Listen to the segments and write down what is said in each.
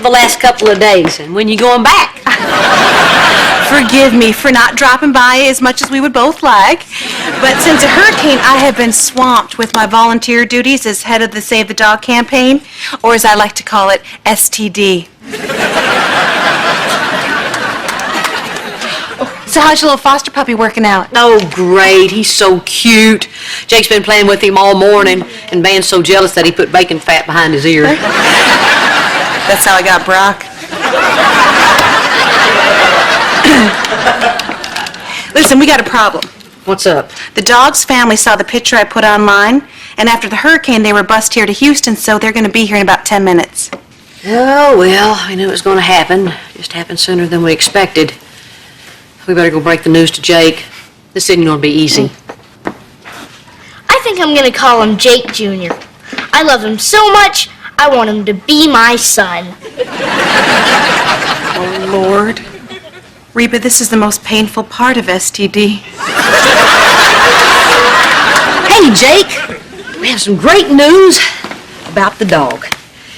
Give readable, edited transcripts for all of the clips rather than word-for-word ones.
for the last couple of days. And when you going back? Forgive me for not dropping by as much as we would both like. But since a hurricane, I have been swamped with my volunteer duties as head of the Save the Dog campaign, or as I like to call it, STD. So how's your little foster puppy working out? Oh, great. He's so cute. Jake's been playing with him all morning, and Van's so jealous that he put bacon fat behind his ear. That's how I got Brock. Listen, we got a problem. What's up? The dog's family saw the picture I put online, and after the hurricane, they were bused here to Houston, so they're going to be here in about 10 minutes. Oh, well, I knew it was going to happen. It just happened sooner than we expected. We better go break the news to Jake. This isn't going to be easy. I think I'm going to call him Jake Jr. I love him so much, I want him to be my son. Oh, Lord. Reba, this is the most painful part of STD. Hey, Jake. We have some great news about the dog.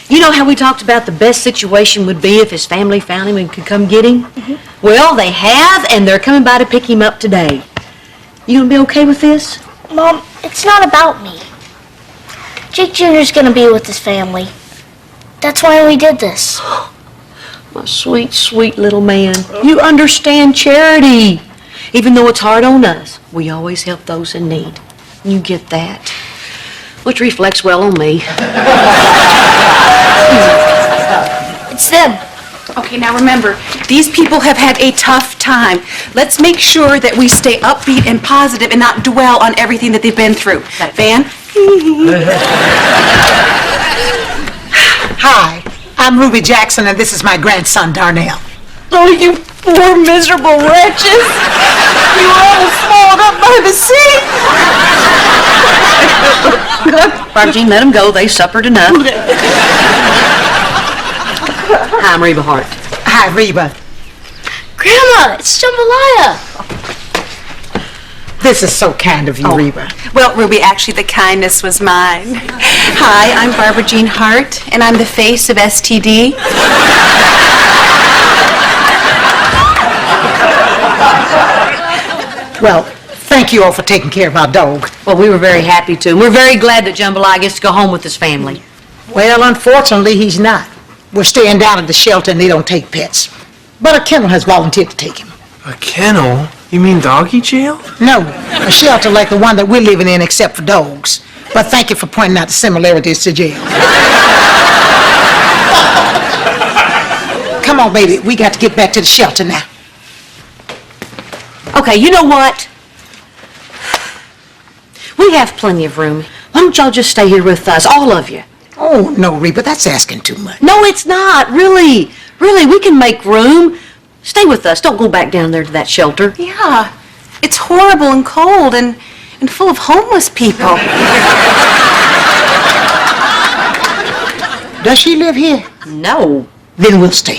You know how we talked about the best situation would be if his family found him and could come get him? Mm-hmm. Well, they have, and they're coming by to pick him up today. You gonna be okay with this? Mom, it's not about me. Jake Jr.'s gonna be with his family. That's why we did this. My sweet, sweet little man. You understand charity. Even though it's hard on us, we always help those in need. You get that. Which reflects well on me. It's them. Okay, now remember, these people have had a tough time. Let's make sure that we stay upbeat and positive and not dwell on everything that they've been through. Van? Hi, I'm Ruby Jackson, and this is my grandson, Darnell. Oh, you poor miserable wretches. You were almost swallowed up by the sea. Barbara, let them go. They suffered enough. Hi, I'm Reba Hart. Hi, Reba. Grandma, it's Jambalaya. This is so kind of you, Reba. Well, Ruby, actually, the kindness was mine. Hi, I'm Barbara Jean Hart, and I'm the face of STD. Well, thank you all for taking care of our dog. Well, we were very happy to. And we're very glad that Jambalaya gets to go home with his family. Well, unfortunately, he's not. We're staying down at the shelter, and they don't take pets. But a kennel has volunteered to take him. A kennel? You mean doggy jail? No, a shelter like the one that we're living in except for dogs. But thank you for pointing out the similarities to jail. Come on, baby. We got to get back to the shelter now. Okay, you know what? We have plenty of room. Why don't y'all just stay here with us, all of you? Oh, no, Reba, that's asking too much. No, it's not. Really. Really, we can make room. Stay with us. Don't go back down there to that shelter. Yeah, it's horrible and cold and full of homeless people. Does she live here? No. Then we'll stay.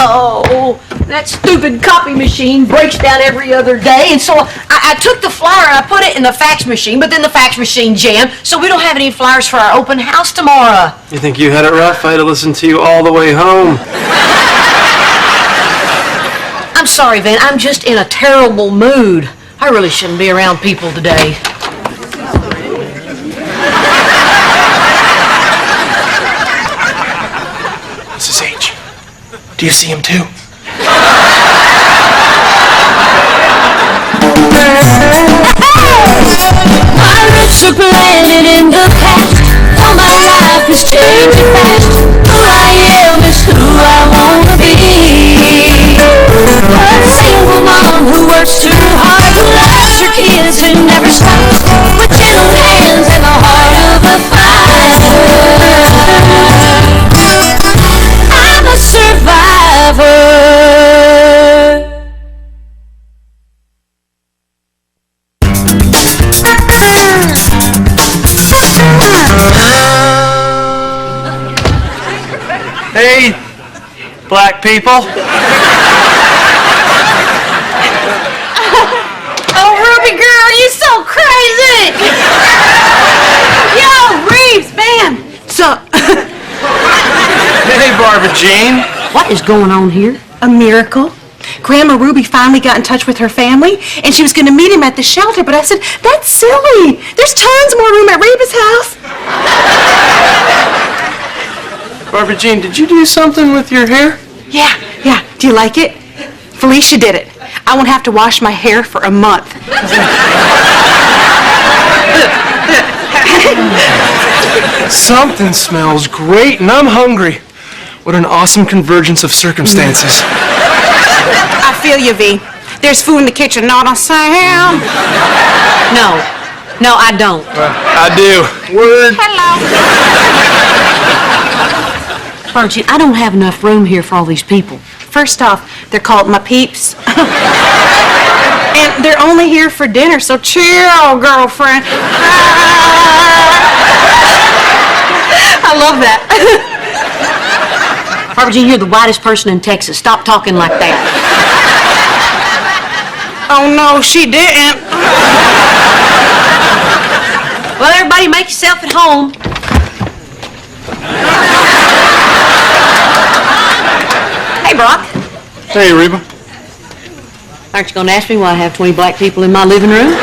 Oh, that stupid copy machine breaks down every other day, and so I took the flyer and I put it in the fax machine, but then the fax machine jammed, so we don't have any flyers for our open house tomorrow. You think you had it rough? I had to listen to you all the way home. I'm sorry, Van. I'm just in a terrible mood. I really shouldn't be around people today. Mrs. H, do you see him too? My roots are planted in the past. All my life is changing fast. Who I am is who I wanna be. A single mom who works too hard, who loves her kids and never stops, with gentle hands and the heart of a fighter. I'm a survivor. Hey, black people. Oh, Ruby girl, you're so crazy. crazy! Yo, Reeves, man! So, Hey, Barbara Jean. What is going on here? a miracle. Grandma Ruby finally got in touch with her family, and she was going to meet him at the shelter, but I said, that's silly. There's tons more room at Reba's house. Barbara Jean, did you do something with your hair? Yeah. Do you like it? Felicia did it. I won't have to wash my hair for a month. Something smells great, and I'm hungry. What an awesome convergence of circumstances. I feel you, V. There's food in the kitchen, not a sound. No, I don't. I do. Word. Hello. Barbara Jean, I don't have enough room here for all these people. First off, they're called my peeps. And they're only here for dinner, so chill, girlfriend. I love that. Barbara Jean, you're the whitest person in Texas. Stop talking like that. Oh, no, she didn't. Well, everybody make yourself at home. Hey, Brock. Hey, Reba. Aren't you going to ask me why I have 20 black people in my living room?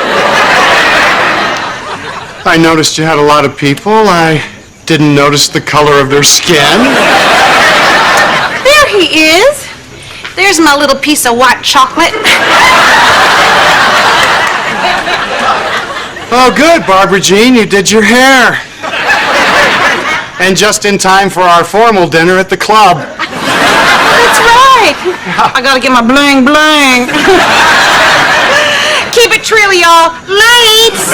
I noticed you had a lot of people. I didn't notice the color of their skin. There he is. There's my little piece of white chocolate. Oh, good, Barbara Jean, you did your hair. And just in time for our formal dinner at the club. That's right. I gotta get my bling bling. Keep it trill, y'all. Lights.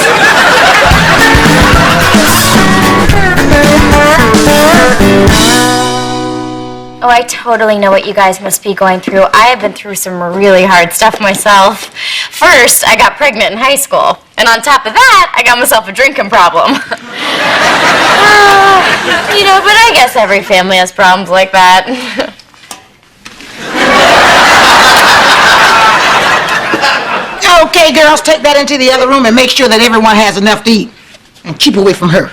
Oh, I totally know what you guys must be going through. I have been through some really hard stuff myself. First, I got pregnant in high school. And on top of that, I got myself a drinking problem. But I guess every family has problems like that. Okay, girls, take that into the other room and make sure that everyone has enough to eat. And keep away from her.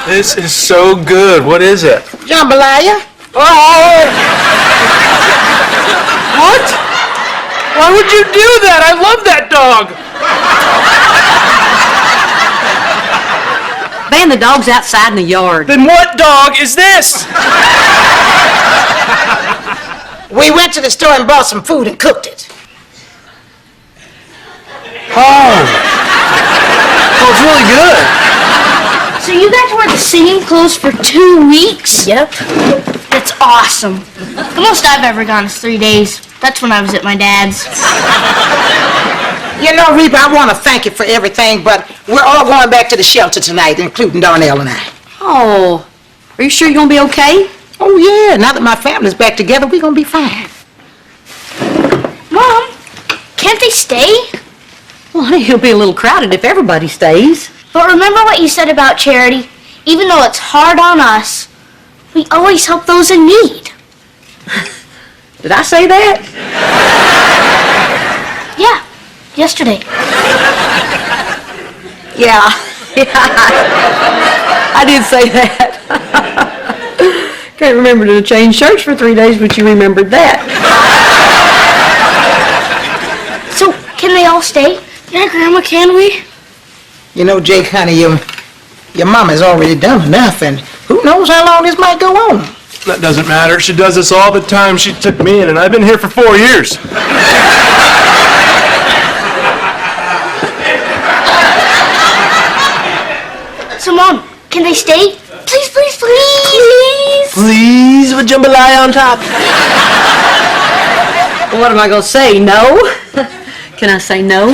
This is so good. What is it? Jambalaya? Oh! What? Why would you do that? I love that dog. Man, the dog's outside in the yard. Then what dog is this? We went to the store and bought some food and cooked it. Oh, it's really good. So you guys wear the singing clothes for 2 weeks? Yep. That's awesome. The most I've ever gone is 3 days. That's when I was at my dad's. You know, Reba, I want to thank you for everything, but we're all going back to the shelter tonight, including Darnell and I. Oh, are you sure you're going to be okay? Oh, yeah. Now that my family's back together, we're going to be fine. Mom, can't they stay? Well, honey, it'll be a little crowded if everybody stays. But remember what you said about charity? Even though it's hard on us, we always help those in need. Did I say that? Yeah, yesterday. Yeah, I did say that. Can't remember to change shirts for 3 days, but you remembered that. So, can they all stay? Yeah, Grandma, can we? You know, Jake, honey, your mama's already done enough, and who knows how long this might go on. That doesn't matter. She does this all the time. She took me in, and I've been here for 4 years. So, Mom, can they stay? Please, please, please! Please, with jambalaya on top. Well, what am I going to say? No? Can I say no?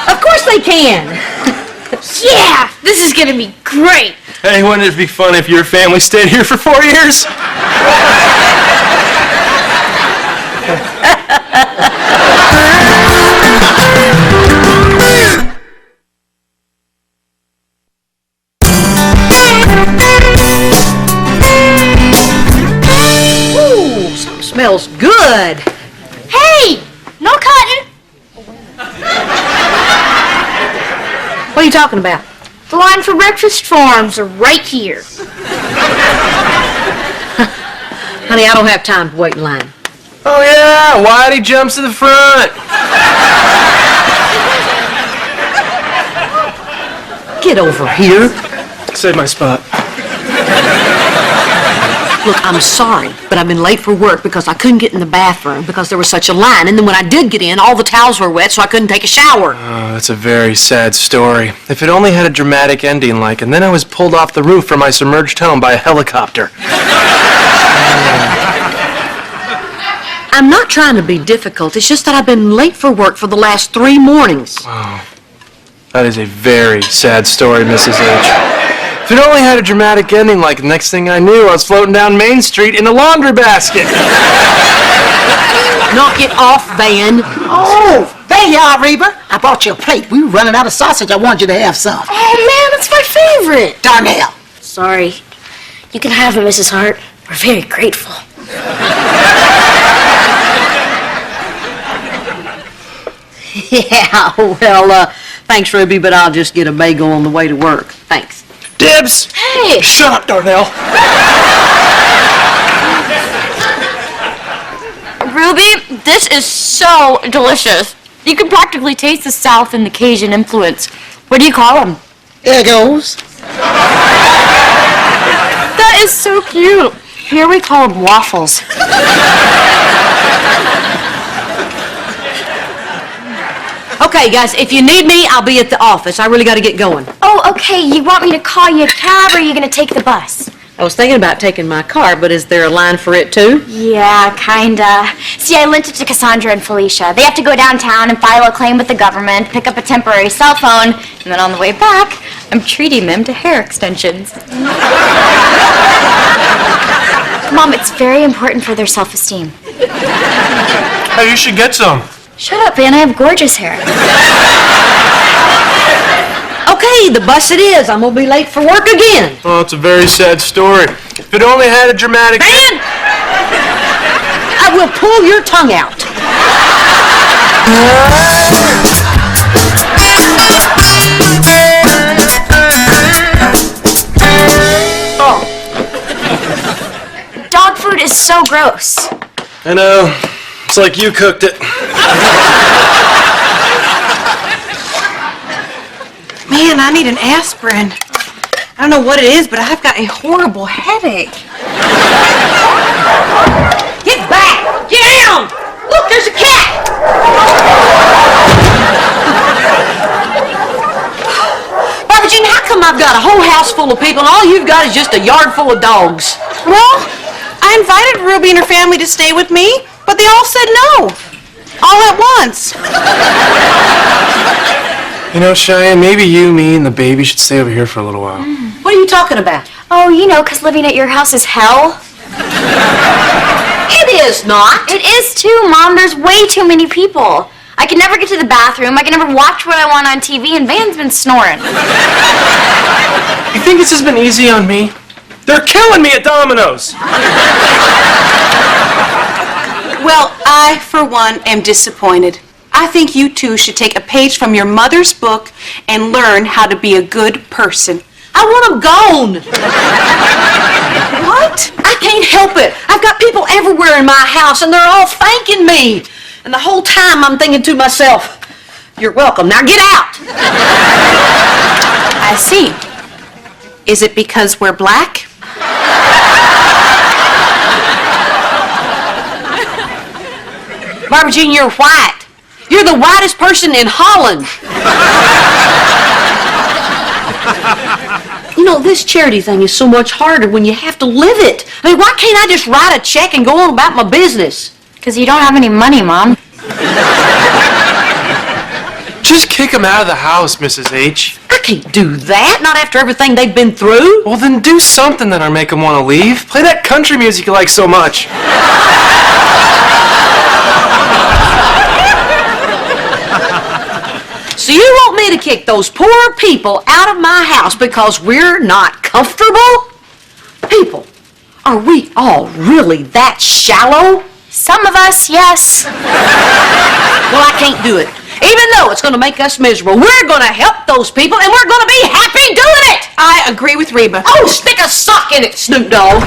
Of course they can. Yeah, this is gonna be great. Hey, wouldn't it be fun if your family stayed here for 4 years? Ooh, something smells good. good. Hey, no cutting. What are you talking about? The line for breakfast forms are right here. Honey, I don't have time to wait in line. Oh, yeah, Whitey jumps to the front. Get over here. Save my spot. Look, I'm sorry, but I've been late for work because I couldn't get in the bathroom because there was such a line. And then when I did get in, all the towels were wet, so I couldn't take a shower. Oh, that's a very sad story. If it only had a dramatic ending like, and then I was pulled off the roof from my submerged home by a helicopter. I'm not trying to be difficult. It's just that I've been late for work for the last 3 mornings. Wow. That is a very sad story, Mrs. H. If it only had a dramatic ending like the next thing I knew, I was floating down Main Street in a laundry basket. Knock it off, Van. Oh, there you are, Reba. I brought you a plate. We were running out of sausage. I wanted you to have some. Oh, man, it's my favorite. Darnell. Sorry. You can have it, Mrs. Hart. We're very grateful. Yeah, well, thanks, Ruby, but I'll just get a bagel on the way to work. Thanks. Dibs! Hey! Shut up, Darnell. Ruby, this is so delicious. You can practically taste the South and the Cajun influence. What do you call them? Egos. That is so cute. Here we call them waffles. Okay, guys, if you need me, I'll be at the office. I really got to get going. Oh, okay. You want me to call you a cab, or are you going to take the bus? I was thinking about taking my car, but is there a line for it, too? Yeah, kinda. See, I lent it to Cassandra and Felicia. They have to go downtown and file a claim with the government, pick up a temporary cell phone, and then on the way back, I'm treating them to hair extensions. Mom, it's very important for their self-esteem. Hey, you should get some. Shut up, Van. I have gorgeous hair. Okay, the bus it is. I'm going to be late for work again. Oh, it's a very sad story. If it only had a dramatic... Van! I will pull your tongue out. Dog food is so gross. I know. It's like you cooked it. Man, I need an aspirin. I don't know what it is, but I've got a horrible headache. Get back! Get down! Look, there's a cat! Barbara Jean, how come I've got a whole house full of people and all you've got is just a yard full of dogs? Well, I invited Ruby and her family to stay with me, but they all said no. All at once. You know, Cheyenne, maybe you, me, and the baby should stay over here for a little while. What are you talking about? Oh, you know, 'cause living at your house is hell. It is not. It is too, Mom. There's way too many people. I can never get to the bathroom. I can never watch what I want on TV, and Van's been snoring. You think this has been easy on me? They're killing me at Domino's. Well, I, for one, am disappointed. I think you two should take a page from your mother's book and learn how to be a good person. I want them gone. What? I can't help it. I've got people everywhere in my house, and they're all thanking me. And the whole time I'm thinking to myself, you're welcome. Now get out. I see. Is it because we're black? Barbara Jean, you're white. You're the whitest person in Holland. You know, this charity thing is so much harder when you have to live it. I mean, why can't I just write a check and go on about my business? 'Cause you don't have any money, Mom. Just kick them out of the house, Mrs. H. I can't do that, not after everything they've been through. Well, then do something that'll make them want to leave. Play that country music you like so much. So you want me to kick those poor people out of my house because we're not comfortable? People, are we all really that shallow? Some of us, yes. Well, I can't do it. Even though it's going to make us miserable, we're going to help those people, and we're going to be happy doing it! I agree with Reba. Oh, stick a sock in it, Snoop Dogg.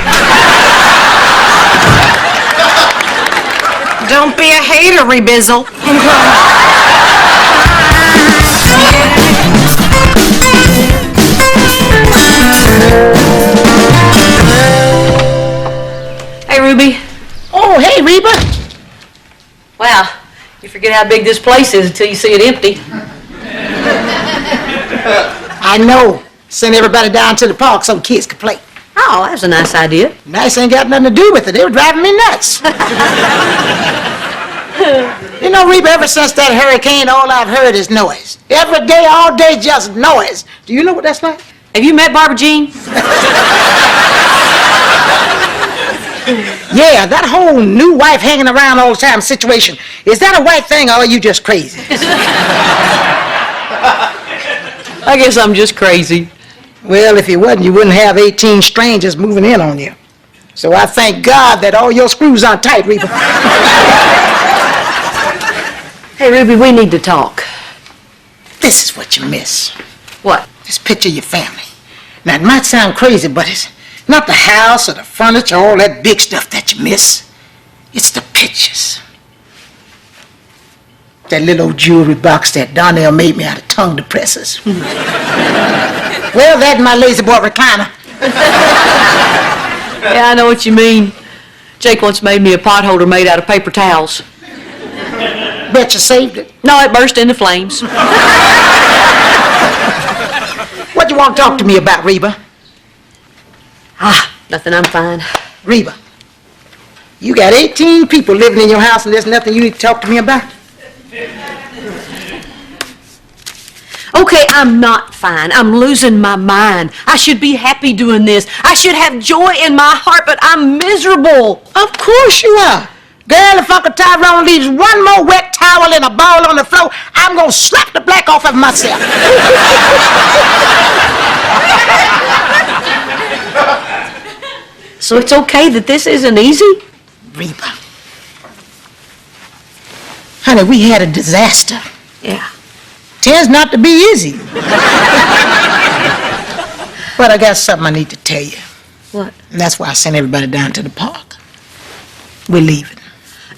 Don't be a hater, Rebizzle. Hey, Ruby. Oh, hey, Reba. Wow, you forget how big this place is until you see it empty. I know. Send everybody down to the park so kids can play. Oh, that's a nice idea. Nice ain't got nothing to do with it. They were driving me nuts. You know, Reba, ever since that hurricane, all I've heard is noise. Every day, all day, just noise. Do you know what that's like? Have you met Barbara Jean? Yeah, that whole new wife hanging around all the time situation. Is that a white thing or are you just crazy? I guess I'm just crazy. Well, if you wasn't, you wouldn't have 18 strangers moving in on you. So I thank God that all your screws aren't tight, Reba. Hey, Ruby, we need to talk. This is what you miss. What? Just picture your family. Now, it might sound crazy, but it's not the house or the furniture, all that big stuff that you miss. It's the pictures. That little old jewelry box that Donnell made me out of tongue depressors. Well, that and my lazy boy recliner. Yeah, I know what you mean. Jake once made me a pot holder made out of paper towels. Bet you saved it. No, it burst into flames. What you want to talk to me about, Reba? Nothing, I'm fine. Reba, you got 18 people living in your house and there's nothing you need to talk to me about? Okay, I'm not fine. I'm losing my mind. I should be happy doing this. I should have joy in my heart, but I'm miserable. Of course you are. Girl, if Uncle Tyrone leaves one more wet towel and a ball on the floor, I'm going to slap the black off of myself. So it's okay that this isn't easy? Reba. Honey, we had a disaster. Yeah. Tends not to be easy. But I got something I need to tell you. What? And that's why I sent everybody down to the park. We're leaving.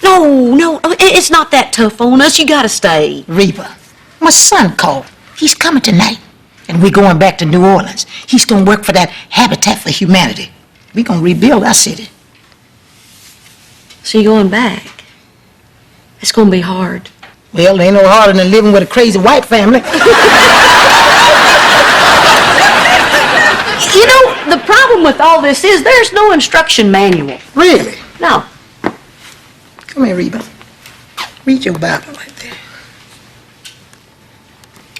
No, it's not that tough on us. You gotta stay. Reba, my son called. He's coming tonight. And we're going back to New Orleans. He's going to work for that Habitat for Humanity. We're going to rebuild our city. So you're going back? It's gonna be hard. Well, it ain't no harder than living with a crazy white family. You know, the problem with all this is there's no instruction manual. Really? No. Come here, Reba. Read your Bible right there.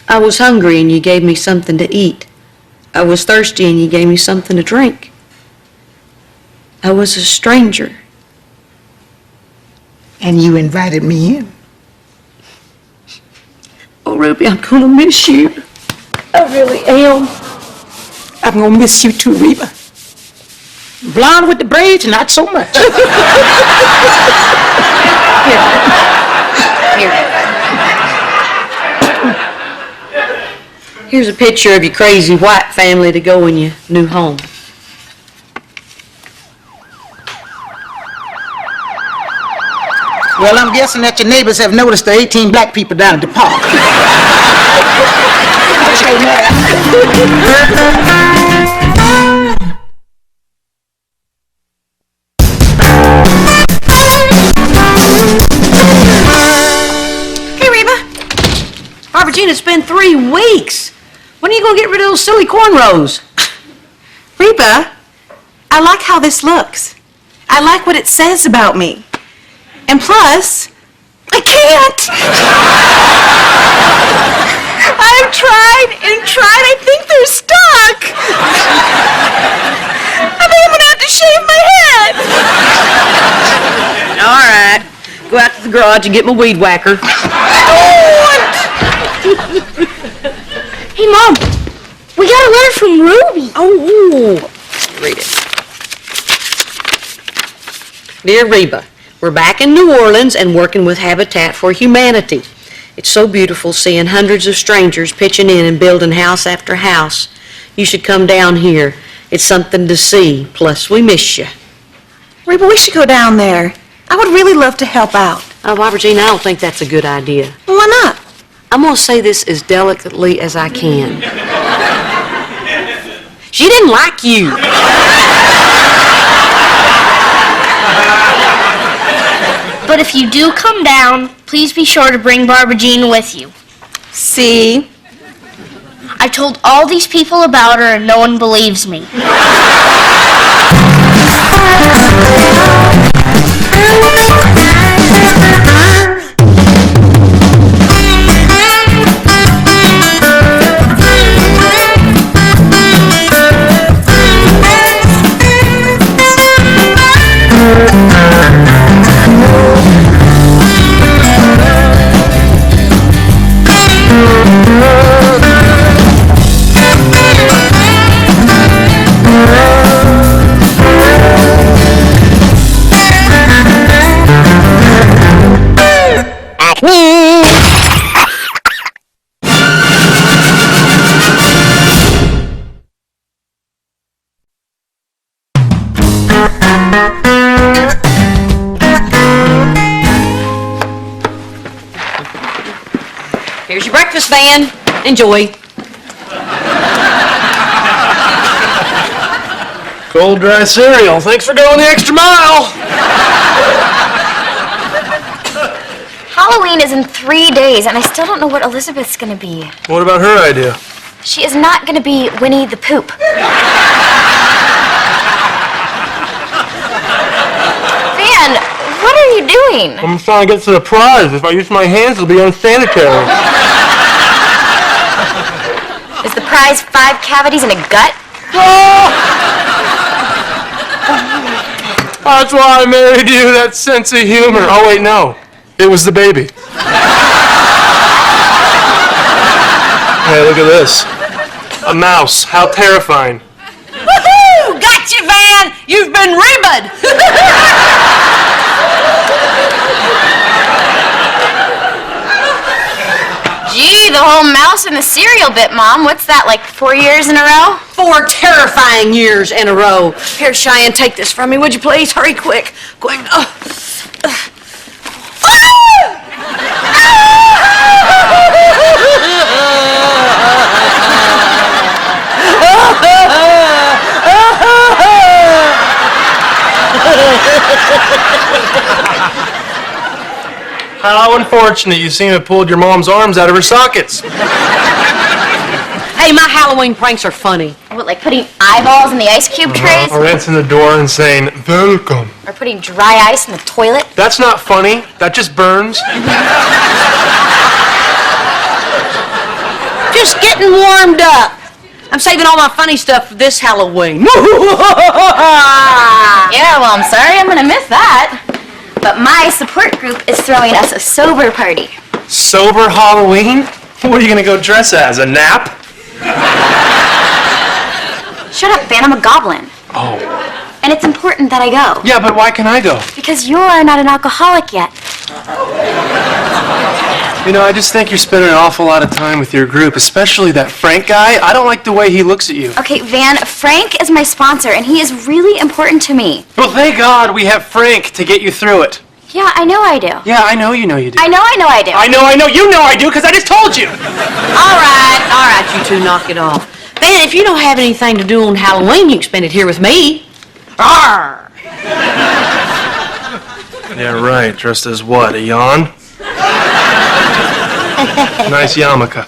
I was hungry and you gave me something to eat. I was thirsty and you gave me something to drink. I was a stranger. And you invited me in. Oh, Ruby, I'm gonna miss you. I really am. I'm going to miss you too, Reba. Blonde with the braids, not so much. Here's a picture of your crazy white family to go in your new home. Well, I'm guessing that your neighbors have noticed the 18 black people down at the park. Hey, Reba. Barbara Jean, it's been 3 weeks. When are you gonna get rid of those silly cornrows? Reba, I like how this looks. I like what it says about me. And plus, I can't. I've tried and tried. I think they're stuck. I think I'm gonna have to shave my head. All right. Go out to the garage and get my weed whacker. Hey, Mom, we got a letter from Ruby. Oh, read it. Dear Reba, We're back in New Orleans and working with Habitat for Humanity. It's so beautiful seeing hundreds of strangers pitching in and building house after house. You should come down here. It's something to see. Plus, we miss you. Reba, we should go down there. I would really love to help out. Oh, Regina, I don't think that's a good idea. Well, why not? I'm going to say this as delicately as I can. She didn't like you. But if you do come down, please be sure to bring Barbara Jean with you. See? I told all these people about her and no one believes me. Here's your breakfast, Van. Enjoy. Cold, dry cereal. Thanks for going the extra mile. Halloween is in 3 days, and I still don't know what Elizabeth's gonna be. What about her idea? She is not gonna be Winnie the Poop. Van, what are you doing? I'm trying to get to the prize. If I use my hands, it'll be unsanitary. Is the prize 5 cavities and a gut? That's why I married you, that sense of humor. Oh, wait, no. It was the baby. Hey, look at this. A mouse. How terrifying. Woohoo! Got you, Van! You've been Reba'd! Gee, the whole mouse in the cereal bit, Mom. What's that, like 4 years in a row? 4 terrifying years in a row. Here, Cheyenne, take this from me, would you please? Hurry, quick, quick. How unfortunate. You seem to have pulled your mom's arms out of her sockets. Hey, my Halloween pranks are funny. What, like putting eyeballs in the ice cube trays? Or answering the door and saying, welcome. Or putting dry ice in the toilet? That's not funny. That just burns. Just getting warmed up. I'm saving all my funny stuff for this Halloween. Yeah, well, I'm sorry I'm gonna miss that. But my support group is throwing us a sober party. Sober Halloween? What are you gonna go dress as? A nap? Shut up, Ben, I'm a goblin. Oh. And it's important that I go. Yeah, but why can I go? Because you're not an alcoholic yet. You know, I just think you're spending an awful lot of time with your group, especially that Frank guy. I don't like the way he looks at you. Okay, Van, Frank is my sponsor, and he is really important to me. Well, thank God we have Frank to get you through it. Yeah, I know I do. Yeah, I know you do. I know I do. I know you know I do, because I just told you. All right, you two knock it off. Van, if you don't have anything to do on Halloween, you can spend it here with me. Arr! Yeah, right. Dressed as what, a yawn? Nice yarmulke.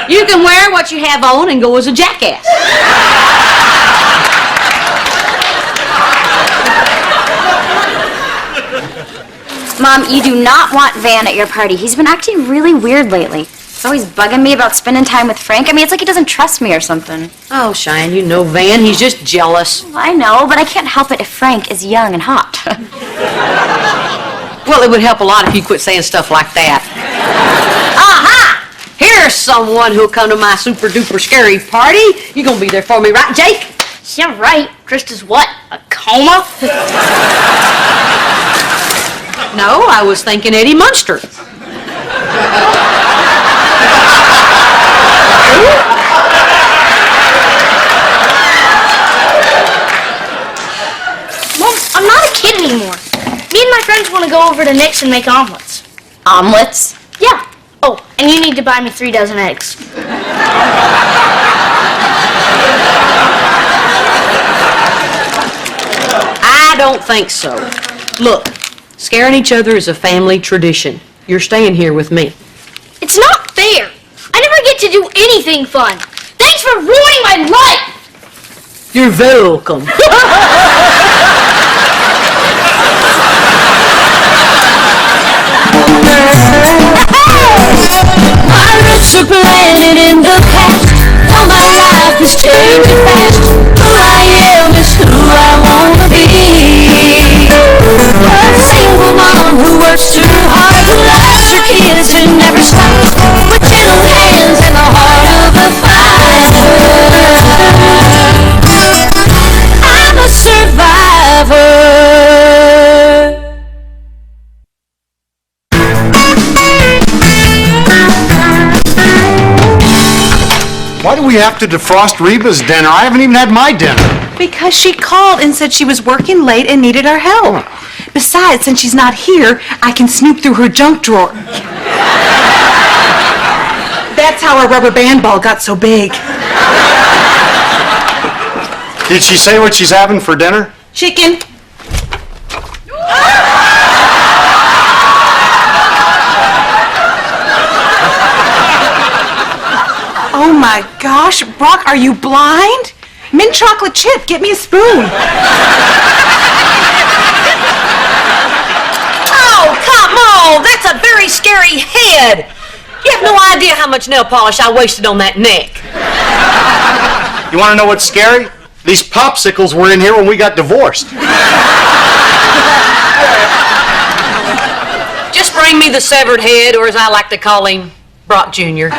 You can wear what you have on and go as a jackass. Mom, you do not want Van at your party. He's been acting really weird lately. He's always bugging me about spending time with Frank. I mean, it's like he doesn't trust me or something. Oh, Cheyenne, you know Van. He's just jealous. I know, but I can't help it if Frank is young and hot. Well, it would help a lot if you quit saying stuff like that. Aha! Here's someone who'll come to my super duper scary party. You gonna be there for me, right, Jake? Yeah, right. Dressed as what? A coma? No, I was thinking Eddie Munster. Mom, I'm not a kid anymore. Me and my friends want to go over to Nick's and make omelets. Omelets? Yeah. Oh, and you need to buy me 3 dozen eggs. I don't think so. Look, scaring each other is a family tradition. You're staying here with me. It's not fair. I never get to do anything fun. Thanks for ruining my life! You're welcome. My roots are planted in the past. All my life is changing fast. Who I am is who I wanna be. A single mom who works too hard, who loves her kids and never stops, with gentle hands and the heart of a fighter. I'm a survivor. Why do we have to defrost Reba's dinner? I haven't even had my dinner. Because she called and said she was working late and needed our help. Besides, since she's not here, I can snoop through her junk drawer. That's how our rubber band ball got so big. Did she say what she's having for dinner? Chicken. Oh my gosh, Brock, are you blind? Mint chocolate chip, get me a spoon. Oh, come on! That's a very scary head! You have no idea how much nail polish I wasted on that neck. You want to know what's scary? These popsicles were in here when we got divorced. Just bring me the severed head, or as I like to call him, Brock Jr.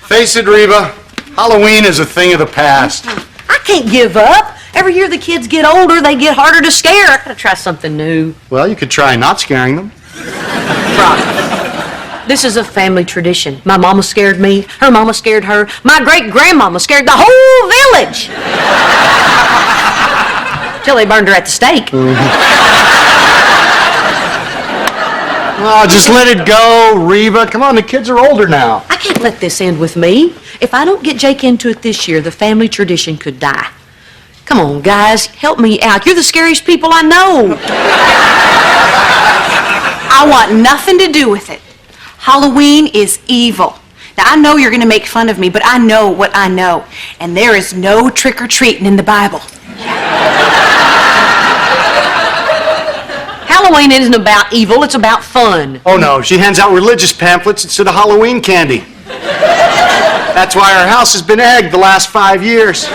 Face it, Reba, Halloween is a thing of the past. I can't give up. Every year the kids get older, they get harder to scare. I gotta try something new. Well, you could try not scaring them. Brock, this is a family tradition. My mama scared me, her mama scared her, my great-grandmama scared the whole village. Till they burned her at the stake. Oh, just let it go, Reba. Come on, the kids are older now. I can't let this end with me. If I don't get Jake into it this year, the family tradition could die. Come on, guys, help me out. You're the scariest people I know. I want nothing to do with it. Halloween is evil. Now, I know you're going to make fun of me, but I know what I know. And there is no trick-or-treating in the Bible. Halloween isn't about evil, it's about fun. Oh, no, she hands out religious pamphlets instead of Halloween candy. That's why our house has been egged the last 5 years.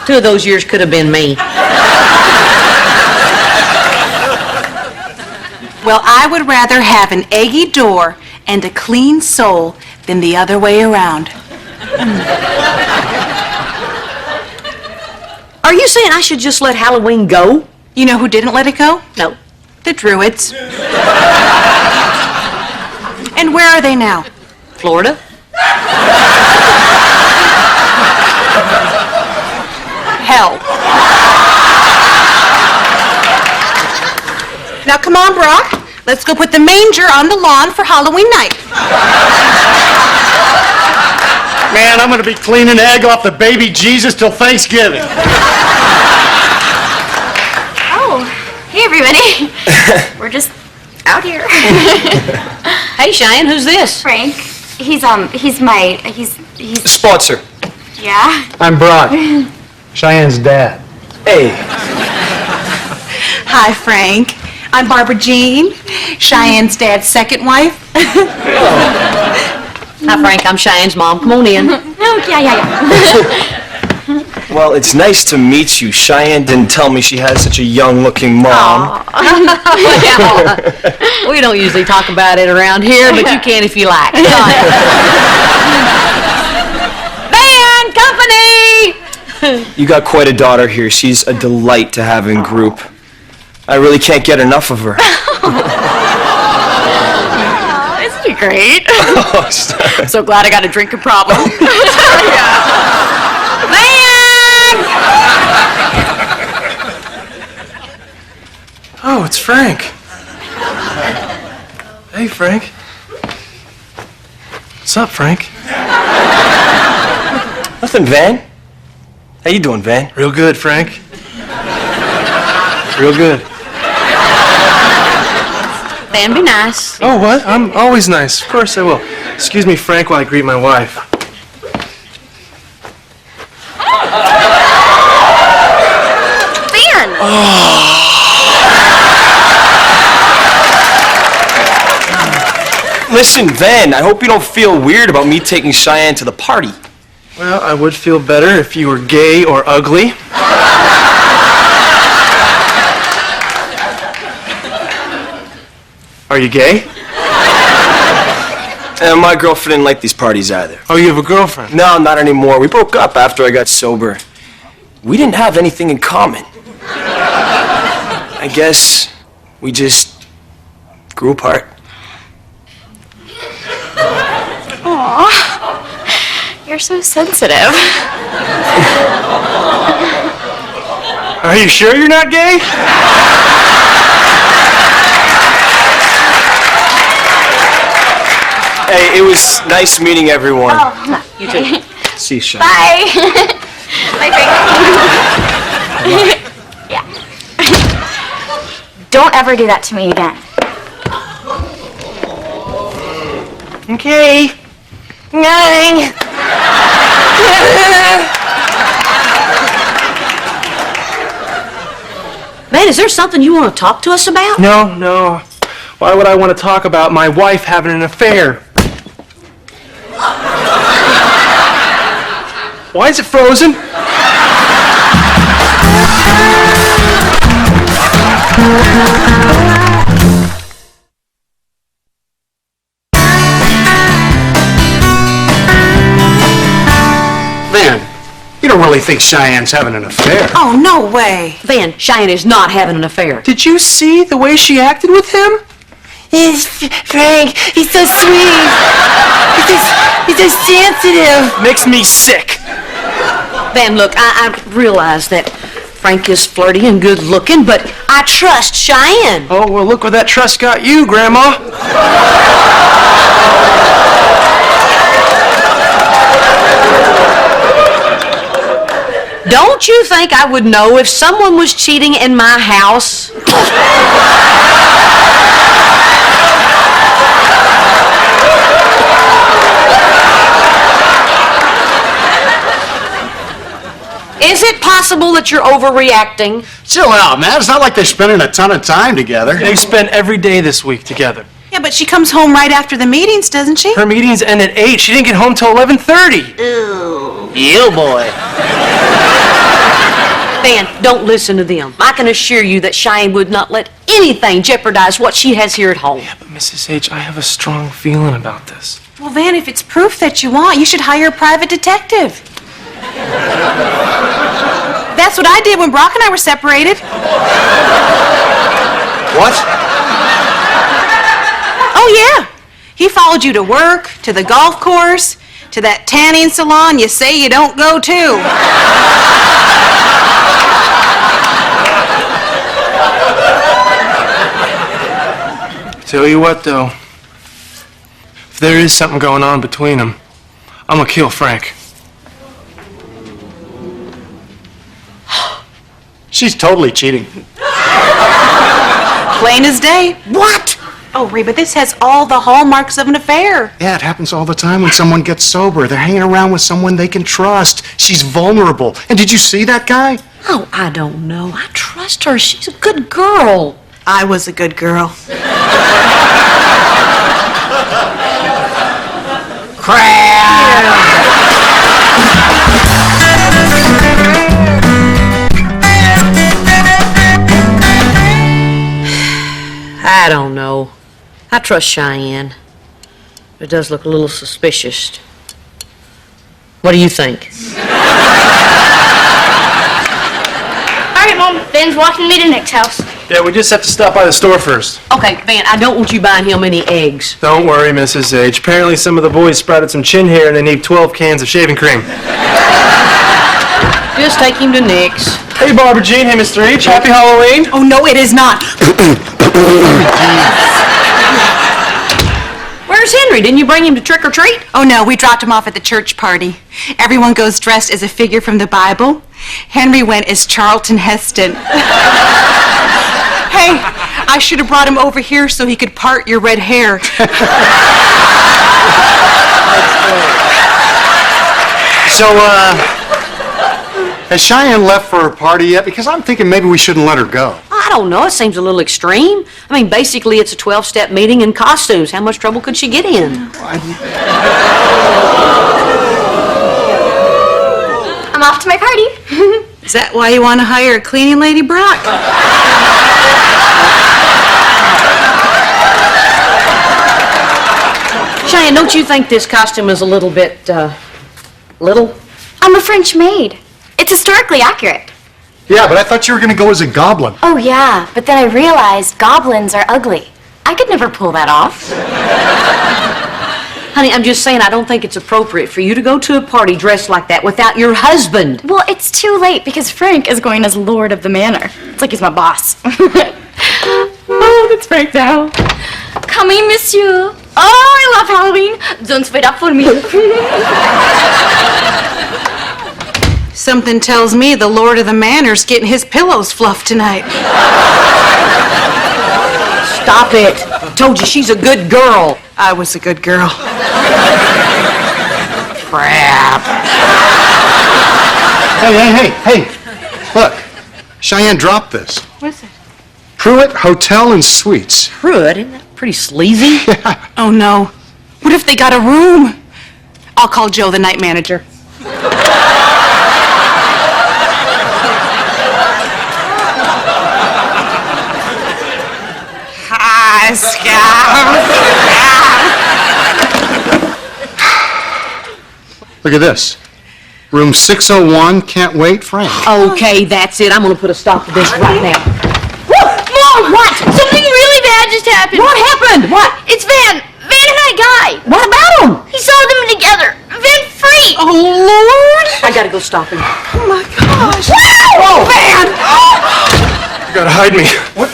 2 of those years could have been me. Well, I would rather have an eggy door and a clean soul than the other way around. Are you saying I should just let Halloween go? You know who didn't let it go? No. The Druids. And where are they now? Florida? Hell. Now come on, Brock. Let's go put the manger on the lawn for Halloween night. Man, I'm going to be cleaning egg off the baby Jesus till Thanksgiving. Oh, hey everybody. We're just out here. Hey, Cheyenne, who's this? Frank, he's Sponsor. yeah. I'm Brock, Cheyenne's dad. Hey. Hi, Frank. I'm Barbara Jean, Cheyenne's dad's second wife. Hi, Frank. I'm Cheyenne's mom. Come on in. Oh, yeah. Well, it's nice to meet you. Cheyenne didn't tell me she has such a young-looking mom. Well, we don't usually talk about it around here, but you can if you like. Van, company! You got quite a daughter here. She's a delight to have in group. I really can't get enough of her. Isn't he great? Oh, sorry. I'm so glad I got a drinking problem. Oh, it's Frank. Hey, Frank. What's up, Frank? Nothing, Van. How you doing, Van? Real good, Frank. Real good. Van, be nice. Oh, what? I'm always nice. Of course I will. Excuse me, Frank, while I greet my wife. Van! Listen, Van, I hope you don't feel weird about me taking Cheyenne to the party. Well, I would feel better if you were gay or ugly. Are you gay? And my girlfriend didn't like these parties either. Oh, you have a girlfriend? No, not anymore. We broke up after I got sober. We didn't have anything in common. I guess we just grew apart. Aw, you're so sensitive. Are you sure you're not gay? Hey, it was nice meeting everyone. Oh, You too. See you, Sean. bye. Bye, Frank. Yeah. Don't ever do that to me again. Okay. Bye. Man, is there something you want to talk to us about? No. Why would I want to talk about my wife having an affair? Why is it frozen? Van, you don't really think Cheyenne's having an affair? Oh, no way. Van, Cheyenne is not having an affair. Did you see the way she acted with him? Frank, he's so sweet. He's so sensitive. Makes me sick. Van, look, I realize that Frank is flirty and good looking, but I trust Cheyenne. Oh, well, look where that trust got you, Grandma. Don't you think I would know if someone was cheating in my house? Is it possible that you're overreacting? Chill out, man. It's not like they're spending a ton of time together. They've spent every day this week together. Yeah, but she comes home right after the meetings, doesn't she? Her meetings end at 8. She didn't get home till 11:30. You boy. Van, don't listen to them. I can assure you that Cheyenne would not let anything jeopardize what she has here at home. But Mrs. H, I have a strong feeling about this. Well, Van, if it's proof that you want, you should hire a private detective. That's what I did when Brock and I were separated. What? Oh, yeah. He followed you to work, to the golf course, to that tanning salon you say you don't go to. Tell you what, though. If there is something going on between them, I'm gonna kill Frank. She's totally cheating. Plain as day. What? Oh, Reba, this has all the hallmarks of an affair. Yeah, it happens all the time when someone gets sober. They're hanging around with someone they can trust. She's vulnerable. And did you see that guy? Oh, I don't know. I trust her. She's a good girl. I was a good girl. Crap! I don't know. I trust Cheyenne. It does look a little suspicious. What do you think? All right, Mom. Ben's walking me to Nick's house. Yeah, we just have to stop by the store first. Okay, Van, I don't want you buying him any eggs. Don't worry, Mrs. H. Apparently some of the boys sprouted some chin hair and they need 12 cans of shaving cream. Just take him to Nick's. Hey, Barbara Jean. Hey, Mr. H. Happy Halloween. Oh, no, it is not. Where's Henry? Didn't you bring him to trick or treat? Oh, no, we dropped him off at the church party. Everyone goes dressed as a figure from the Bible. Henry went as Charlton Heston. Hey, I should have brought him over here so he could part your red hair. So, has Cheyenne left for her party yet? Because I'm thinking maybe we shouldn't let her go. I don't know. It seems a little extreme. I mean, basically, it's a 12-step meeting in costumes. How much trouble could she get in? I'm off to my party. Is that why you want to hire a cleaning lady, Brock? Cheyenne, don't you think this costume is a little bit, little? I'm a French maid. It's historically accurate. Yeah, but I thought you were going to go as a goblin. Oh, yeah, but then I realized goblins are ugly. I could never pull that off. Honey, I'm just saying I don't think it's appropriate for you to go to a party dressed like that without your husband. Well, it's too late because Frank is going as Lord of the Manor. It's like he's my boss. Oh, that's Frank now. Coming, monsieur. Oh, I love Halloween. Don't wait up for me. Something tells me the Lord of the Manor's getting his pillows fluffed tonight. Stop it. I told you she's a good girl. I was a good girl. Crap. Hey. Look, Cheyenne dropped this. What's it? Pruitt Hotel and Suites. Pruitt, isn't that pretty sleazy? Oh, no. What if they got a room? I'll call Joe, the night manager. Hi, Scout. Look at this. Room 601, can't wait, Frank. Okay, that's it. I'm going to put a stop to this right now. Mom, what? Something really bad just happened. What happened? What? It's Van and that guy. What about him? He saw them together. Van free. Oh, Lord. I got to go stop him. Oh, my gosh. Whoa, Van! You gotta hide me. What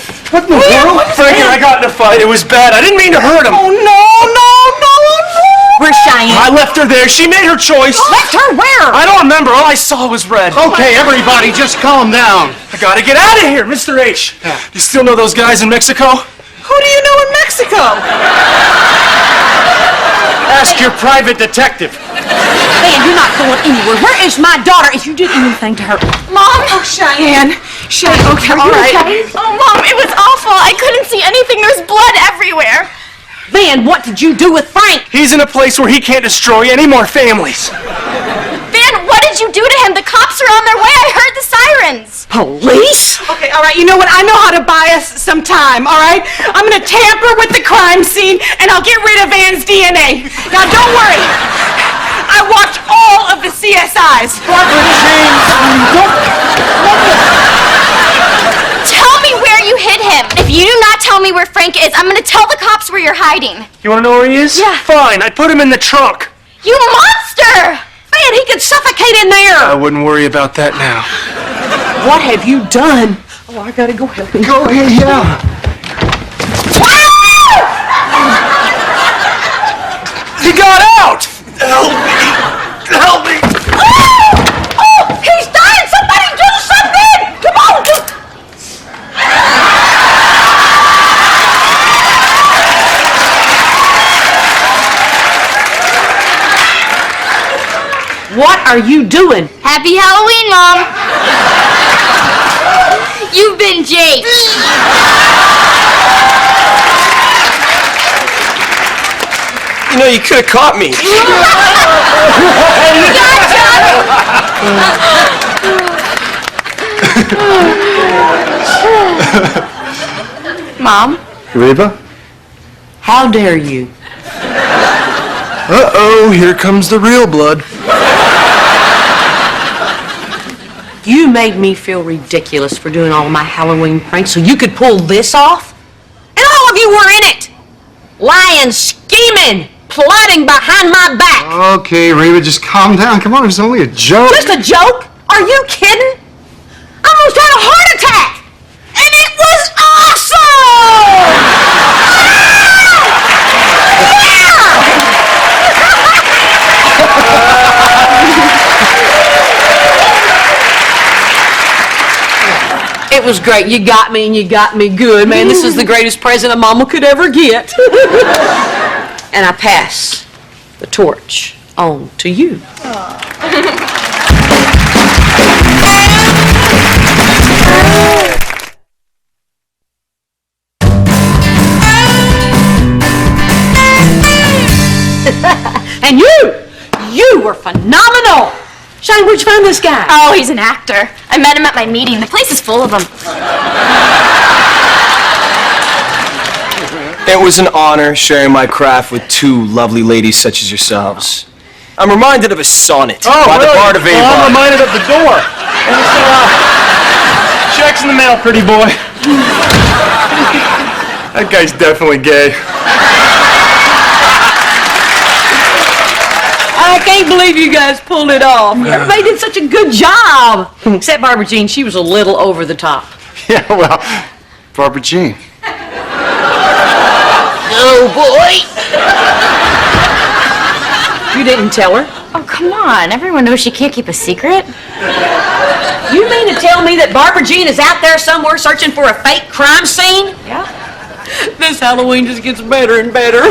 in the world? Frank and I got in a fight. It was bad. I didn't mean to hurt him. Oh, no. Where's Cheyenne? I left her there. She made her choice. Left her where? I don't remember. All I saw was red. Okay, everybody, just calm down. I gotta get out of here, Mr. H. Do you still know those guys in Mexico? Who do you know in Mexico? Ask your private detective. Van, you're not going anywhere. Where is my daughter? If you did anything to her. Mom. Oh, Cheyenne. Okay, all right. Okay? Oh, Mom, it was awful. I couldn't see anything. There was blood everywhere. Van, what did you do with Frank? He's in a place where he can't destroy any more families. Van, what did you do to him? The cops are on their way. I heard the sirens. Police? Okay, all right, you know what? I know how to buy us some time, all right? I'm gonna tamper with the crime scene, and I'll get rid of Van's DNA. Now, don't worry. I watched all of the CSIs. Tell me where you hid him. If you do not tell me where Frank is, I'm going to tell the cops where you're hiding. You wanna know where he is? Yeah. Fine, I put him in the trunk. You monster! Man, he could suffocate in there. I wouldn't worry about that now. What have you done? Oh, I gotta go help him. Go ahead, yeah. He got out! Help me! Help me! Oh, he's dying! Somebody do something! Come on! What are you doing? Happy Halloween, Mom. You've been Jake. You know, you could have caught me. Mom, Reba? How dare you? Uh-oh, here comes the real blood. You made me feel ridiculous for doing all my Halloween pranks so you could pull this off? And all of you were in it! Lying, scheming, plotting behind my back! Okay, Reba, just calm down. Come on, it was only a joke. Just a joke? Are you kidding? I almost had a heart attack! And it was awesome! It was great. You got me and you got me good, man. This is the greatest present a mama could ever get. And I pass the torch on to you. And you were phenomenal. Shani, where'd you find this guy? Oh, he's an actor. I met him at my meeting. The place is full of them. It was an honor sharing my craft with two lovely ladies such as yourselves. I'm reminded of a sonnet by the Bard of Reba. Oh, I'm reminded of the door. And so, check's in the mail, pretty boy. That guy's definitely gay. I can't believe you guys pulled it off. Everybody did such a good job. Except Barbara Jean, she was a little over the top. Yeah, well, Barbara Jean. Oh, boy. You didn't tell her? Oh, come on. Everyone knows she can't keep a secret. You mean to tell me that Barbara Jean is out there somewhere searching for a fake crime scene? Yeah. This Halloween just gets better and better.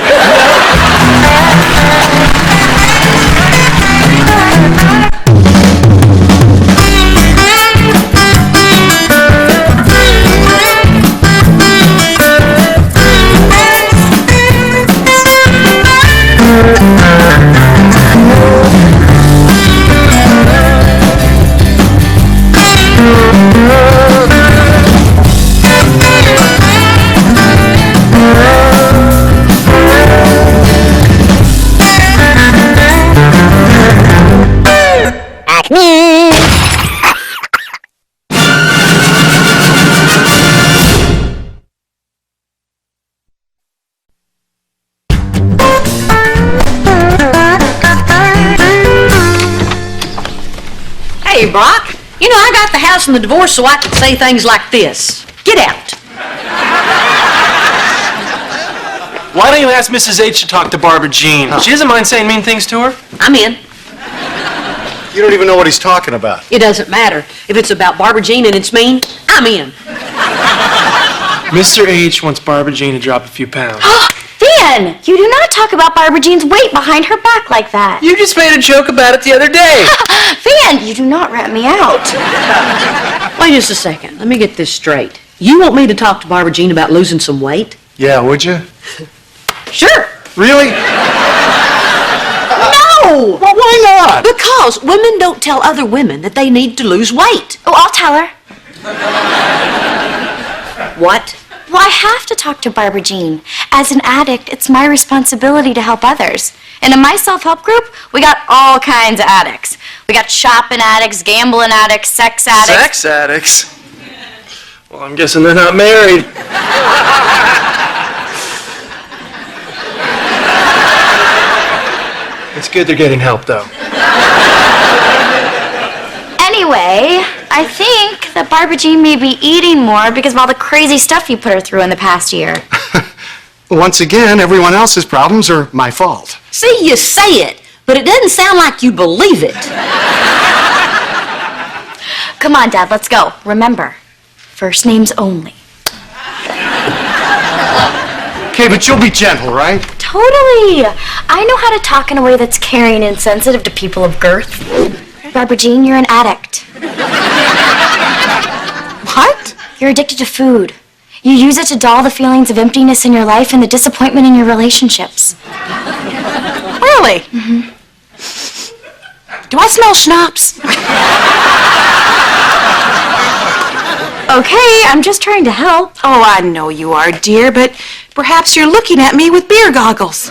Hey, Brock, you know I got the house and the divorce so I could say things like this. Get out. Why don't you ask Mrs. H to talk to Barbara Jean? She doesn't mind saying mean things to her. I'm in. You don't even know what he's talking about. It doesn't matter. If it's about Barbara Jean and it's mean, I'm in. Mr. H wants Barbara Jean to drop a few pounds. Van, you do not talk about Barbara Jean's weight behind her back like that. You just made a joke about it the other day. Van, you do not rat me out. Wait just a second. Let me get this straight. You want me to talk to Barbara Jean about losing some weight? Yeah, would you? Sure. Really? No! Well, why not? Because women don't tell other women that they need to lose weight. Oh, I'll tell her. What? Well, I have to talk to Barbara Jean. As an addict, it's my responsibility to help others. And in my self-help group, we got all kinds of addicts. We got shopping addicts, gambling addicts, sex addicts. Sex addicts? Well, I'm guessing they're not married. It's good they're getting help, though. Anyway, I think that Barbara Jean may be eating more because of all the crazy stuff you put her through in the past year. Once again, everyone else's problems are my fault. See, you say it, but it doesn't sound like you believe it. Come on, Dad, let's go. Remember, first names only. Okay, but you'll be gentle, right? Totally. I know how to talk in a way that's caring and sensitive to people of girth. Barbara Jean, you're an addict. What? You're addicted to food. You use it to dull the feelings of emptiness in your life and the disappointment in your relationships. Really? Mm-hmm. Do I smell schnapps? Okay, I'm just trying to help. Oh, I know you are, dear, but perhaps you're looking at me with beer goggles.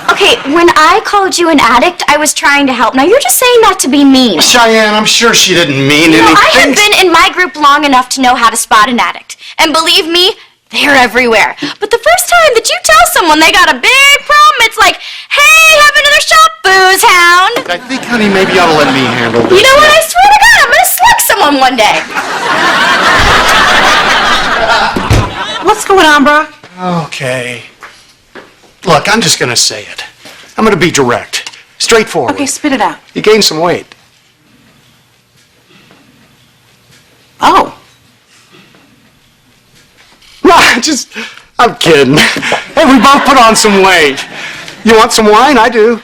Okay, when I called you an addict, I was trying to help. Now, you're just saying that to be mean. Cheyenne, I'm sure she didn't mean anything. I have been in my group long enough to know how to spot an addict. And believe me, they're everywhere. But the first time that you tell someone they got a big problem, it's like, hey, have another shot, booze hound. I think, honey, maybe you ought to let me handle this. You know what? I swear to God, I'm going to slug someone one day. What's going on, Brock? Okay. Look, I'm just going to say it. I'm going to be direct, straightforward. Okay, spit it out. You gained some weight. Oh. No, I'm kidding. Hey, we both put on some weight. You want some wine? I do.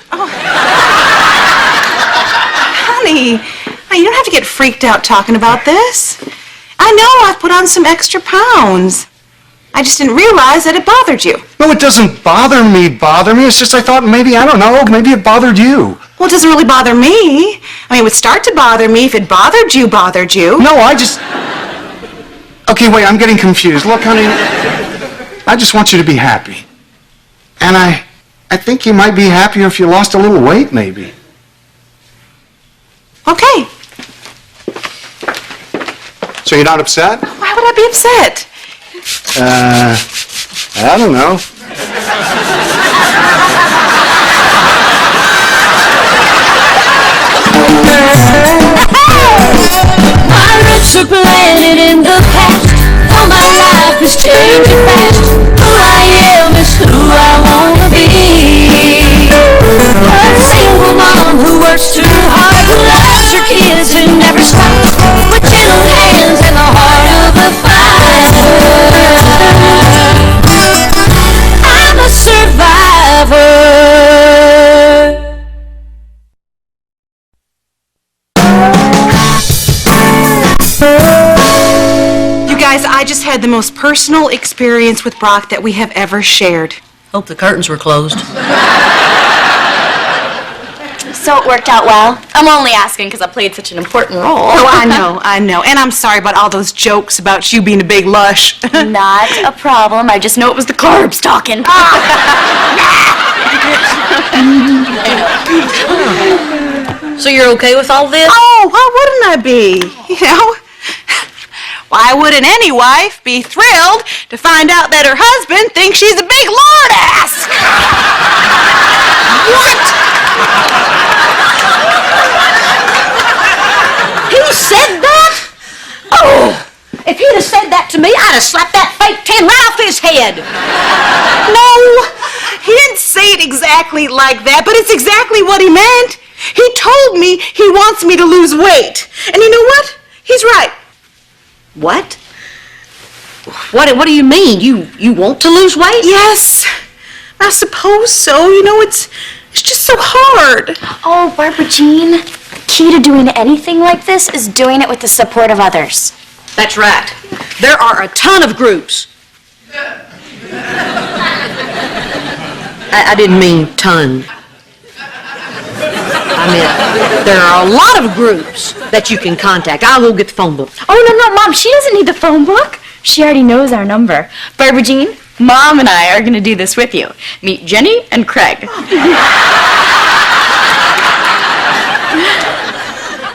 Honey, you don't have to get freaked out talking about this. I know I've put on some extra pounds. I just didn't realize that it bothered you. No, it doesn't bother me. It's just I thought maybe it bothered you. Well, it doesn't really bother me. I mean, it would start to bother me if it bothered you. No, Okay, wait, I'm getting confused. Look, honey, I just want you to be happy. And I think you might be happier if you lost a little weight, maybe. Okay. So you're not upset? Why would I be upset? I don't know. My roots are planted in the past. All my life is changing fast. Who I am is who I wanna be. A single mom who works too hard, who loves her kids and never stops, with gentle hands and the heart of a fighter. I'm a survivor. Guys, I just had the most personal experience with Brock that we have ever shared. Hope the curtains were closed. So it worked out well? I'm only asking because I played such an important role. Oh, I know. And I'm sorry about all those jokes about you being a big lush. Not a problem. I just know it was the carbs talking. So you're okay with all this? Oh, why wouldn't I be? You know? Why wouldn't any wife be thrilled to find out that her husband thinks she's a big lord ass? What? He said that? Oh! If he'd have said that to me, I'd have slapped that fake tin right off his head. No, he didn't say it exactly like that, but it's exactly what he meant. He told me he wants me to lose weight. And you know what? He's right. What? What do you mean? You want to lose weight? Yes, I suppose so. You know, it's just so hard. Oh, Barbara Jean, the key to doing anything like this is doing it with the support of others. That's right. There are a ton of groups. I didn't mean ton. I meant there are a lot of groups that you can contact. I'll go get the phone book. Oh, no, Mom, she doesn't need the phone book. She already knows our number. Barbara Jean, Mom and I are going to do this with you. Meet Jenny and Craig.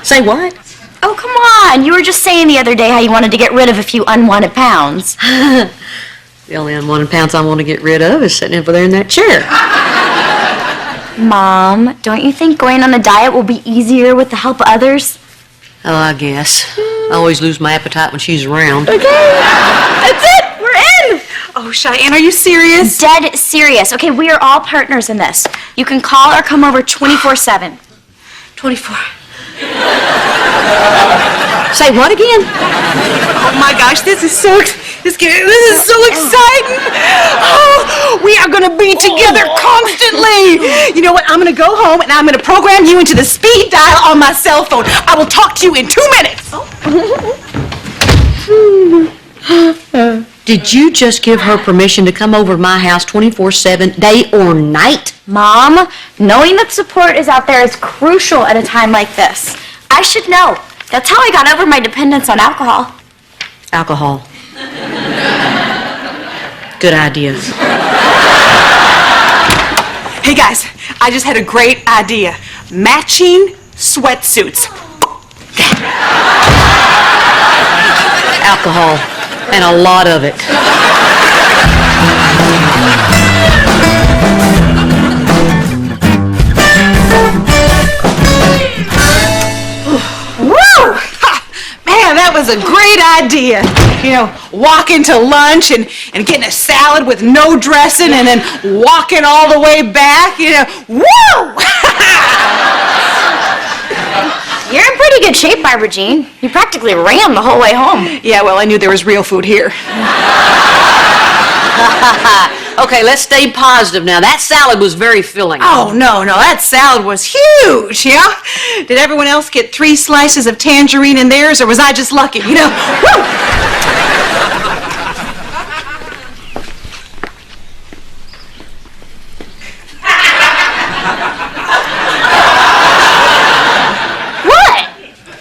Say what? Oh, come on. You were just saying the other day how you wanted to get rid of a few unwanted pounds. The only unwanted pounds I want to get rid of is sitting over there in that chair. Mom, don't you think going on a diet will be easier with the help of others? Oh, I guess. I always lose my appetite when she's around. Okay. That's it. We're in. Oh, Cheyenne, are you serious? Dead serious. Okay, we are all partners in this. You can call or come over 24/7. 24. Say what again? Oh my gosh, this is so exciting. Oh, we are going to be together constantly. You know what? I'm going to go home and I'm going to program you into the speed dial on my cell phone. I will talk to you in 2 minutes. Did you just give her permission to come over to my house 24/7, day or night? Mom, knowing that support is out there is crucial at a time like this. I should know That's how I got over my dependence on alcohol. Alcohol. Good idea. Hey guys, I just had a great idea. Matching sweatsuits. Alcohol. And a lot of it. Woo! Ha! Man, that was a great idea. You know, walking to lunch and getting a salad with no dressing and then walking all the way back, you know. Woo! You're in pretty good shape, Barbara Jean. You practically ran the whole way home. Yeah, well, I knew there was real food here. Okay, let's stay positive now. That salad was very filling. Oh, no, that salad was huge, yeah? Did everyone else get 3 slices of tangerine in theirs, or was I just lucky, you know? Woo!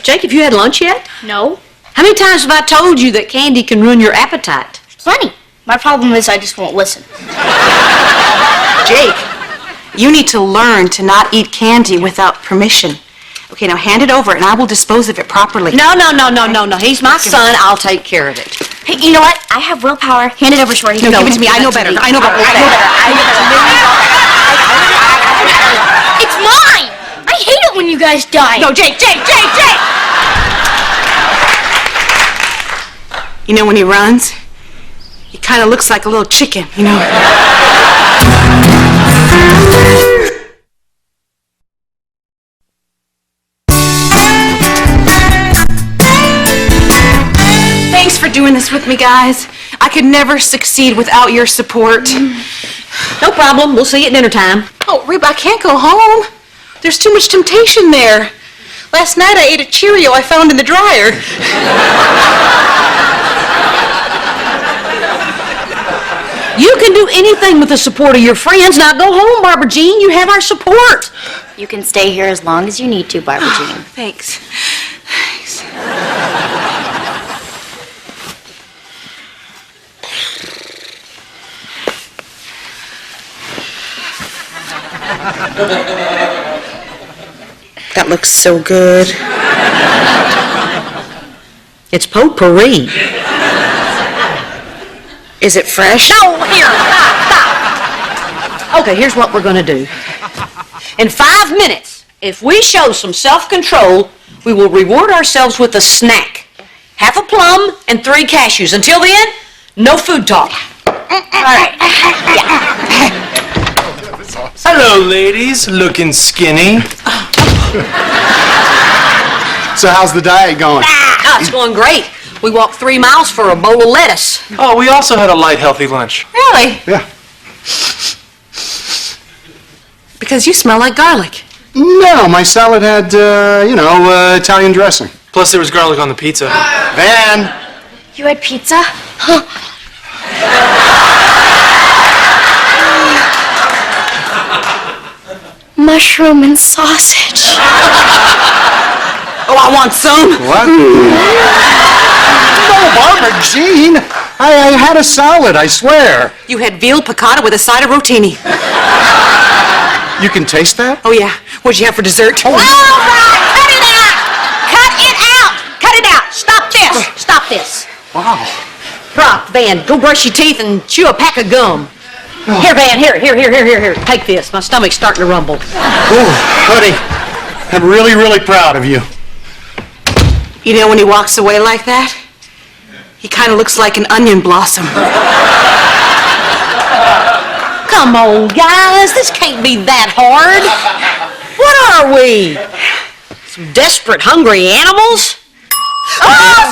Jake, have you had lunch yet? No. How many times have I told you that candy can ruin your appetite? Plenty. My problem is I just won't listen. Jake, you need to learn to not eat candy without permission. Okay, now hand it over and I will dispose of it properly. No. He's my son. I'll take care of it. Hey, you know what? I have willpower. Hand it over, Shorty. No, give it to me. I know better. I know better. It's mine! I hate it when you guys die. No, Jake! You know, when he runs, he kind of looks like a little chicken, you know? Thanks for doing this with me, guys. I could never succeed without your support. No problem. We'll see you at dinner time. Oh, Reba, I can't go home. There's too much temptation there. Last night I ate a Cheerio I found in the dryer. You can do anything with the support of your friends. Now go home, Barbara Jean. You have our support. You can stay here as long as you need to, Barbara Jean. Thanks. That looks so good. It's potpourri. Is it fresh? No, here, stop. Okay, here's what we're going to do. In 5 minutes, if we show some self-control, we will reward ourselves with a snack. Half a plum and 3 cashews. Until then, no food talk. All right. Hello, ladies. Looking skinny. So how's the diet going? Oh, it's going great. We walked 3 miles for a bowl of lettuce. Oh, we also had a light, healthy lunch. Really? Yeah. Because you smell like garlic. No, my salad had, Italian dressing. Plus, there was garlic on the pizza. Van! You had pizza? Mushroom and sausage. Oh, I want some. What? No, Barbara Jean! I had a salad, I swear. You had veal piccata with a side of rotini. You can taste that? Oh, yeah. What'd you have for dessert? All right, cut it out! Cut it out! Stop this! Stop this! Wow. Brock, Van, go brush your teeth and chew a pack of gum. Here, Van, here. Take this. My stomach's starting to rumble. Oh, honey, I'm really, really proud of you. You know, when he walks away like that, he kind of looks like an onion blossom. Come on, guys. This can't be that hard. What are we? Some desperate, hungry animals? Oh,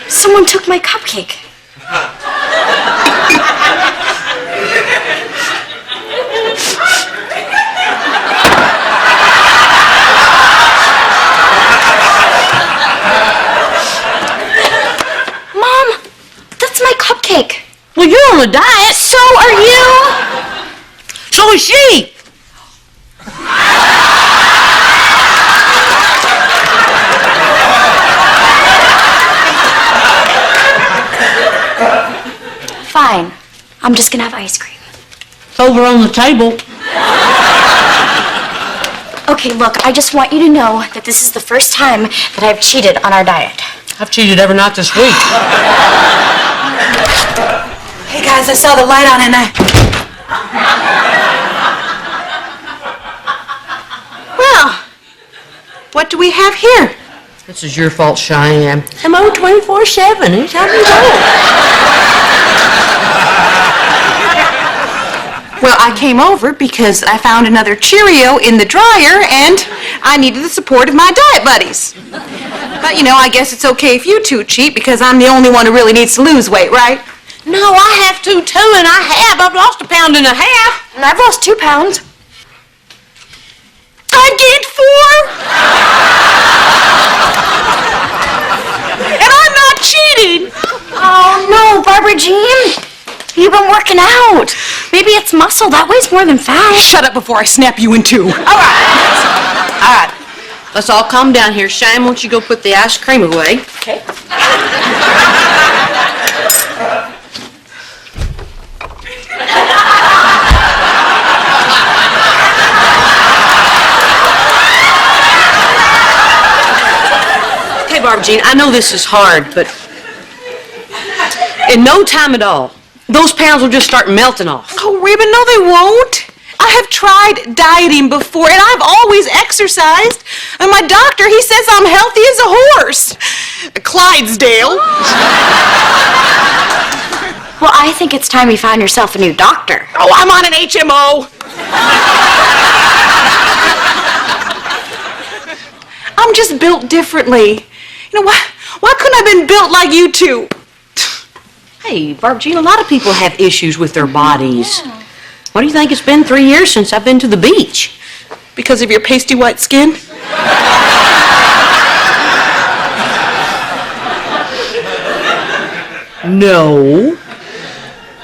Someone took my cupcake. Mom, that's my cupcake. Well, you're on a diet. So are you. So is she. Fine. I'm just gonna have ice cream. It's over on the table. Okay, look, I just want you to know that this is the first time that I've cheated on our diet. I've cheated every night this week. Hey guys, I saw the light on and Well, what do we have here? This is your fault, Cheyenne. I'm on 24/7. Anytime you want. Well, I came over because I found another Cheerio in the dryer and I needed the support of my diet buddies. But, you know, I guess it's okay if you two cheat because I'm the only one who really needs to lose weight, right? No, I have to too, and I have. I've lost 1.5 pounds. And I've lost 2 pounds. I gained 4! And I'm not cheating! Oh, no, Barbara Jean. You've been working out. Maybe it's muscle. That weighs more than fat. Shut up before I snap you in two. All right. Let's all calm down here. Cheyenne, won't you go put the ice cream away? Okay. Okay, Barbara Jean, I know this is hard, but in no time at all, those pounds will just start melting off. Oh, Reba, no they won't. I have tried dieting before, and I've always exercised. And my doctor, he says I'm healthy as a horse. A Clydesdale. Well, I think it's time you found yourself a new doctor. Oh, I'm on an HMO. I'm just built differently. You know, why couldn't I have been built like you two? Hey, Barbara Jean, a lot of people have issues with their bodies. What do you think? It's been 3 years since I've been to the beach. Because of your pasty white skin? No,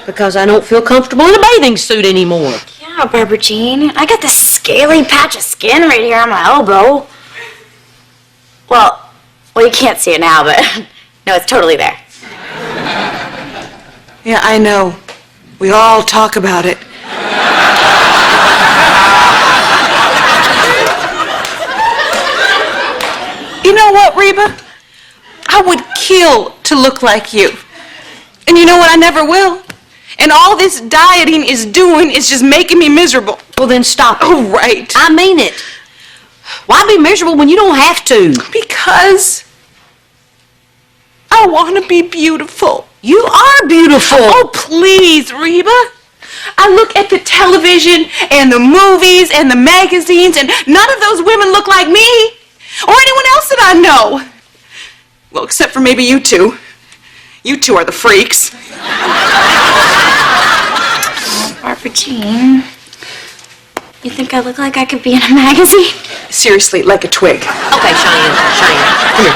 because I don't feel comfortable in a bathing suit anymore. Yeah, Barbara Jean. I got this scaly patch of skin right here on my elbow. Well, you can't see it now, but no, it's totally there. Yeah, I know. We all talk about it. You know what, Reba? I would kill to look like you. And you know what? I never will. And all this dieting is doing is just making me miserable. Well, then stop it. Oh, right. I mean it. Why be miserable when you don't have to? Because I want to be beautiful. You are beautiful. Oh, please, Reba. I look at the television and the movies and the magazines, and none of those women look like me or anyone else that I know. Well, except for maybe you two. You two are the freaks. Barbara Jean, you think I look like I could be in a magazine? Seriously, like a twig. Okay, Cheyenne, come here.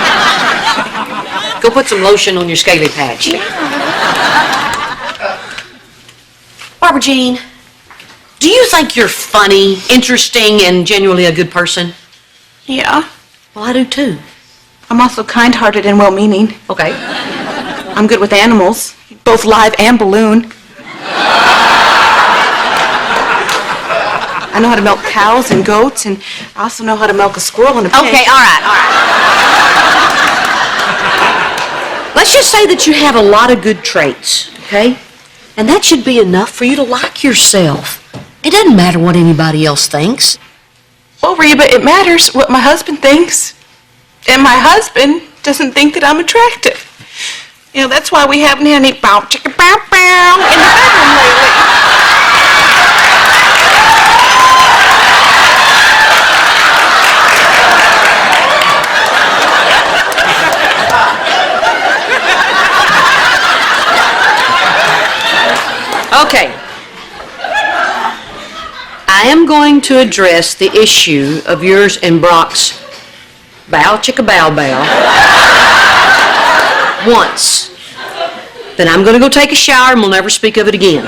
Go put some lotion on your scaly patch. Barbara Jean, do you think you're funny, interesting, and genuinely a good person? Yeah. Well, I do too. I'm also kind-hearted and well-meaning. Okay. I'm good with animals, both live and balloon. I know how to milk cows and goats, and I also know how to milk a squirrel and a pig. Okay, all right. Let's just say that you have a lot of good traits, okay? And that should be enough for you to like yourself. It doesn't matter what anybody else thinks. Well, Reba, it matters what my husband thinks. And my husband doesn't think that I'm attractive. You know, that's why we haven't had any bow chicka bow bow in the bedroom lately. Okay. I am going to address the issue of yours and Brock's bow chicka bow bow once. Then I'm going to go take a shower and we'll never speak of it again.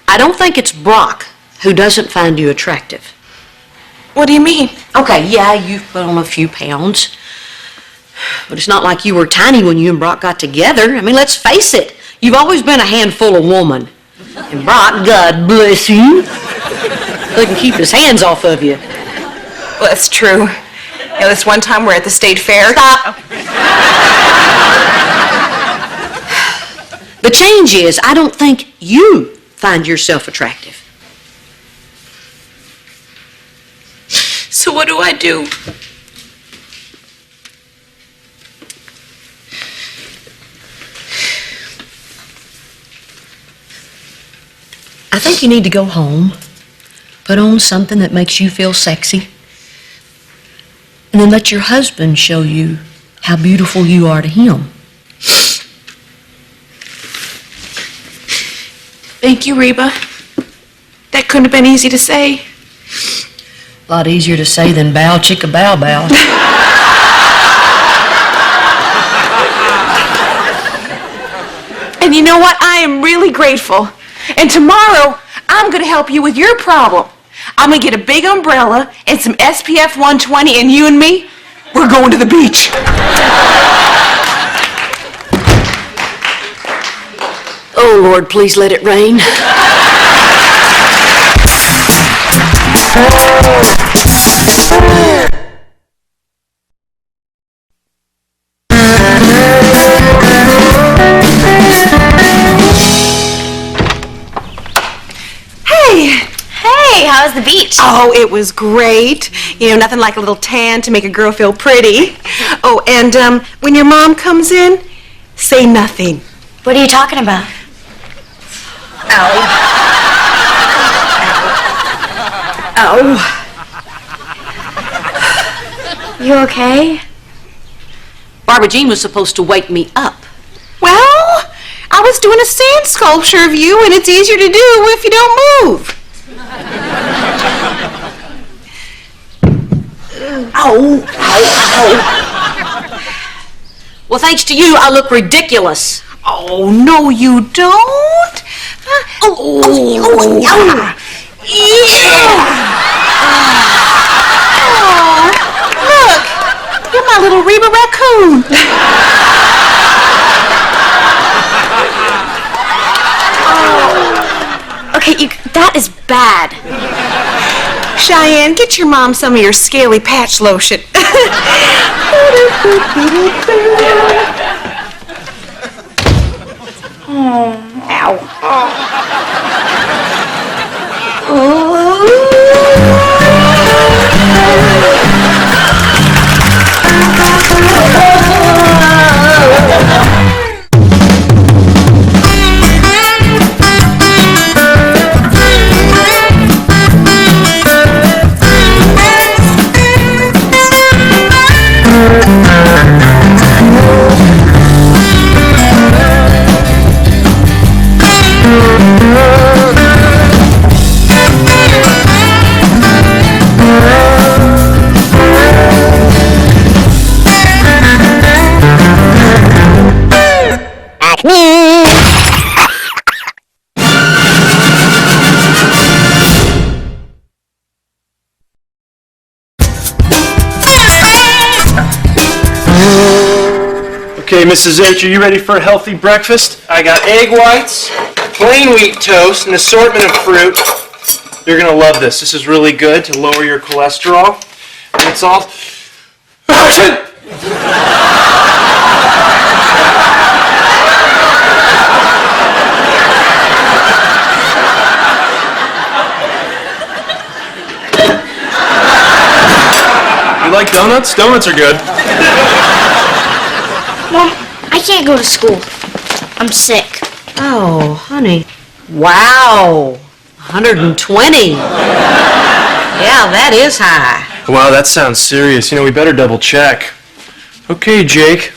I don't think it's Brock who doesn't find you attractive. What do you mean? Okay, yeah, you've put on a few pounds. But it's not like you were tiny when you and Brock got together. I mean, let's face it. You've always been a handful of woman. And Brock, God bless you, couldn't keep his hands off of you. Well, that's true. This one time we're at the state fair. Stop. The change is, I don't think you find yourself attractive. So what do I do? I think you need to go home, put on something that makes you feel sexy, and then let your husband show you how beautiful you are to him. Thank you, Reba. That couldn't have been easy to say. A lot easier to say than bow chicka bow bow. And you know what? I am really grateful. And tomorrow, I'm going to help you with your problem. I'm going to get a big umbrella and some SPF 120, and you and me, we're going to the beach. Oh, Lord, please let it rain. Hey, how was the beach? Oh, it was great. You know, nothing like a little tan to make a girl feel pretty. Oh, and when your mom comes in, say nothing. What are you talking about? Ow. You okay? Barbara Jean was supposed to wake me up. Well, I was doing a sand sculpture of you, and it's easier to do if you don't move. Ow. Well, thanks to you, I look ridiculous. Oh, no, you don't. Look, you're my little Reba raccoon. Okay, that is bad. Cheyenne, get your mom some of your scaly patch lotion. Ow. Okay, Mrs. H, are you ready for a healthy breakfast? I got egg whites, plain wheat toast, an assortment of fruit. You're gonna love this. This is really good to lower your cholesterol. And it's all... You like donuts? Donuts are good. Mom, I can't go to school. I'm sick. Oh, honey. Wow. 120. Yeah, that is high. Wow, that sounds serious. You know, we better double check. Okay, Jake.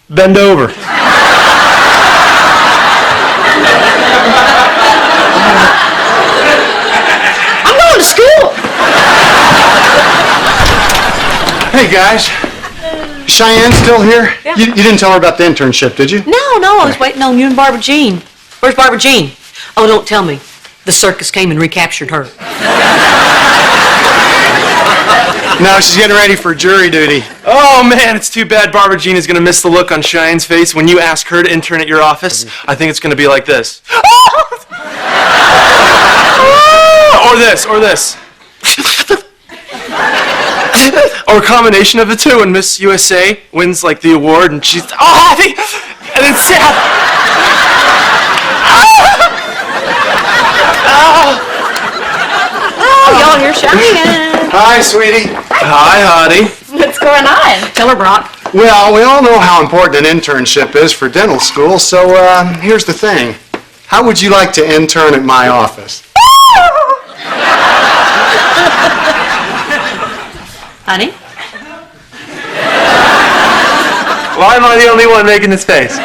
Bend over. Hey, guys. Cheyenne still here? Yeah. You didn't tell her about the internship, did you? No, I was waiting on you and Barbara Jean. Where's Barbara Jean? Oh, don't tell me. The circus came and recaptured her. No, she's getting ready for jury duty. Oh man, it's too bad Barbara Jean is gonna miss the look on Cheyenne's face when you ask her to intern at your office. I think it's gonna be like this. Or this, or this. Or a combination of the two, and Miss USA wins like the award and she's happy, and then sad. Oh, y'all hear Cheyenne. Hi, sweetie. Hi, Hottie. What's going on? Tell her, Brock. Well, we all know how important an internship is for dental school, so here's the thing. How would you like to intern at my office? Honey? Why am I the only one making this face?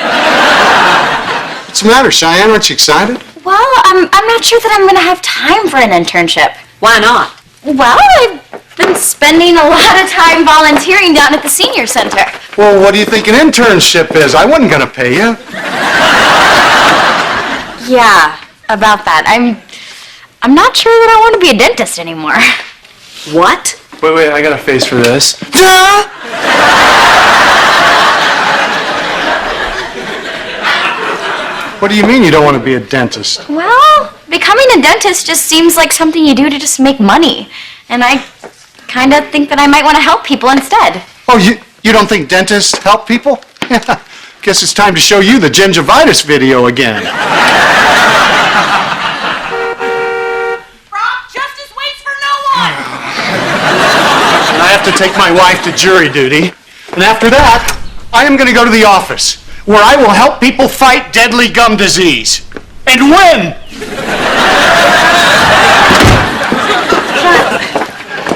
What's the matter, Cheyenne? Aren't you excited? Well, I'm not sure that I'm going to have time for an internship. Why not? Well, I've been spending a lot of time volunteering down at the senior center. Well, what do you think an internship is? I wasn't gonna pay you. Yeah, about that. I'm not sure that I want to be a dentist anymore. What? Wait, I got a face for this. What do you mean you don't want to be a dentist? Well, becoming a dentist just seems like something you do to just make money. And I kind of think that I might want to help people instead. Oh, you don't think dentists help people? Guess it's time to show you the gingivitis video again. Justice waits for no one! And I have to take my wife to jury duty. And after that, I am going to go to the office, where I will help people fight deadly gum disease. And win!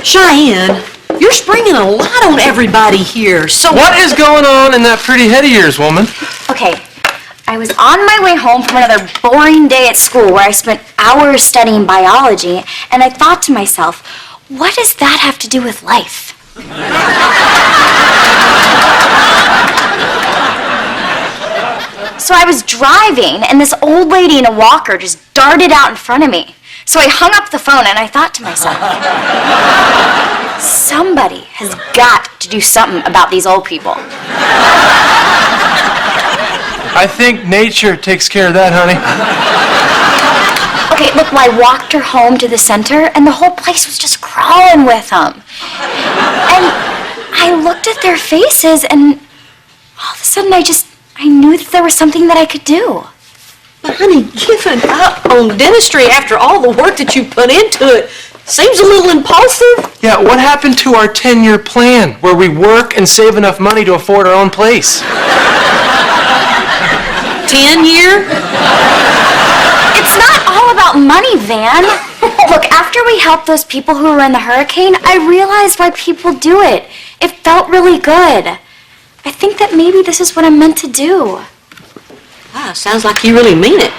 Cheyenne, you're springing a lot on everybody here, so... What is going on in that pretty head of yours, woman? Okay, I was on my way home from another boring day at school where I spent hours studying biology, and I thought to myself, what does that have to do with life? So I was driving, and this old lady in a walker just darted out in front of me. So I hung up the phone, and I thought to myself, somebody has got to do something about these old people. I think nature takes care of that, honey. Okay, look, well, I walked her home to the center, and the whole place was just crawling with them. And I looked at their faces, and all of a sudden I knew that there was something that I could do. But honey, giving up on dentistry after all the work that you put into it seems a little impulsive. Yeah, what happened to our 10-year plan where we work and save enough money to afford our own place? 10-year? It's not all about money, Van. Look, after we helped those people who were in the hurricane, I realized why people do it. It felt really good. I think that maybe this is what I'm meant to do. Wow, sounds like you really mean it.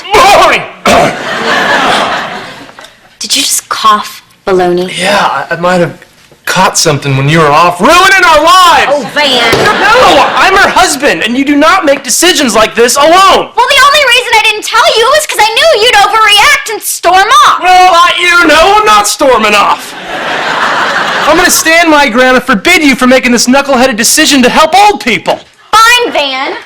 Did you just cough, baloney? Yeah, I might have caught something when you were off ruining our lives! Oh, Van. No, I'm her husband, and you do not make decisions like this alone! Well, the only reason I didn't tell you was because I knew you'd overreact and storm off. Well, I'm not storming off. I'm gonna stand my ground and forbid you from making this knuckleheaded decision to help old people. Fine, Van.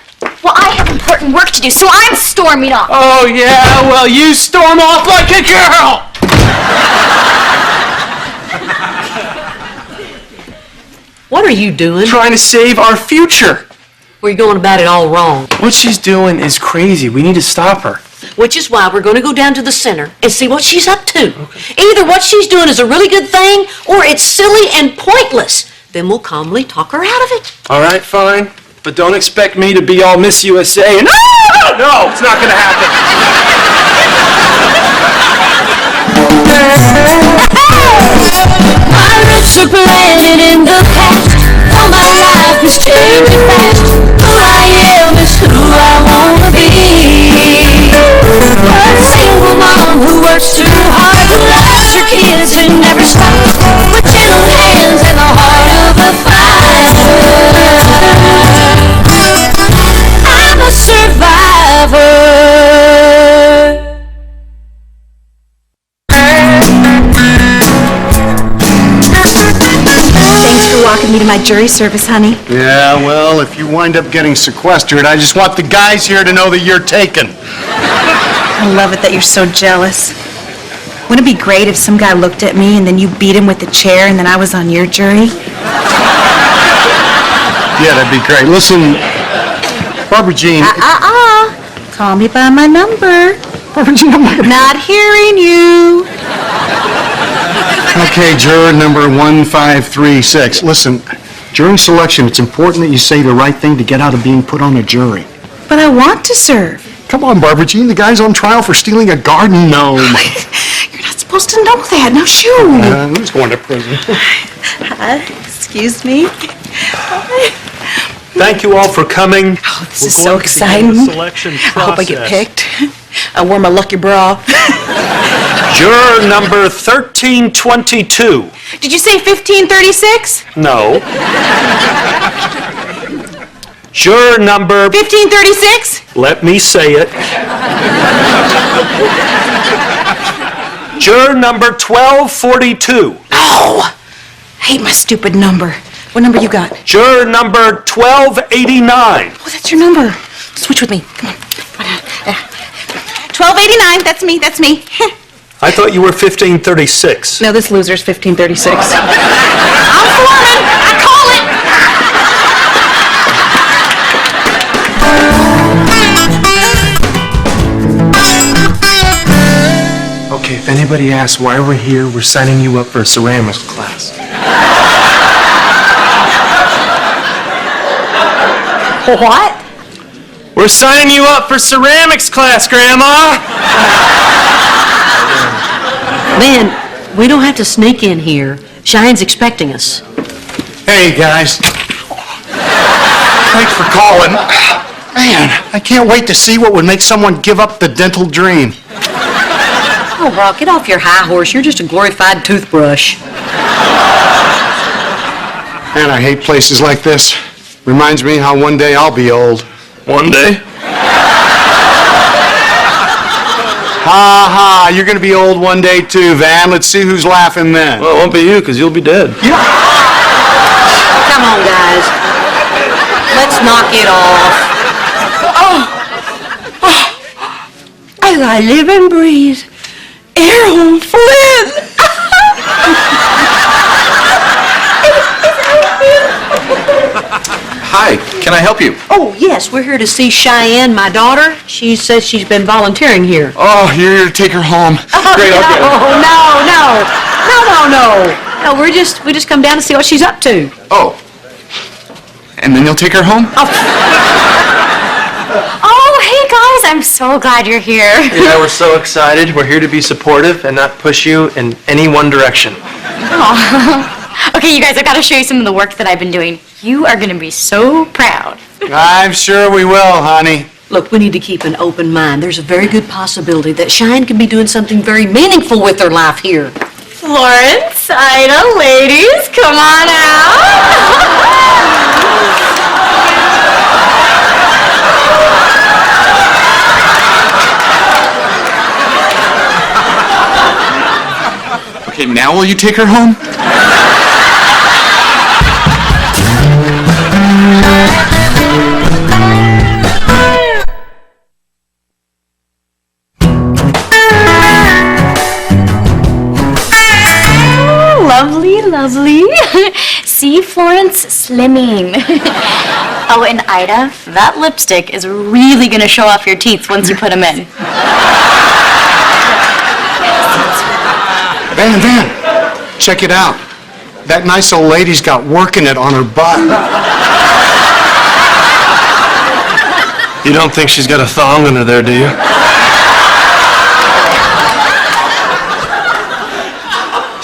Well, I have important work to do, so I'm storming off. Oh, yeah, well, you storm off like a girl! What are you doing? Trying to save our future. We're going about it all wrong. What she's doing is crazy. We need to stop her. Which is why we're going to go down to the center and see what she's up to. Okay. Either what she's doing is a really good thing, or it's silly and pointless. Then we'll calmly talk her out of it. All right, fine. But don't expect me to be all Miss USA and no, it's not going to happen. My roots are planted in the past. All my life is changing fast. Who I am is who I wanna be. A single mom who works too hard, who loves her kids and never stops, with gentle hands and the heart of a fire. jury service, honey. Yeah, well, if you wind up getting sequestered, I just want the guys here to know that you're taken. I love it that you're so jealous. Wouldn't it be great if some guy looked at me and then you beat him with the chair and then I was on your jury? Yeah, that'd be great. Listen, Barbara Jean... Call me by my number. Barbara Jean, I'm Not hearing you. Okay, juror number 1536. Listen, during selection, it's important that you say the right thing to get out of being put on a jury. But I want to serve. Come on, Barbara Jean, the guy's on trial for stealing a garden gnome. You're not supposed to know that. Now, shoo. Who's going to prison? Excuse me. Thank you all for coming. Oh, this is so exciting. Selection process. I hope I get picked. I wore my lucky bra. Juror number 1322. Did you say 1536? No. Juror number... 1536? Let me say it. Juror number 1242. Oh, I hate my stupid number. What number you got? Juror number 1289. Oh, that's your number. Switch with me. Come on. 1289. That's me. That's me. I thought you were 1536. No, this loser's 1536. I'm foreman. I call it. Okay, if anybody asks why we're here, we're signing you up for a ceramics class. What? We're signing you up for ceramics class, Grandma! Man, we don't have to sneak in here. Cheyenne's expecting us. Hey, guys. Thanks for calling. Man, I can't wait to see what would make someone give up the dental dream. Oh, Brock, get off your high horse. You're just a glorified toothbrush. Man, I hate places like this. Reminds me how one day I'll be old. One day? Ha ha, you're gonna be old one day too, Van. Let's see who's laughing then. Well, it won't be you, because you'll be dead. Come on, guys. Let's knock it off. As I live and breathe, air on Flynn. Hi, can I help you? Oh, yes, we're here to see Cheyenne, my daughter. She says she's been volunteering here. Oh, you're here to take her home. Great, I'll get her. No, we just come down to see what she's up to. Oh, and then you'll take her home? Oh, hey guys, I'm so glad you're here. Yeah, we're so excited. We're here to be supportive and not push you in any one direction. Oh. Okay, you guys, I've got to show you some of the work that I've been doing. You are going to be so proud. I'm sure we will, honey. Look, we need to keep an open mind. There's a very good possibility that Cheyenne can be doing something very meaningful with her life here. Florence, Ida, ladies, come on out. Okay, now will you take her home? Lovely. See, Florence, slimming. Oh, and Ida, that lipstick is really going to show off your teeth once you put them in. Van, check it out. That nice old lady's got work in it on her butt. You don't think she's got a thong under there, do you?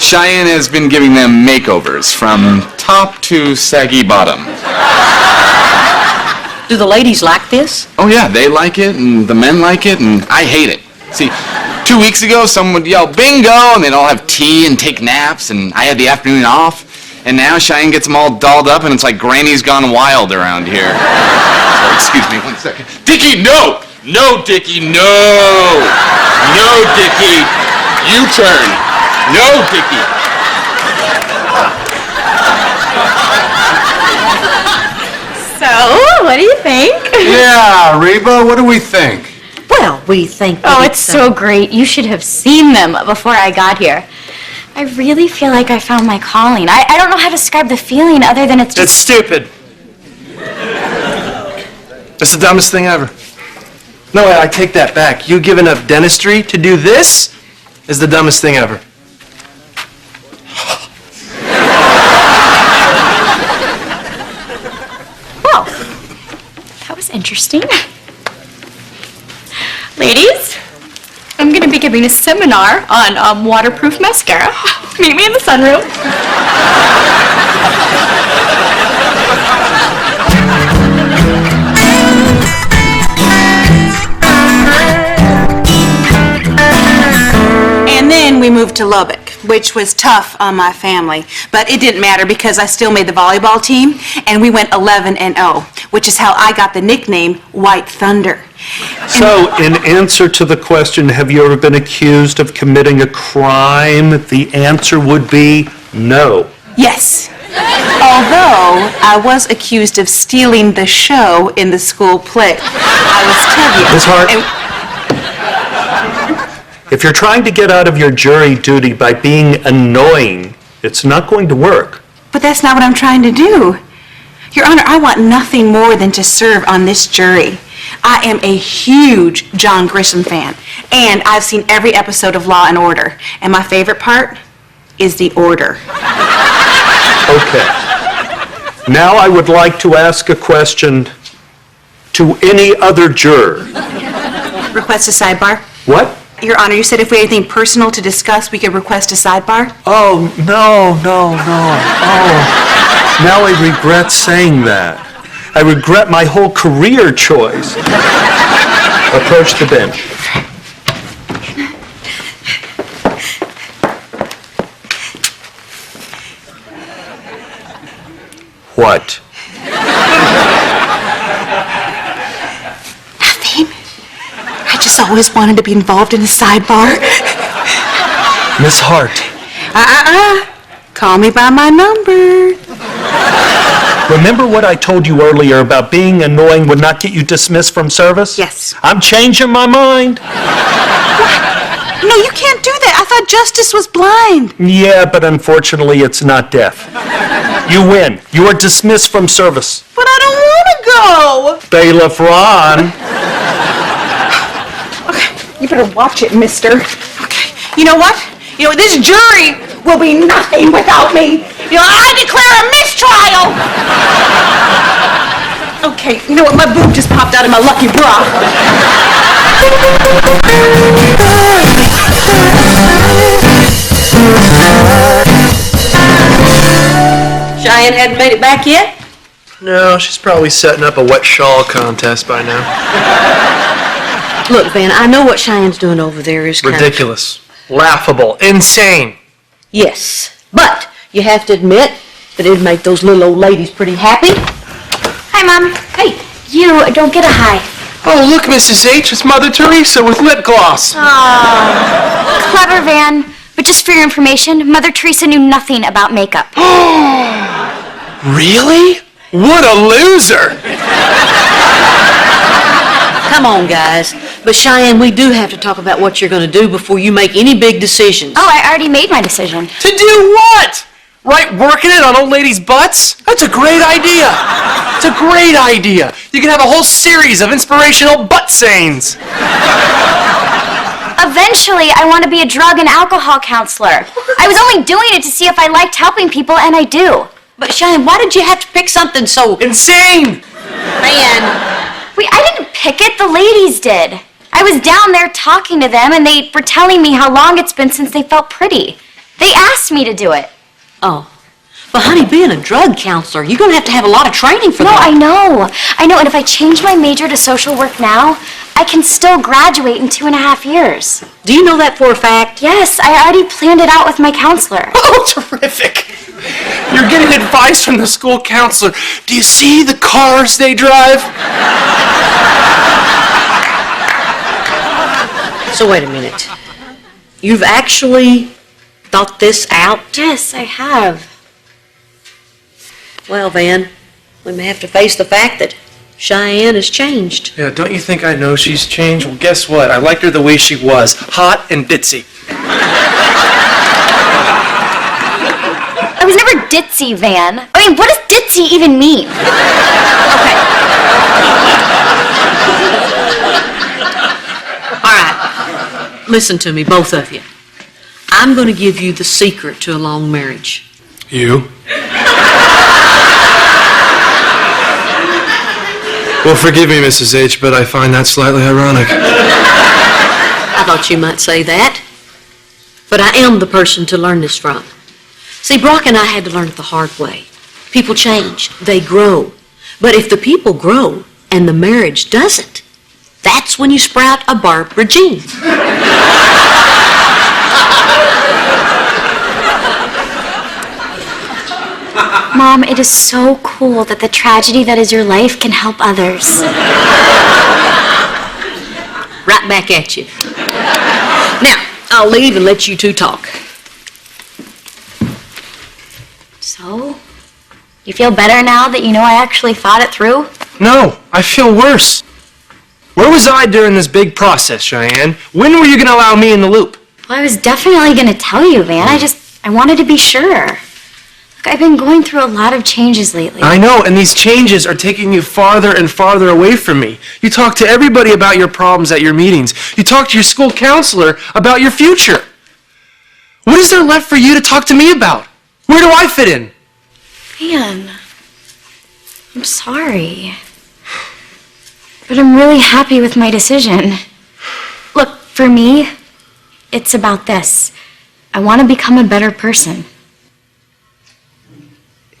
Cheyenne has been giving them makeovers from top to saggy bottom. Do the ladies like this? Oh yeah, they like it, and the men like it, and I hate it. See, 2 weeks ago, someone would yell, bingo, and they'd all have tea and take naps, and I had the afternoon off. And now Cheyenne gets them all dolled up, and it's like Grannies gone wild around here. So, excuse me 1 second. Dickie, no! No, Dickie, no! No, Dickie! U-turn! No, Dickie! What do you think? Yeah, Reba, what do we think? Well, we think Oh, that it's so great. You should have seen them before I got here. I really feel like I found my calling. I don't know how to describe the feeling other than it's It's just... stupid. It's the dumbest thing ever. No, I take that back. You giving up dentistry to do this is the dumbest thing ever. Well, that was interesting. Ladies, I'm going to be giving a seminar on waterproof mascara. Meet me in the sunroom. And then we moved to Lubbock, which was tough on my family. But it didn't matter because I still made the volleyball team, and we went 11-0, which is how I got the nickname White Thunder. So, in answer to the question, have you ever been accused of committing a crime? The answer would be no. Yes. Although I was accused of stealing the show in the school play. I was telling you. Ms. Hart, if you're trying to get out of your jury duty by being annoying, it's not going to work. But that's not what I'm trying to do. Your Honor, I want nothing more than to serve on this jury. I am a huge John Grisham fan, and I've seen every episode of Law and Order. And my favorite part is the order. Okay. Now I would like to ask a question to any other juror. Request a sidebar? What? Your Honor, you said if we had anything personal to discuss, we could request a sidebar? Oh, no. Oh, now I regret saying that. I regret my whole career choice. Approach the bench. What? Nothing. I just always wanted to be involved in a sidebar. Miss Hart. Call me by my number. Remember what I told you earlier about being annoying would not get you dismissed from service? Yes. I'm changing my mind. No, you can't do that. I thought justice was blind. Yeah, but unfortunately it's not deaf. You win. You are dismissed from service. But I don't want to go. Bailiff Ron. Okay, you better watch it, mister. Okay, you know what? This jury will be nothing without me. I declare a mistrial. Okay, you know what? My boob just popped out of my lucky bra. Cheyenne hadn't made it back yet? No, she's probably setting up a wet shawl contest by now. Look, Van, I know what Cheyenne's doing over there is kind of... Ridiculous. Laughable. Insane. Yes, but you have to admit that it'd make those little old ladies pretty happy. Hi, Mom. Hey. You don't get a hi. Oh, look, Mrs. H, it's Mother Teresa with lip gloss. Clever, Van. But just for your information, Mother Teresa knew nothing about makeup. Really? What a loser! Come on, guys. But Cheyenne, we do have to talk about what you're going to do before you make any big decisions. Oh, I already made my decision. To do what? Right, working it on old ladies' butts? That's a great idea. It's a great idea. You can have a whole series of inspirational butt sayings. Eventually, I want to be a drug and alcohol counselor. I was only doing it to see if I liked helping people, and I do. But Cheyenne, why did you have to pick something so... Insane! Man. Wait, I didn't pick it. The ladies did. I was down there talking to them, and they were telling me how long it's been since they felt pretty. They asked me to do it. Oh. But honey, being a drug counselor, you're going to have a lot of training for No, that. I know, and if I change my major to social work now, I can still graduate in 2.5 years. Do you know that for a fact? Yes, I already planned it out with my counselor. Oh, terrific! You're getting advice from the school counselor. Do you see the cars they drive? So wait a minute. You've actually thought this out? Yes, I have. Well, Van, we may have to face the fact that Cheyenne has changed. Yeah, don't you think I know she's changed? Well, guess what? I liked her the way she was. Hot and ditzy. I was never ditzy, Van. I mean, what does ditzy even mean? Okay. All right. Listen to me, both of you. I'm going to give you the secret to a long marriage. You? Well, forgive me, Mrs. H., but I find that slightly ironic. I thought you might say that. But I am the person to learn this from. See, Brock and I had to learn it the hard way. People change. They grow. But if the people grow and the marriage doesn't, that's when you sprout a Barbara Jean. Mom, it is so cool that the tragedy that is your life can help others. Right back at you. Now, I'll leave and let you two talk. So, you feel better now that you know I actually thought it through? No, I feel worse. Where was I during this big process, Cheyenne? When were you going to allow me in the loop? Well, I was definitely going to tell you, Van. I wanted to be sure. Look, I've been going through a lot of changes lately. I know, and these changes are taking you farther and farther away from me. You talk to everybody about your problems at your meetings. You talk to your school counselor about your future. What is there left for you to talk to me about? Where do I fit in? Van, I'm sorry. But I'm really happy with my decision. Look, for me, it's about this. I want to become a better person.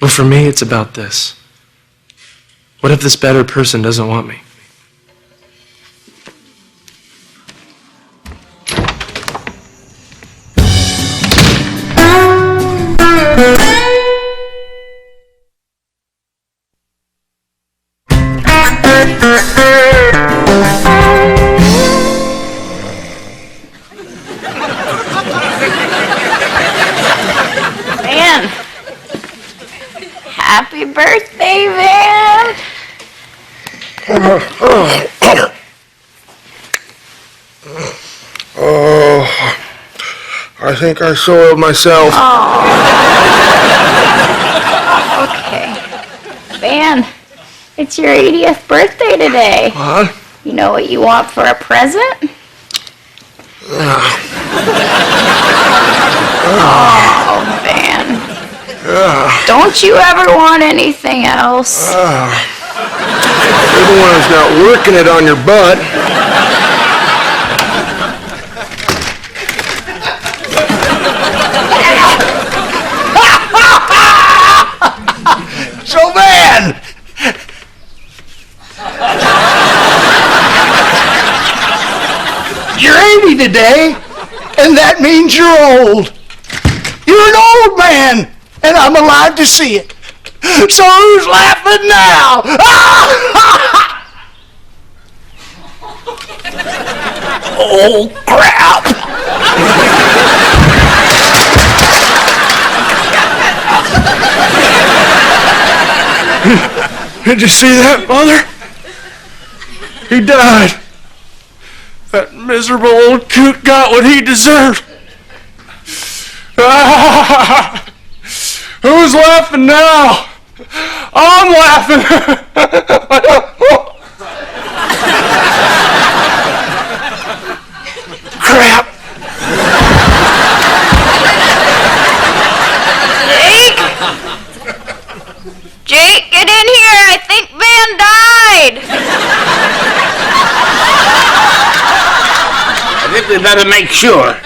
Well, for me, it's about this. What if this better person doesn't want me? Van! Happy birthday, Van! Oh, I think I soiled myself. Okay. Van, it's your 80th birthday today. What? You know what you want for a present? Oh, Van. Don't you ever want anything else? You're the one who's not working it on your butt. So, Van! You're 80 today, and that means you're old. You're an old man, and I'm alive to see it. So who's laughing now? Oh, crap! Did you see that, Mother? He died. That miserable old coot got what he deserved. Who's laughing now? I'm laughing. Crap. Jake, get in here! I think Van died! I think we better make sure.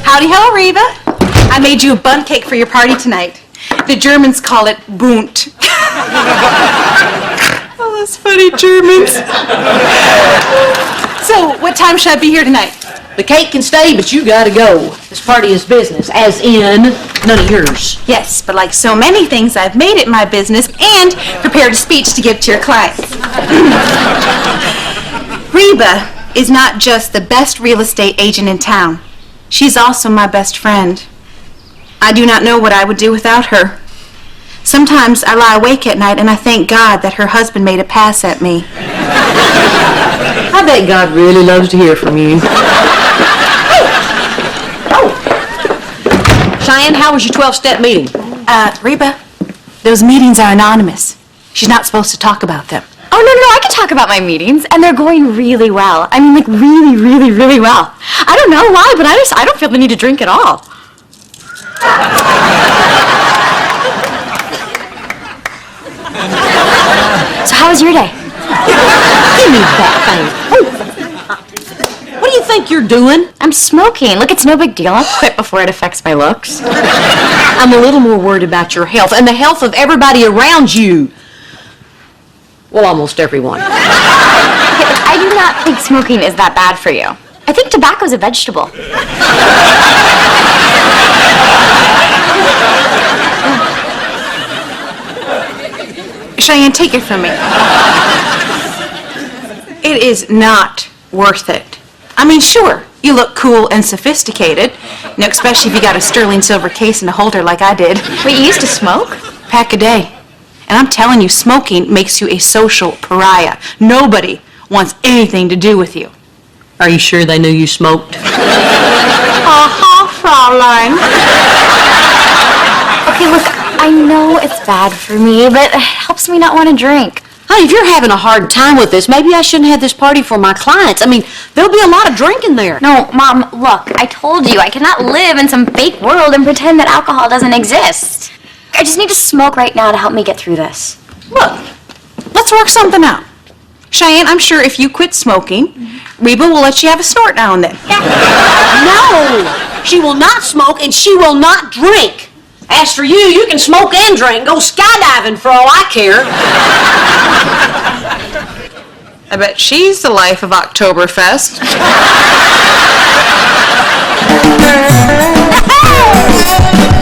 Howdy ho, Reba. I made you a bundt cake for your party tonight. The Germans call it Bunt. Oh, those funny Germans. So, what time should I be here tonight? The cake can stay, but you gotta go. This party is business, as in None of yours. Yes, but like so many things, I've made it my business and prepared a speech to give to your clients. Reba is not just the best real estate agent in town. She's also my best friend. I do not know what I would do without her. Sometimes I lie awake at night and I thank God that her husband made a pass at me. I bet God really loves to hear from you. Cheyenne, how was your 12-step meeting? Reba, those meetings are anonymous. She's not supposed to talk about them. Oh, no, I can talk about my meetings, and they're going really well. I mean, like, really, really, really well. I don't know why, but I don't feel the need to drink at all. So how was your day? Give me that thing. What do you think you're doing? I'm smoking. Look, it's no big deal. I'll quit before it affects my looks. I'm a little more worried about your health and the health of everybody around you. Well, almost everyone. I do not think smoking is that bad for you. I think tobacco's a vegetable. Cheyenne, take it from me. It is not worth it. I mean, sure, you look cool and sophisticated, especially if you got a sterling silver case and a holder like I did. Wait, you used to smoke? Pack a day. And I'm telling you, smoking makes you a social pariah. Nobody wants anything to do with you. Are you sure they knew you smoked? Fraulein. Okay, look, I know it's bad for me, but it helps me not want to drink. Honey, if you're having a hard time with this, maybe I shouldn't have this party for my clients. I mean, there'll be a lot of drinking there. No, Mom, look, I told you, I cannot live in some fake world and pretend that alcohol doesn't exist. I just need to smoke right now to help me get through this. Look, let's work something out. Cheyenne, I'm sure if you quit smoking, Reba will let you have a snort now and then. No! She will not smoke and she will not drink. As for you, you can smoke and drink. Go skydiving for all I care. I bet she's the life of Oktoberfest.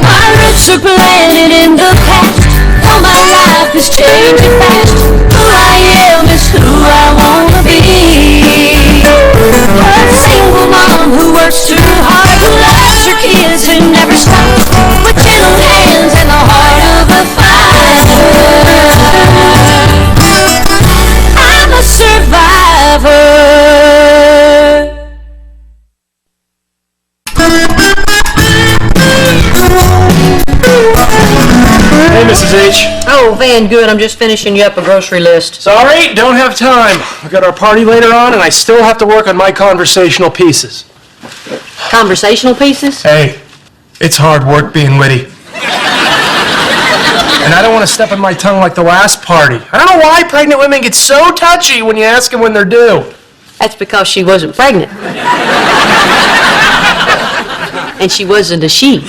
My roots are planted in the past. All my life is changing fast. Who I am is who I wanna be. A single mom who works too hard, who loves her kids and never stops, with gentle hands and the heart of a fighter. I'm a survivor. Hey, Mrs. H. Oh, Van, good. I'm just finishing you up a grocery list. Sorry, don't have time. We got our party later on, and I still have to work on my conversational pieces. Conversational pieces? Hey, it's hard work being witty. And I don't want to step on my tongue like the last party. I don't know why pregnant women get so touchy when you ask them when they're due. That's because she wasn't pregnant. And she wasn't a she.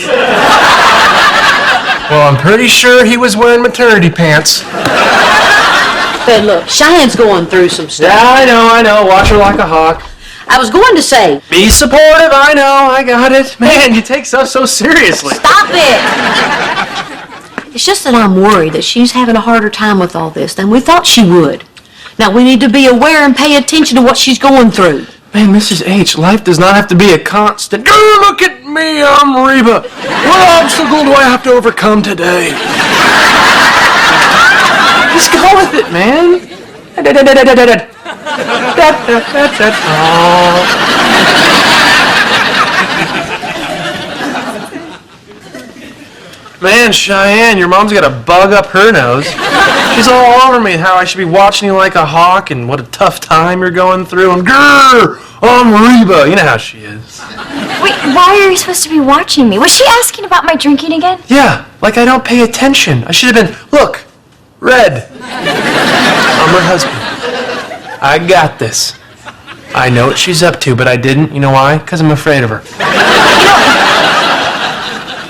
Well, I'm pretty sure he was wearing maternity pants. But look, Cheyenne's going through some stuff. Yeah, I know. Watch her like a hawk. I was going to say... Be supportive, I know. I got it. Man, you take stuff so seriously. Stop it! It's just that I'm worried that she's having a harder time with all this than we thought she would. Now, we need to be aware and pay attention to what she's going through. Man, Mrs. H, life does not have to be a constant, look at me, I'm Reba. What obstacle do I have to overcome today? Just go with it, man. Man, Cheyenne, your mom's got a bug up her nose. She's all over me how I should be watching you like a hawk and what a tough time you're going through. And grrr, I'm Reba. You know how she is. Wait, why are you supposed to be watching me? Was she asking about my drinking again? Yeah, like I don't pay attention. I should have been, look, red. I'm her husband. I got this. I know what she's up to, but I didn't. You know why? Because I'm afraid of her.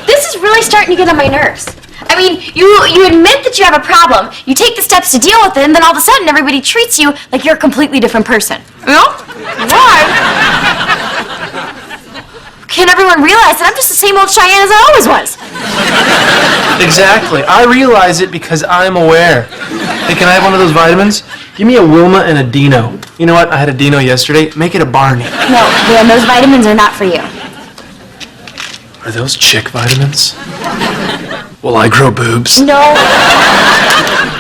This is really starting to get on my nerves. I mean, you admit that you have a problem, you take the steps to deal with it, and then all of a sudden everybody treats you like you're a completely different person. No? Why? Okay, can't everyone realize that I'm just the same old Cheyenne as I always was? Exactly. I realize it because I'm aware. Hey, can I have one of those vitamins? Give me a Wilma and a Dino. You know what? I had a Dino yesterday. Make it a Barney. No, Dan, those vitamins are not for you. Are those chick vitamins? Will I grow boobs? No.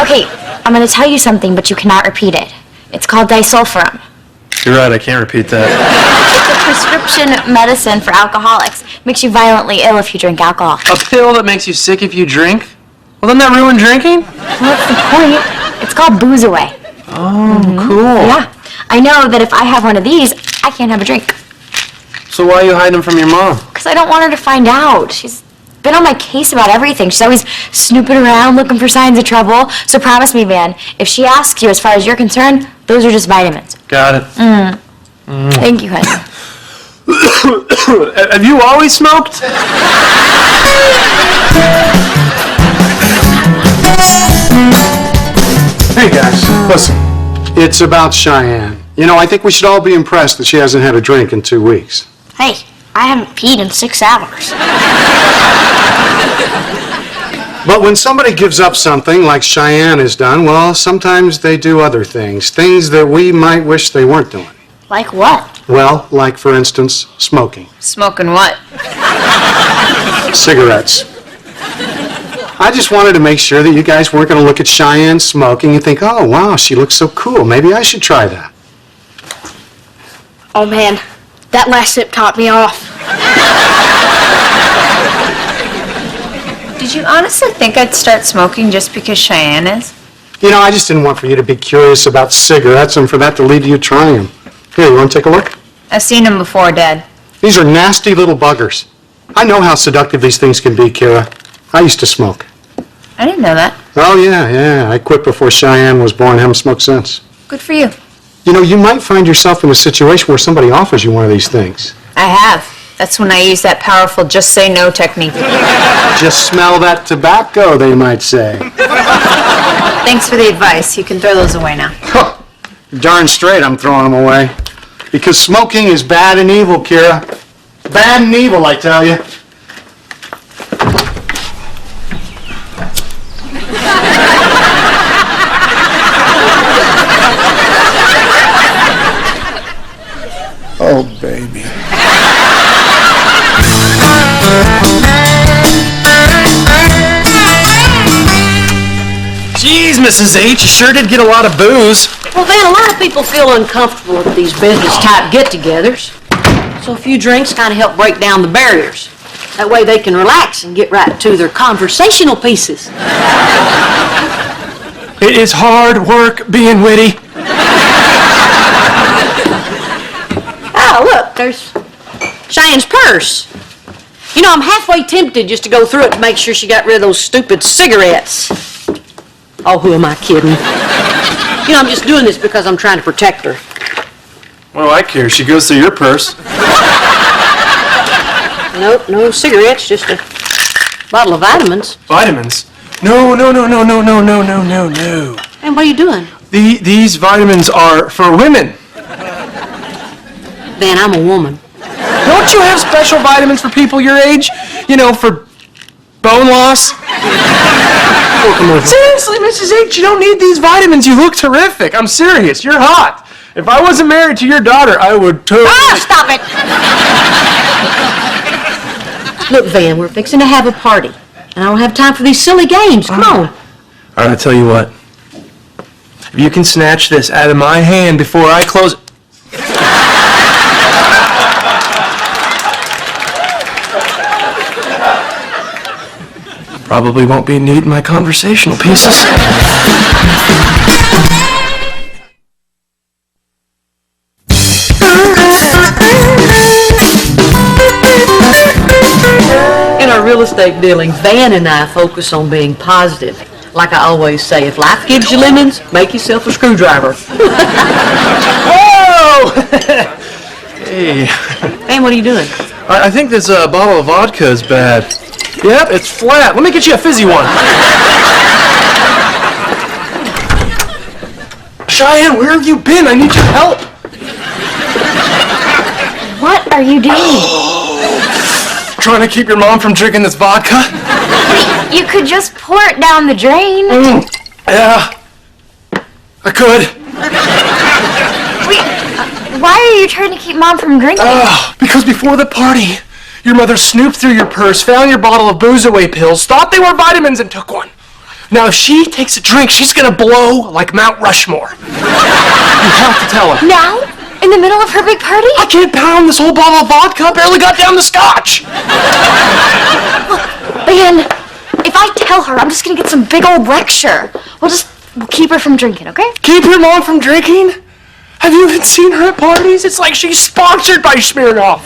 Okay, I'm going to tell you something, but you cannot repeat it. It's called disulfiram. You're right, I can't repeat that. It's a prescription medicine for alcoholics. Makes you violently ill if you drink alcohol. A pill that makes you sick if you drink? Well, doesn't that ruin drinking? Well, that's the point. It's called Booze Away. Oh, cool. Yeah. I know that if I have one of these, I can't have a drink. So why are you hiding them from your mom? Because I don't want her to find out. She's been on my case about everything. She's always snooping around looking for signs of trouble. So promise me, Van, if she asks you as far as you're concerned, those are just vitamins. Got it. Thank you, honey. Have you always smoked? Hey guys, listen. It's about Cheyenne. You know, I think we should all be impressed that she hasn't had a drink in 2 weeks. Hey, I haven't peed in 6 hours. But when somebody gives up something like Cheyenne has done, well, sometimes they do other things. Things that we might wish they weren't doing. Like what? Well, like, for instance, smoking. Smoking what? Cigarettes. I just wanted to make sure that you guys weren't going to look at Cheyenne smoking and think, oh, wow, she looks so cool. Maybe I should try that. Oh man, that last sip topped me off. Did you honestly think I'd start smoking just because Cheyenne is? You know, I just didn't want for you to be curious about cigarettes and for that to lead to you trying them. Here, you want to take a look? I've seen them before, Dad. These are nasty little buggers. I know how seductive these things can be, Kira. I used to smoke. I didn't know that. Oh, yeah. I quit before Cheyenne was born. Haven't smoked since. Good for you. You know, you might find yourself in a situation where somebody offers you one of these things. I have. That's when I use that powerful just say no technique. Just smell that tobacco, they might say. Thanks for the advice. You can throw those away now. Darn straight I'm throwing them away. Because smoking is bad and evil, Kira. Bad and evil, I tell you. Oh, baby. Jeez, Mrs. H, you sure did get a lot of booze. Well, Van, a lot of people feel uncomfortable at these business-type get-togethers. So a few drinks kind of help break down the barriers. That way they can relax and get right to their conversational pieces. It is hard work being witty. Oh, look, there's Cheyenne's purse. You know, I'm halfway tempted just to go through it to make sure she got rid of those stupid cigarettes. Oh, who am I kidding? You know, I'm just doing this because I'm trying to protect her. What do I care? She goes through your purse. Nope, no cigarettes, just a bottle of vitamins. Vitamins? No. And what are you doing? These vitamins are for women. Van, I'm a woman. Don't you have special vitamins for people your age? You know, for bone loss? Seriously, Mrs. H, you don't need these vitamins. You look terrific. I'm serious. You're hot. If I wasn't married to your daughter, I would totally... Oh, stop it! Look, Van, we're fixing to have a party. And I don't have time for these silly games. Come on. All right, I'll tell you what. If you can snatch this out of my hand before I close... Probably won't be needing my conversational pieces. In our real estate dealings, Van and I focus on being positive. Like I always say, if life gives you lemons, make yourself a screwdriver. Whoa! Hey. Van, what are you doing? I think this bottle of vodka is bad. Yep, it's flat. Let me get you a fizzy one. Cheyenne, where have you been? I need your help. What are you doing? trying to keep your mom from drinking this vodka? You could just pour it down the drain. Yeah, I could. Wait, why are you trying to keep Mom from drinking? Because before the party, your mother snooped through your purse, found your bottle of booze-away pills, thought they were vitamins, and took one. Now, if she takes a drink, she's gonna blow like Mount Rushmore. You have to tell her. Now? In the middle of her big party? I can't pound this whole bottle of vodka. I barely got down the scotch. Ben, if I tell her, I'm just gonna get some big old lecture. We'll keep her from drinking, okay? Keep your mom from drinking? Have you even seen her at parties? It's like she's sponsored by Smirnoff.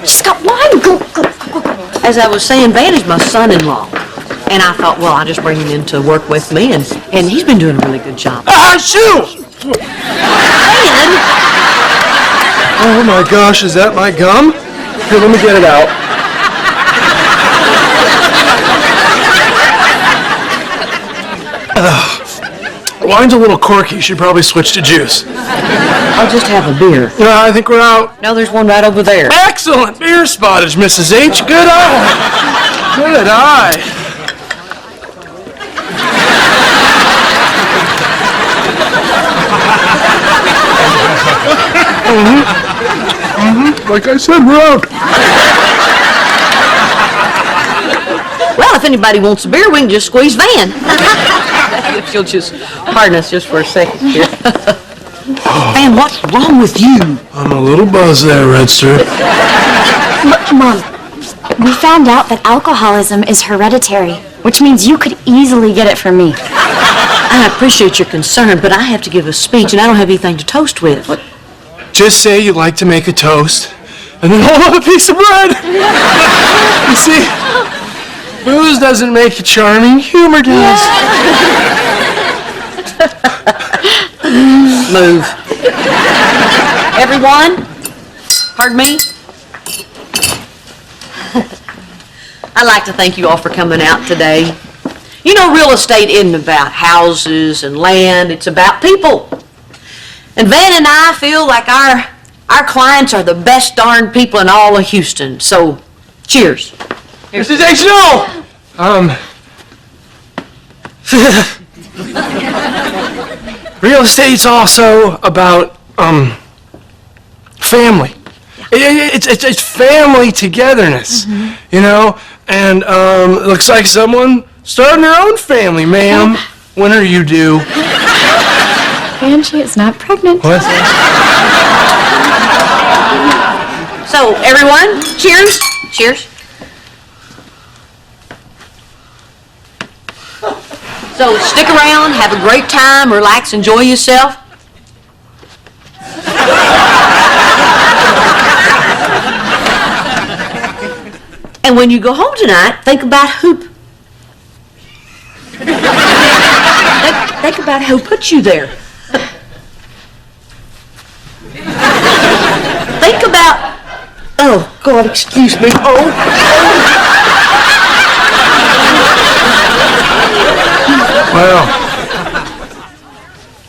Just got wine. Go. As I was saying, Van is my son-in-law. And I thought, well, I'll just bring him in to work with me, and he's been doing a really good job. Shoot! Oh my gosh, is that my gum? Here, let me get it out. Wine's a little corky. You should probably switch to juice. I'll just have a beer. Yeah, I think we're out. No, there's one right over there. Excellent beer spottage, Mrs. H. Good eye. Good eye. Like I said, we're out. Well, if anybody wants a beer, we can just squeeze Van. If you'll just pardon us just for a second here. Van, what's wrong with you? I'm a little buzzed there, Redster. Mom, we found out that alcoholism is hereditary, which means you could easily get it from me. I appreciate your concern, but I have to give a speech, and I don't have anything to toast with. Just say you'd like to make a toast, and then hold up a piece of bread. You see, booze doesn't make you charming, humor does. Move. Everyone, pardon me. I'd like to thank you all for coming out today. You know, real estate isn't about houses and land, it's about people. And Van and I feel like our clients are the best darn people in all of Houston. So, cheers. Mrs. H. No! Real estate's also about, family. It's family togetherness, you know? And, it looks like someone starting their own family, ma'am. When are you due? Angie is not pregnant. What? So, everyone, cheers. Cheers. So, stick around, have a great time, relax, enjoy yourself. And when you go home tonight, think about who... think about who put you there. Think about... Oh, God, excuse me. Oh. Well,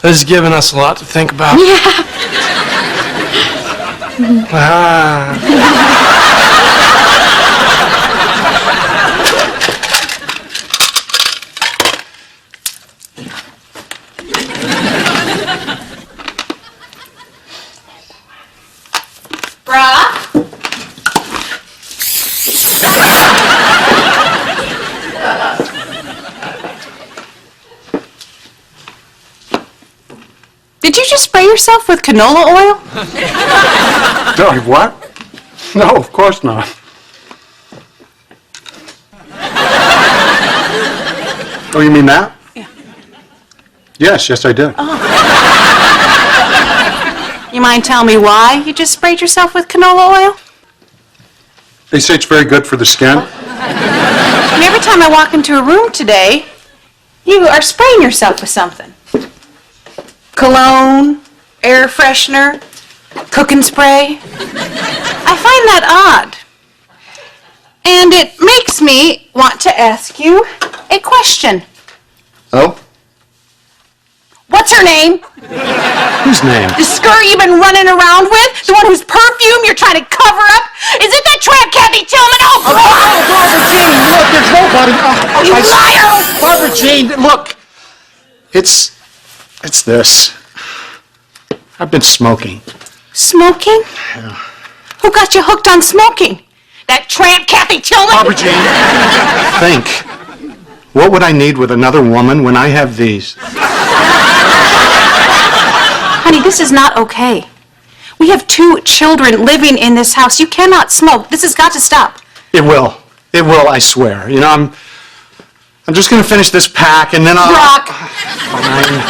this has given us a lot to think about. Yeah. Did you just spray yourself with canola oil? No, what? No, of course not. Oh, you mean that? Yeah. Yes, I did. You mind telling me why you just sprayed yourself with canola oil? They say it's very good for the skin. And every time I walk into a room today, you are spraying yourself with something. Cologne, air freshener, cooking spray. I find that odd. And it makes me want to ask you a question. Oh? What's her name? Whose name? The skirt you've been running around with? The one whose perfume you're trying to cover up? Is it that tramp Kathy Tillman? Oh, Barbara Jean, look, there's nobody. you liar! Barbara Jean, look. It's this. I've been smoking. Smoking? Yeah. Who got you hooked on smoking? That tramp Kathy Tillman? Barbara Jean, think. What would I need with another woman when I have these? Honey, this is not okay. We have 2 children living in this house. You cannot smoke. This has got to stop. It will. It will, I swear. You know, I'm just gonna finish this pack and then I'll... Brock! Fine.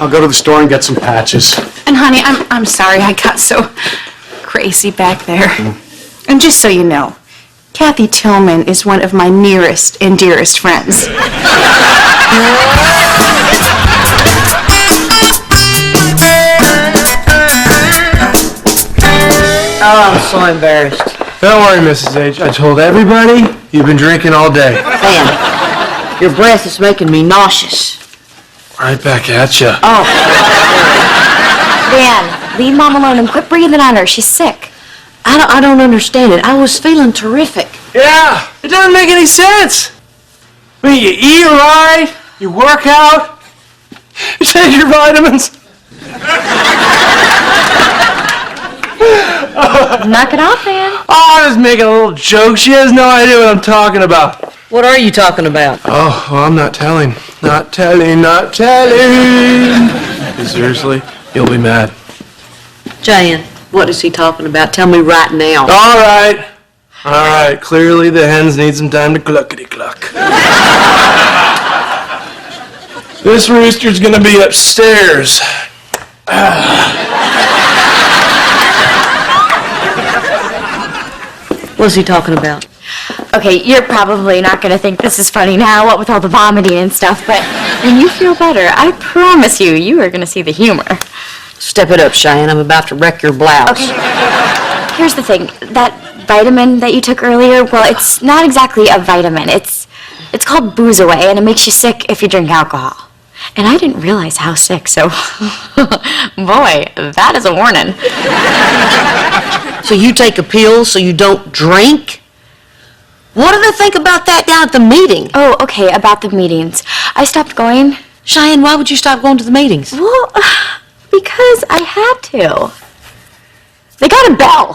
I'll go to the store and get some patches. And honey, I'm sorry I got so crazy back there. And just so you know, Kathy Tillman is one of my nearest and dearest friends. Oh, I'm so embarrassed. Don't worry, Mrs. H. I told everybody you've been drinking all day. Ben, your breath is making me nauseous. Right back at ya. Oh. Dan, leave Mom alone and quit breathing on her. She's sick. I don't understand it. I was feeling terrific. Yeah, it doesn't make any sense. I mean, you eat right, you work out, you take your vitamins. Knock it off, Dan. Oh, I'm just making a little joke. She has no idea what I'm talking about. What are you talking about? Oh, well, I'm not telling. Not telling. Seriously, you'll be mad. Jan, what is he talking about? Tell me right now. All right. Clearly the hens need some time to cluckety-cluck. This rooster's gonna be upstairs. What's he talking about? Okay, you're probably not going to think this is funny now, what with all the vomiting and stuff, but when you feel better, I promise you are going to see the humor. Step it up, Cheyenne. I'm about to wreck your blouse. Okay, here's the thing. That vitamin that you took earlier, well, it's not exactly a vitamin. It's called Booze Away, and it makes you sick if you drink alcohol. And I didn't realize how sick, so boy, that is a warning. So you take a pill so you don't drink? What do they think about that down at the meeting? Oh, okay, about the meetings. I stopped going. Cheyenne, why would you stop going to the meetings? Well, because I had to. They got a bell.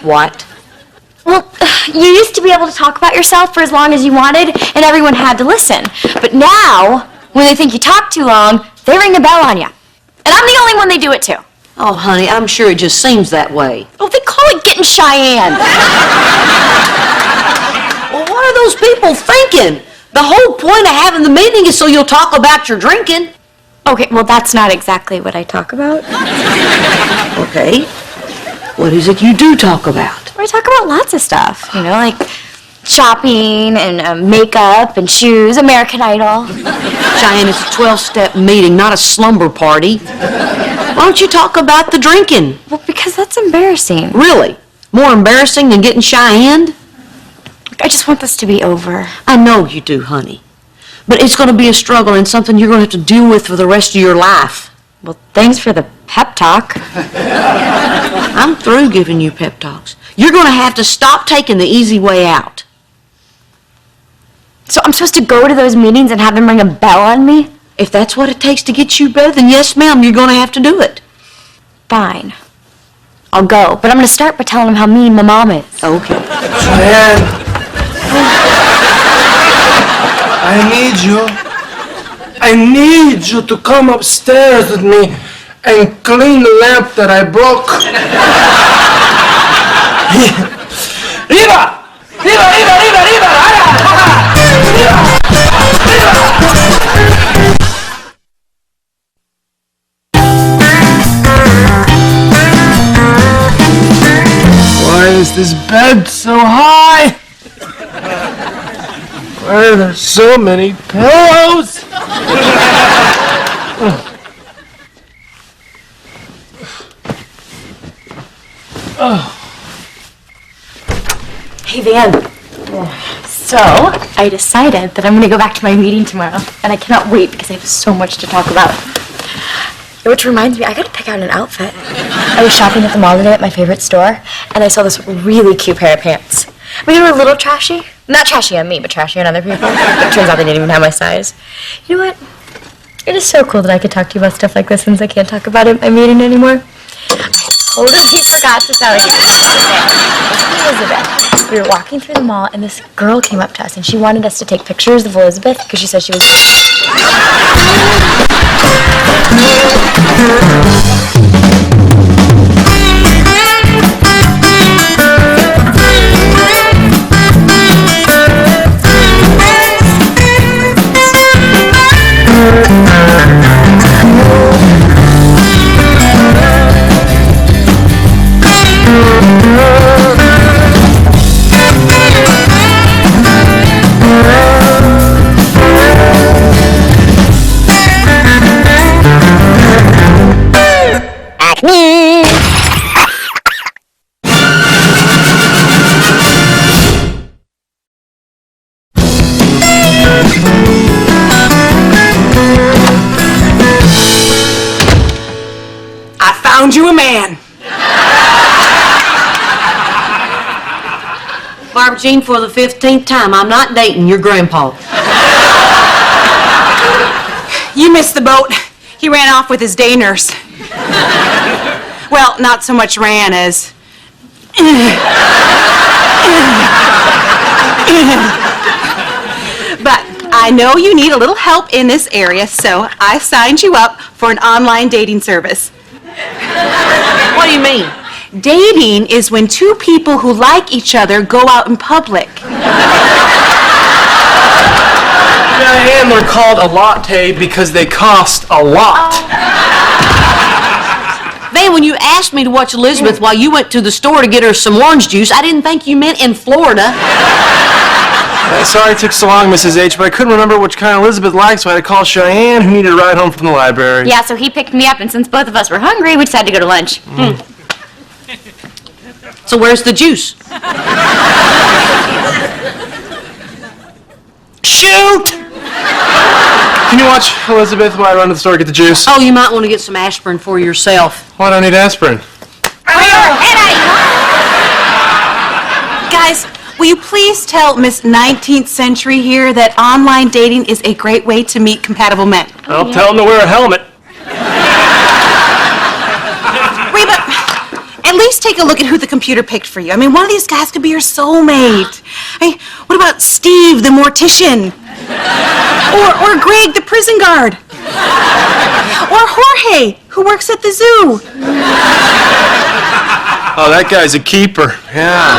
What? Well, you used to be able to talk about yourself for as long as you wanted, and everyone had to listen. But now, when they think you talk too long, they ring a bell on you. And I'm the only one they do it to. Oh, honey, I'm sure it just seems that way. Oh, they call it getting Cheyenne. Well, what are those people thinking? The whole point of having the meeting is so you'll talk about your drinking. Okay, well, that's not exactly what I talk about. Okay. What is it you do talk about? I talk about lots of stuff, you know, like shopping and makeup and shoes, American Idol. Cheyenne, it's a 12-step meeting, not a slumber party. Why don't you talk about the drinking? Well, because that's embarrassing. Really? More embarrassing than getting Cheyenne'd? I just want this to be over. I know you do, honey. But it's going to be a struggle and something you're going to have to deal with for the rest of your life. Well, thanks for the pep talk. I'm through giving you pep talks. You're going to have to stop taking the easy way out. So I'm supposed to go to those meetings and have them ring a bell on me? If that's what it takes to get you better, then yes, ma'am, you're going to have to do it. Fine. I'll go, but I'm going to start by telling them how mean my mom is. Okay. Cheyenne, I need you to come upstairs with me and clean the lamp that I broke. Reba! Reba, Reba, Reba, Reba! Why is this bed so high? Why are there so many pillows? Hey, Van. So, I decided that I'm going to go back to my meeting tomorrow, and I cannot wait because I have so much to talk about. Which reminds me, I gotta pick out an outfit. I was shopping at the mall today at my favorite store, and I saw this really cute pair of pants. I mean, they were a little trashy. Not trashy on me, but trashy on other people. It turns out they didn't even have my size. You know what? It is so cool that I could talk to you about stuff like this since I can't talk about it at my meeting anymore. I totally forgot to tell you. Elizabeth, we were walking through the mall, and this girl came up to us, and she wanted us to take pictures of Elizabeth because she said she was... Found you a man. Barbara Jean, for the 15th time, I'm not dating your grandpa. You missed the boat. He ran off with his day nurse. Well, not so much ran as... But I know you need a little help in this area, so I signed you up for an online dating service. What do you mean? Dating is when two people who like each other go out in public. Diane, they're called a latte because they cost a lot. Van, when you asked me to watch Elizabeth while you went to the store to get her some orange juice, I didn't think you meant in Florida. Sorry it took so long, Mrs. H, but I couldn't remember which kind Elizabeth liked, so I had to call Cheyenne, who needed a ride home from the library. Yeah, so he picked me up, and since both of us were hungry, we decided to go to lunch. So where's the juice? Shoot! Can you watch Elizabeth while I run to the store to get the juice? Oh, you might want to get some aspirin for yourself. Why do I need aspirin? Guys, will you please tell Miss 19th Century here that online dating is a great way to meet compatible men? I'll tell them to wear a helmet. Reba, at least take a look at who the computer picked for you. I mean, one of these guys could be your soulmate. I mean, what about Steve, the mortician? Or Greg, the prison guard? Or Jorge, who works at the zoo? Oh, that guy's a keeper. Yeah.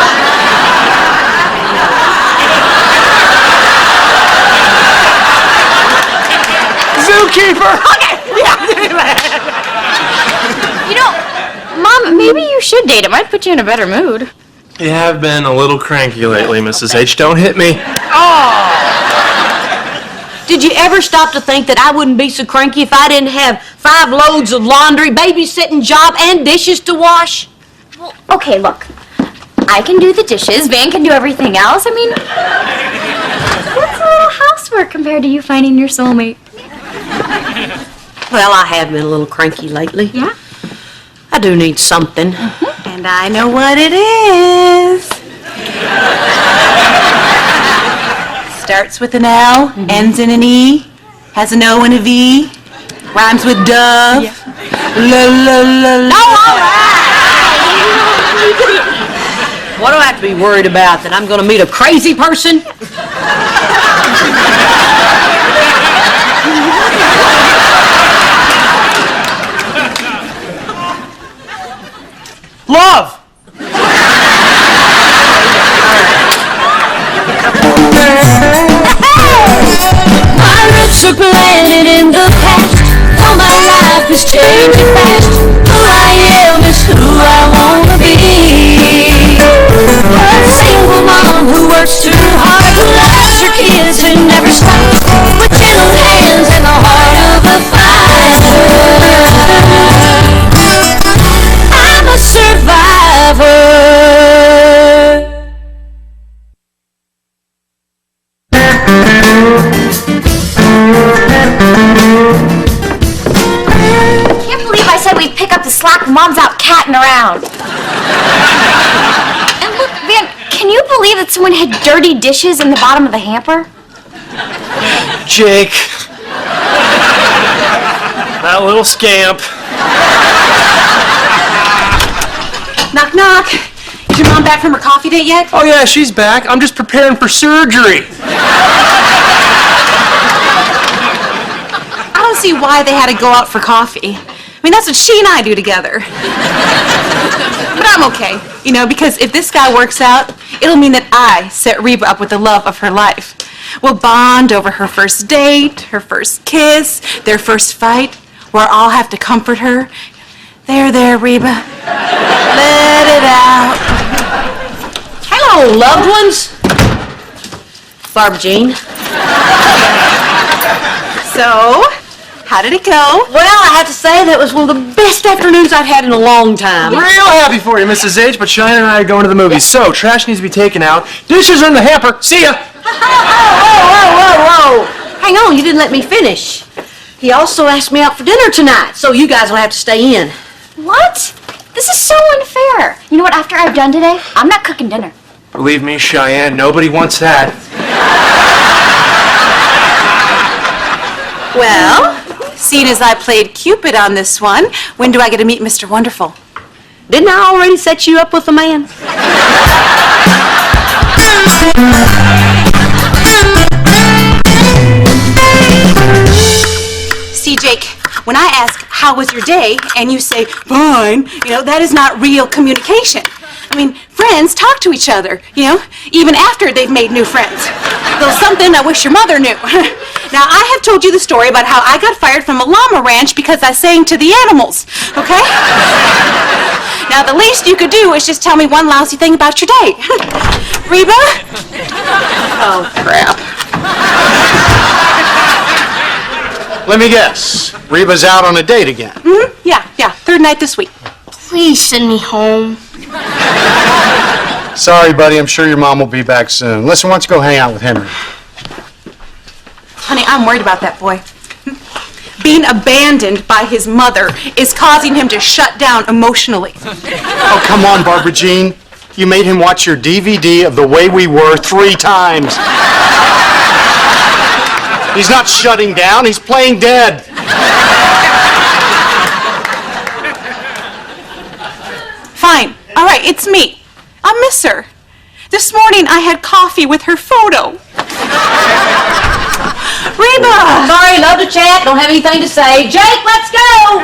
Zookeeper! You know, Mom, maybe you should date him. Might put you in a better mood. You have been a little cranky lately, Mrs. H. Don't hit me. Did you ever stop to think that I wouldn't be so cranky if I didn't have 5 loads of laundry, babysitting job, and dishes to wash? Well, okay, look. I can do the dishes. Van can do everything else. I mean, what's a little housework compared to you finding your soulmate? Well, I have been a little cranky lately. Yeah? I do need something. And I know what it is. Starts with an L, ends in an E, has an O and a V, rhymes with dove. Yeah. La la la la. What do I have to be worried about? That I'm going to meet a crazy person? Love! My roots are planted in the past. All my life is changing fast. Who I am is who I wanna be. A single mom who works too hard, who loves her kids and never stops, with gentle hands and the heart of a fighter. I'm a survivor. slack when Mom's out catting around. And look, Van, can you believe that someone had dirty dishes in the bottom of the hamper? Jake. That little scamp. Knock, knock. Is your mom back from her coffee date yet? Oh yeah, she's back. I'm just preparing for surgery. I don't see why they had to go out for coffee. I mean, that's what she and I do together. But I'm okay, you know, because if this guy works out, it'll mean that I set Reba up with the love of her life. We'll bond over her first date, her first kiss, their first fight, where I'll have to comfort her. There, Reba. Let it out. Hello, loved ones. Barbara Jean. So, how did it go? Well, I have to say that was one of the best afternoons I've had in a long time. Real happy for you, Mrs. H, but Cheyenne and I are going to the movies. So, trash needs to be taken out. Dishes are in the hamper. See ya. Whoa. Hang on, you didn't let me finish. He also asked me out for dinner tonight, so you guys will have to stay in. What? This is so unfair. You know what, after I've done today, I'm not cooking dinner. Believe me, Cheyenne, nobody wants that. Well, seeing as I played Cupid on this one, when do I get to meet Mr. Wonderful? Didn't I already set you up with a man? See, Jake, when I ask, how was your day, and you say, fine, you know, that is not real communication. I mean, friends talk to each other, you know, even after they've made new friends. Though something I wish your mother knew. Now, I have told you the story about how I got fired from a llama ranch because I sang to the animals, okay? Now, the least you could do is just tell me one lousy thing about your day. Reba? Oh, crap. Let me guess. Reba's out on a date again. Mm-hmm. Yeah, third night this week. Please send me home. Sorry, buddy. I'm sure your mom will be back soon. Listen, why don't you go hang out with Henry? Honey, I'm worried about that boy. Being abandoned by his mother is causing him to shut down emotionally. Oh, come on, Barbara Jean. You made him watch your DVD of The Way We Were 3 times. He's not shutting down, he's playing dead. Fine. All right, it's me. I miss her. This morning I had coffee with her photo. Reba! Sorry, love to chat, don't have anything to say. Jake, let's go!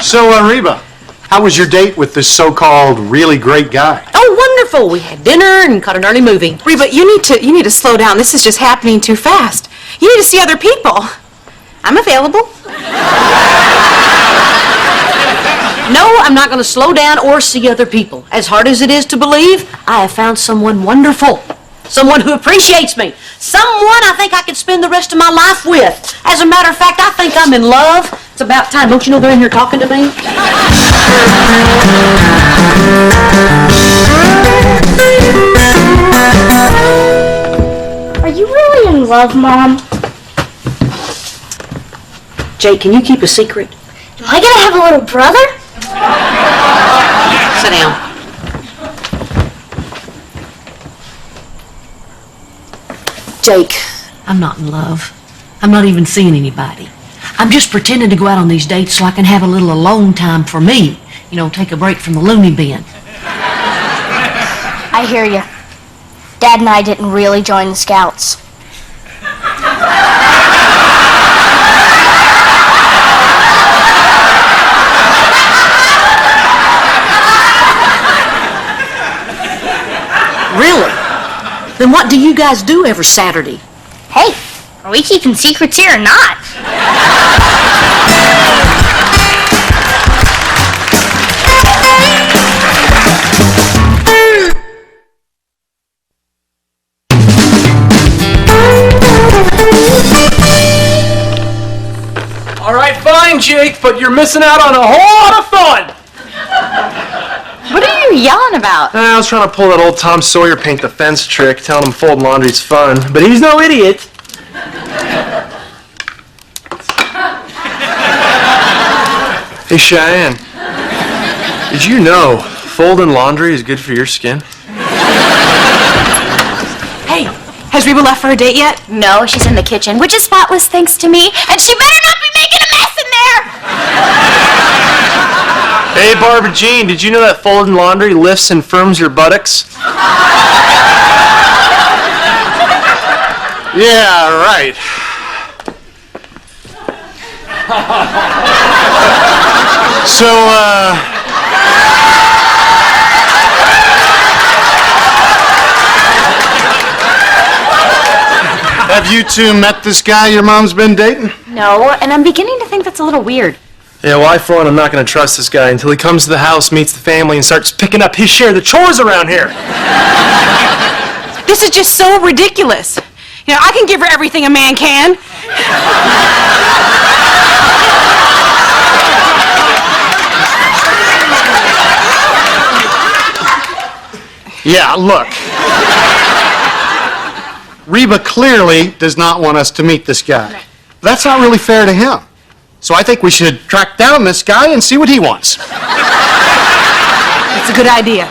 So, Reba, how was your date with this so-called really great guy? Oh, wonderful. We had dinner and caught an early movie. Reba, you need to slow down. This is just happening too fast. You need to see other people. I'm available. No, I'm not going to slow down or see other people. As hard as it is to believe, I have found someone wonderful. Someone who appreciates me. Someone I think I could spend the rest of my life with. As a matter of fact, I think I'm in love. It's about time. Don't you know they're in here talking to me? Are you really in love, Mom? Jake, can you keep a secret? Am I gonna have a little brother? Sit down. Jake, I'm not in love. I'm not even seeing anybody. I'm just pretending to go out on these dates so I can have a little alone time for me. You know, take a break from the loony bin. I hear you. Dad and I didn't really join the Scouts. Really? Then what do you guys do every Saturday? Hey, are we keeping secrets here or not? All right, fine, Jake, but you're missing out on a whole lot of fun. What are you yelling about? I was trying to pull that old Tom Sawyer paint the fence trick, telling him folding laundry's fun, but he's no idiot. Hey, Cheyenne. Did you know folding laundry is good for your skin? Hey, has Reba left for her date yet? No, she's in the kitchen, which is spotless thanks to me, and she better not be making a mess in there! Hey, Barbara Jean, did you know that folding laundry lifts and firms your buttocks? Yeah, right. So, have you two met this guy your mom's been dating? No, and I'm beginning to think that's a little weird. Yeah, well, I, for one, I'm not going to trust this guy until he comes to the house, meets the family, and starts picking up his share of the chores around here. This is just so ridiculous. You know, I can give her everything a man can. Yeah, look. Reba clearly does not want us to meet this guy. That's not really fair to him. So I think we should track down this guy and see what he wants. It's a good idea.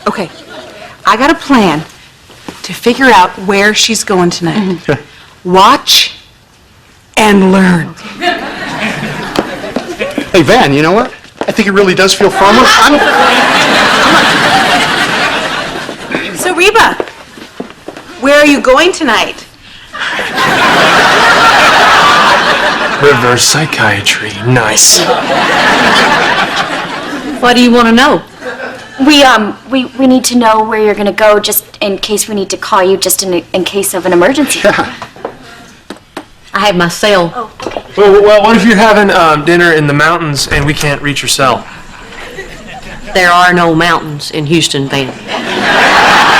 Okay, I got a plan to figure out where she's going tonight. Watch and learn. Hey, Van, you know what? I think it really does feel formal. So, Reba, where are you going tonight? Reverse psychiatry. Nice. What do you want to know? We need to know where you're gonna go just in case we need to call you just in case of an emergency. I have my cell. Well, what if you're having dinner in the mountains and we can't reach your cell? There are no mountains in Houston, Van.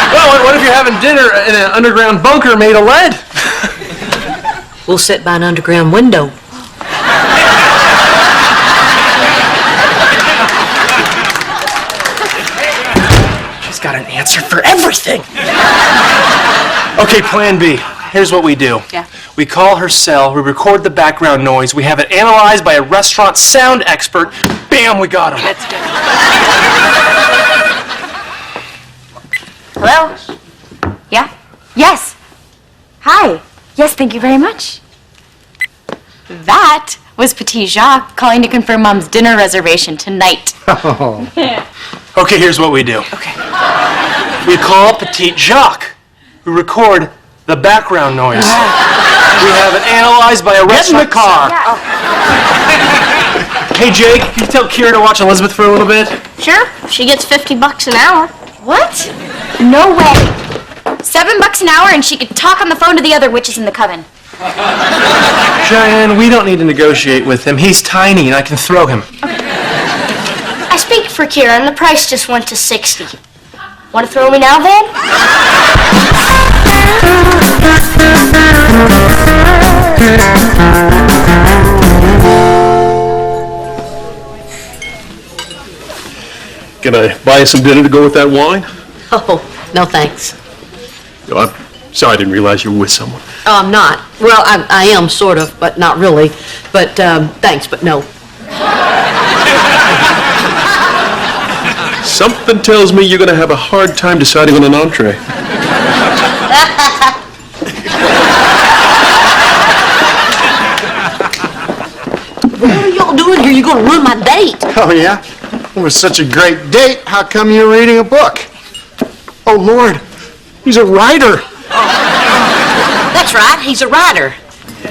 Well, what if you're having dinner in an underground bunker made of lead? We'll sit by an underground window. She's got an answer for everything. Okay, plan B. Here's what we do. Yeah. We call her cell, we record the background noise, we have it analyzed by a restaurant sound expert. Bam, we got him. Let's do it. Hello? Yeah? Yes. Hi. Yes, thank you very much. That was Petit Jacques calling to confirm Mom's dinner reservation tonight. Oh. Okay, here's what we do. Okay. We call Petit Jacques, who record the background noise. We have it analyzed by a restaurant. Get in the car. Hey, Jake, can you tell Kira to watch Elizabeth for a little bit? Sure, she gets $50 an hour. What? No way. $7 an hour and she could talk on the phone to the other witches in the coven. Cheyenne, we don't need to negotiate with him. He's tiny and I can throw him. I speak for Kira and the price just went to $60. Want to throw me now, Van? Can I buy you some dinner to go with that wine? Oh, no thanks. No, I'm sorry, I didn't realize you were with someone. Oh, I'm not. Well, I am, sort of, but not really. But, thanks, but no. Something tells me you're going to have a hard time deciding on an entree. What are y'all doing here? You're going to ruin my date. Oh, yeah? It was such a great date. How come you're reading a book? Oh, Lord. He's a writer. That's right, he's a writer.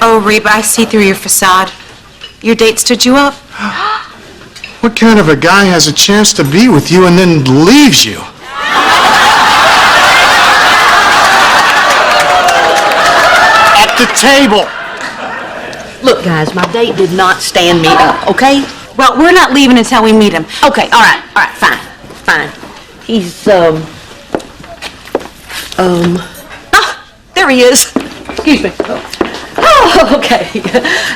Oh, Reba, I see through your facade. Your date stood you up? What kind of a guy has a chance to be with you and then leaves you? At the table. Look, guys, my date did not stand me up, okay? Well, we're not leaving until we meet him. Okay, all right, fine. He's, there he is. Excuse me. Oh, okay.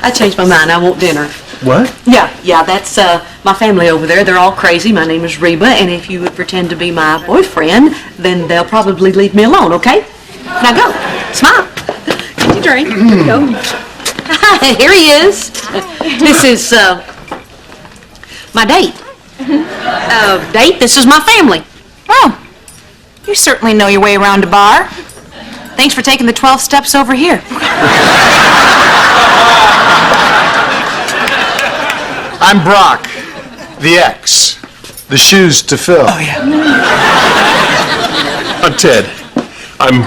I changed my mind. I want dinner. What? Yeah, that's, my family over there. They're all crazy. My name is Reba, and if you would pretend to be my boyfriend, then they'll probably leave me alone, okay? Now go. Smile. Get your drink. Here we go. Here he is. This is, My date. Date, this is my family. Oh, you certainly know your way around a bar. Thanks for taking the 12 steps over here. I'm Brock, the ex. The shoes to fill. Oh, yeah. I'm Ted. I'm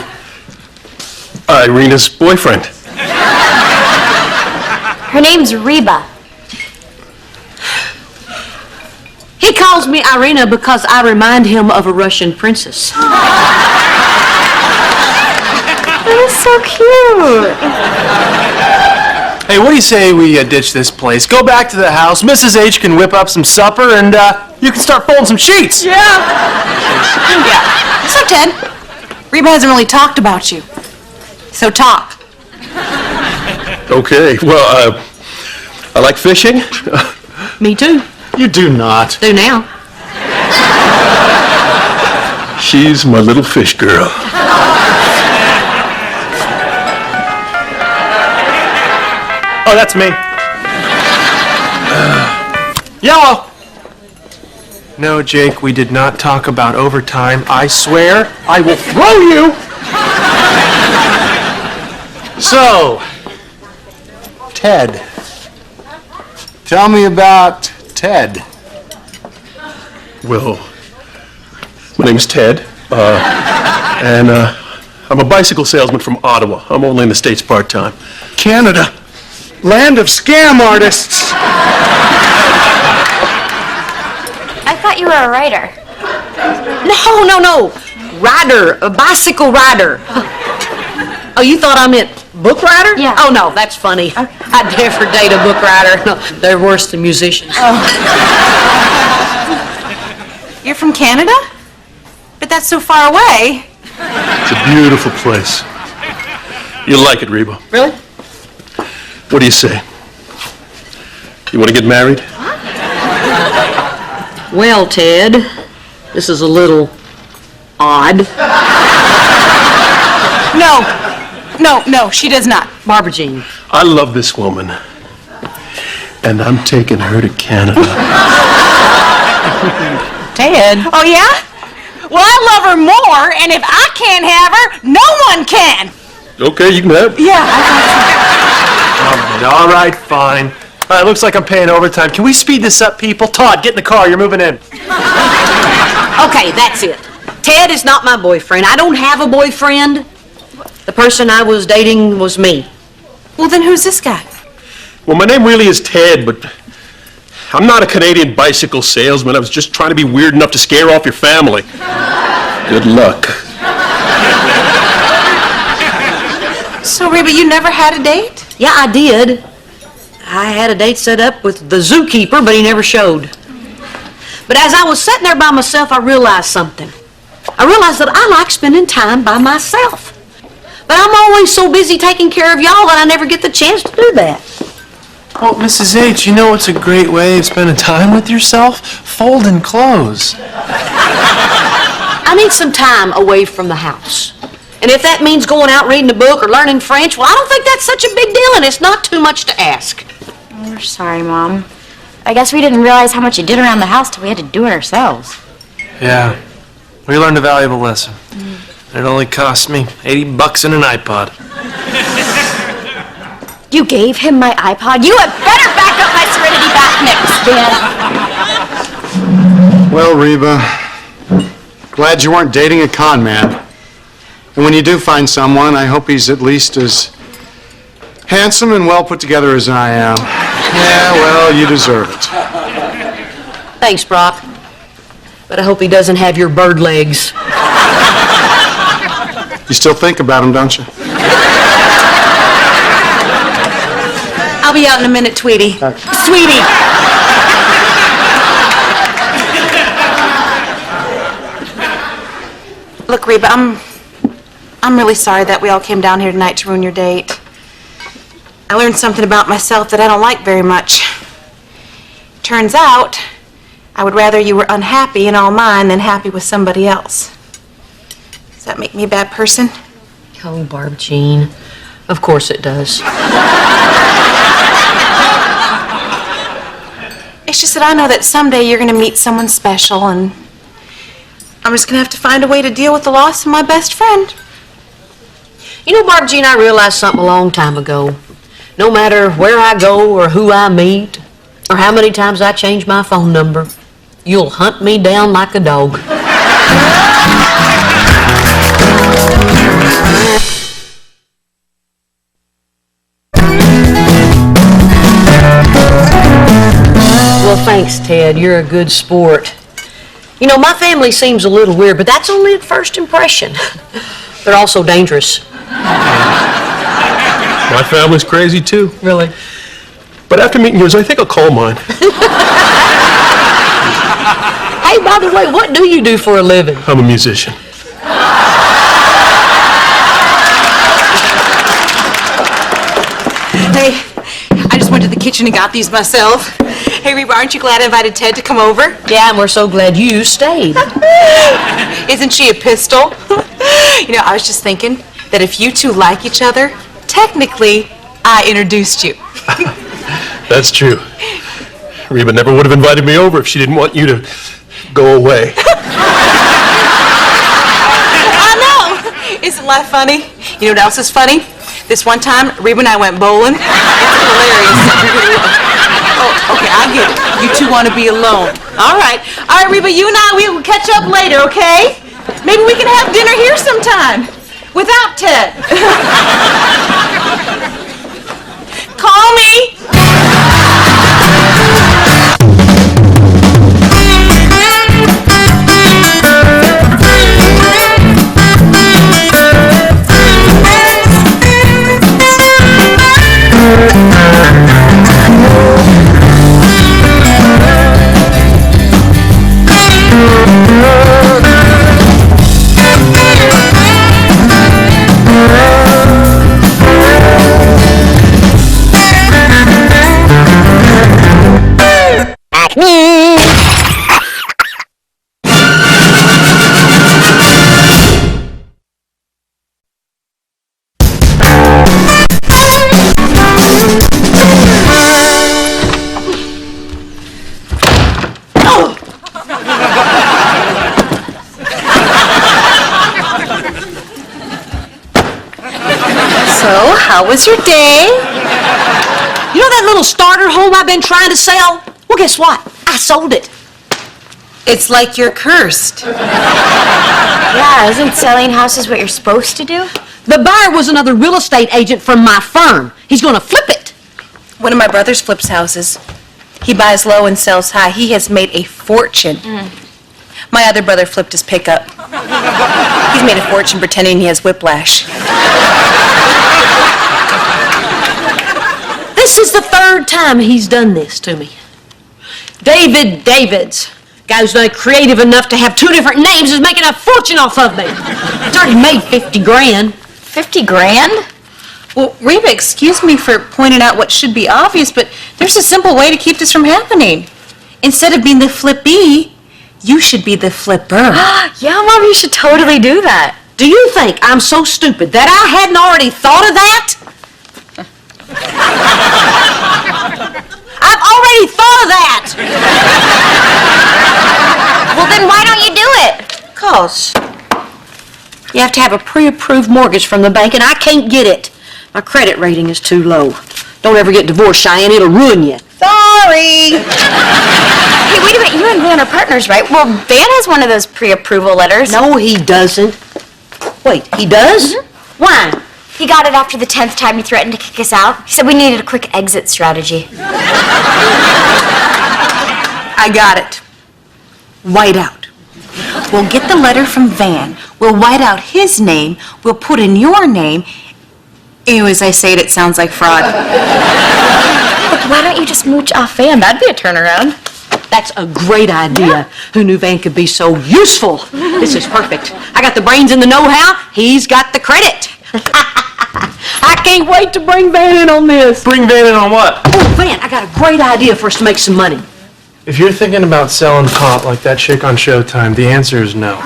Irina's boyfriend. Her name's Reba. He calls me Irina because I remind him of a Russian princess. That is so cute. Hey, what do you say we ditch this place? Go back to the house. Mrs. H can whip up some supper, and you can start folding some sheets. Yeah. So, Ted, Reba hasn't really talked about you. So talk. Okay, well, I like fishing. Me too. You do not. Do now. She's my little fish girl. Oh, that's me. Yellow. No, Jake, we did not talk about overtime. I swear I will throw you. So, Ted. Tell me about Ted. Well, my name's Ted, and I'm a bicycle salesman from Ottawa. I'm only in the States part-time. Canada. Land of scam artists. I thought you were a writer. No. Rider, a bicycle rider. Oh, you thought I meant book writer? Yeah. Oh, no, that's funny. I'd never date a book writer. No, they're worse than musicians. You're from Canada? But that's so far away. It's a beautiful place. You'll like it, Reba. Really? What do you say? You want to get married? Well, Ted, this is a little odd. No, she does not. Barbara Jean. I love this woman, and I'm taking her to Canada. Ted. Oh, yeah? Well, I love her more, and if I can't have her, no one can. Okay, you can have. Yeah, All right, fine. All right, looks like I'm paying overtime. Can we speed this up, people? Todd, get in the car. You're moving in. Okay, that's it. Ted is not my boyfriend. I don't have a boyfriend. The person I was dating was me. Well, then who's this guy? Well, my name really is Ted, but I'm not a Canadian bicycle salesman. I was just trying to be weird enough to scare off your family. Good luck. So, Reba, you never had a date? Yeah, I did. I had a date set up with the zookeeper, but he never showed. But as I was sitting there by myself, I realized something. I realized that I like spending time by myself. But I'm always so busy taking care of y'all that I never get the chance to do that. Oh, Mrs. H, you know what's a great way of spending time with yourself? Folding clothes. I need some time away from the house. And if that means going out reading a book or learning French, well, I don't think that's such a big deal, and it's not too much to ask. We're sorry, Mom. I guess we didn't realize how much you did around the house till we had to do it ourselves. Yeah, we learned a valuable lesson. It only cost me $80 and an iPod. You gave him my iPod? You had better back up my Serenity bath mix, Dan. Well, Reba, glad you weren't dating a con man. And when you do find someone, I hope he's at least as handsome and well put together as I am. Yeah, well, you deserve it. Thanks, Brock. But I hope he doesn't have your bird legs. You still think about him, don't you? I'll be out in a minute, Tweety. Sweetie. Look, Reba, I'm really sorry that we all came down here tonight to ruin your date. I learned something about myself that I don't like very much. Turns out, I would rather you were unhappy in all mine than happy with somebody else. Does that make me a bad person? Oh, Barb Jean. Of course it does. It's just that I know that someday you're going to meet someone special, and I'm just going to have to find a way to deal with the loss of my best friend. You know, Barbara Jean, I realized something a long time ago. No matter where I go or who I meet, or how many times I change my phone number, you'll hunt me down like a dog. Well, thanks, Ted. You're a good sport. You know, my family seems a little weird, but that's only at first impression. They're also dangerous. My family's crazy too. Really? But after meeting yours, I think I'll call mine. Hey, by the way, what do you do for a living? I'm a musician. Hey, I just went to the kitchen and got these myself. Hey, Reba, aren't you glad I invited Ted to come over? Yeah, and we're so glad you stayed. Isn't she a pistol? You know, I was just thinking that if you two like each other, technically, I introduced you. That's true. Reba never would have invited me over if she didn't want you to go away. I know! Isn't life funny? You know what else is funny? This one time, Reba and I went bowling. It's hilarious. Oh, okay, I get it. You two want to be alone. All right, Reba, you and I, we will catch up later, okay? Maybe we can have dinner here sometime. Without Ted. Call me. So, how was your day? You know that little starter home I've been trying to sell? Well, guess what? I sold it. It's like you're cursed. Yeah, isn't selling houses what you're supposed to do? The buyer was another real estate agent from my firm. He's going to flip it. One of my brothers flips houses. He buys low and sells high. He has made a fortune. My other brother flipped his pickup. He's made a fortune pretending he has whiplash. This is the third time he's done this to me. David's. Guy who's not creative enough to have two different names is making a fortune off of me. It's already made 50 grand. 50 grand? Well, Reba, excuse me for pointing out what should be obvious, but there's a simple way to keep this from happening. Instead of being the flippee, you should be the flipper. Yeah, Mom, you should totally do that. Do you think I'm so stupid that I hadn't already thought of that? I've already thought of that! Well, then why don't you do it? 'Cause you have to have a pre-approved mortgage from the bank, and I can't get it. My credit rating is too low. Don't ever get divorced, Cheyenne. It'll ruin you. Sorry. Hey, wait a minute. You and Van are partners, right? Well, Van has one of those pre-approval letters. No, he doesn't. Wait, he does? Why? He got it after the 10th time he threatened to kick us out. He said we needed a quick exit strategy. I got it. White out. We'll get the letter from Van. We'll white out his name. We'll put in your name. Anyways, I say it sounds like fraud. Look, why don't you just mooch off Van? That'd be a turnaround. That's a great idea. Yeah. Who knew Van could be so useful? This is perfect. I got the brains and the know-how. He's got the credit. I can't wait to bring Van in on this. Bring Van in on what? Oh, Van, I got a great idea for us to make some money. If you're thinking about selling pot like that chick on Showtime, the answer is no.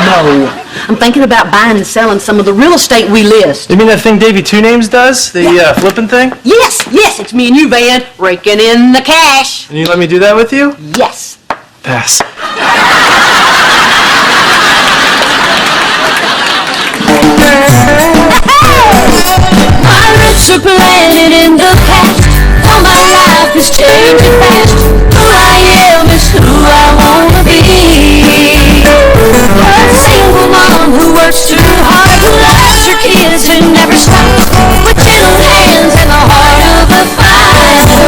No. I'm thinking about buying and selling some of the real estate we list. You mean that thing Davey Two Names does? The flipping thing? Yes! Yes, it's me and you, Van, raking in the cash. And you let me do that with you? Yes. Pass. My roots are planted in the past. All my life is changing fast. Who I am is who I wanna be. A single mom who works too hard, who loves her kids and never stops, with gentle hands and the heart of a fighter.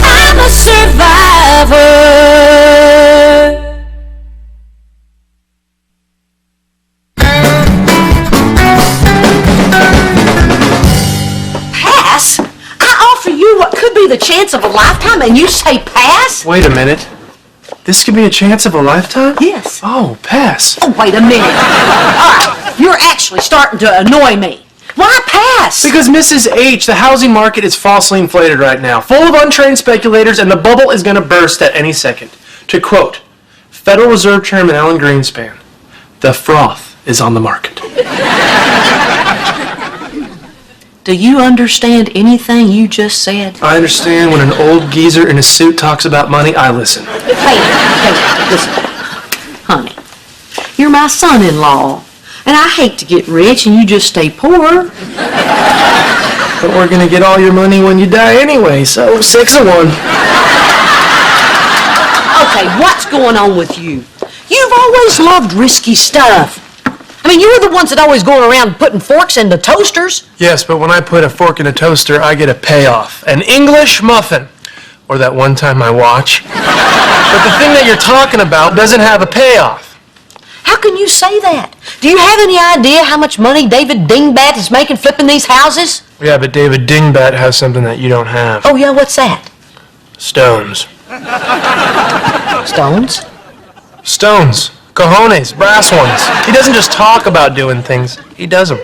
I'm a survivor. Pass? I offer you what could be the chance of a lifetime and you say pass? Wait a minute. This could be a chance of a lifetime? Yes. Oh, pass. Oh, wait a minute. All right, you're actually starting to annoy me. Why pass? Because Mrs. H, the housing market is falsely inflated right now, full of untrained speculators, and the bubble is going to burst at any second. To quote Federal Reserve Chairman Alan Greenspan, the froth is on the market. Do you understand anything you just said? I understand when an old geezer in a suit talks about money, I listen. Hey, listen. Honey, you're my son-in-law, and I hate to get rich and you just stay poor. But we're going to get all your money when you die anyway, so 6 of 1. Okay, what's going on with you? You've always loved risky stuff. I mean, you were the ones that always going around putting forks in the toasters. Yes, but when I put a fork in a toaster, I get a payoff. An English muffin. Or that one time I watch. But the thing that you're talking about doesn't have a payoff. How can you say that? Do you have any idea how much money David Dingbat is making flipping these houses? Yeah, but David Dingbat has something that you don't have. Oh, yeah, what's that? Stones. Stones? Stones. Cojones. Brass ones. He doesn't just talk about doing things. He does them.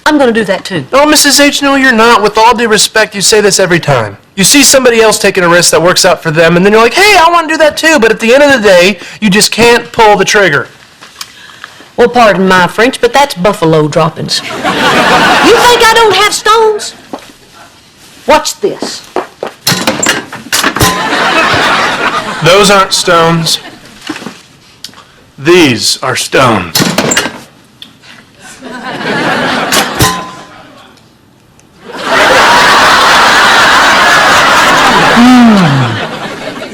I'm going to do that too. No, Mrs. H, no, you're not. With all due respect, you say this every time. You see somebody else taking a risk that works out for them, and then you're like, hey, I want to do that too. But at the end of the day, you just can't pull the trigger. Well, pardon my French, but that's buffalo droppings. You think I don't have stones? Watch this. Those aren't stones. These are stones.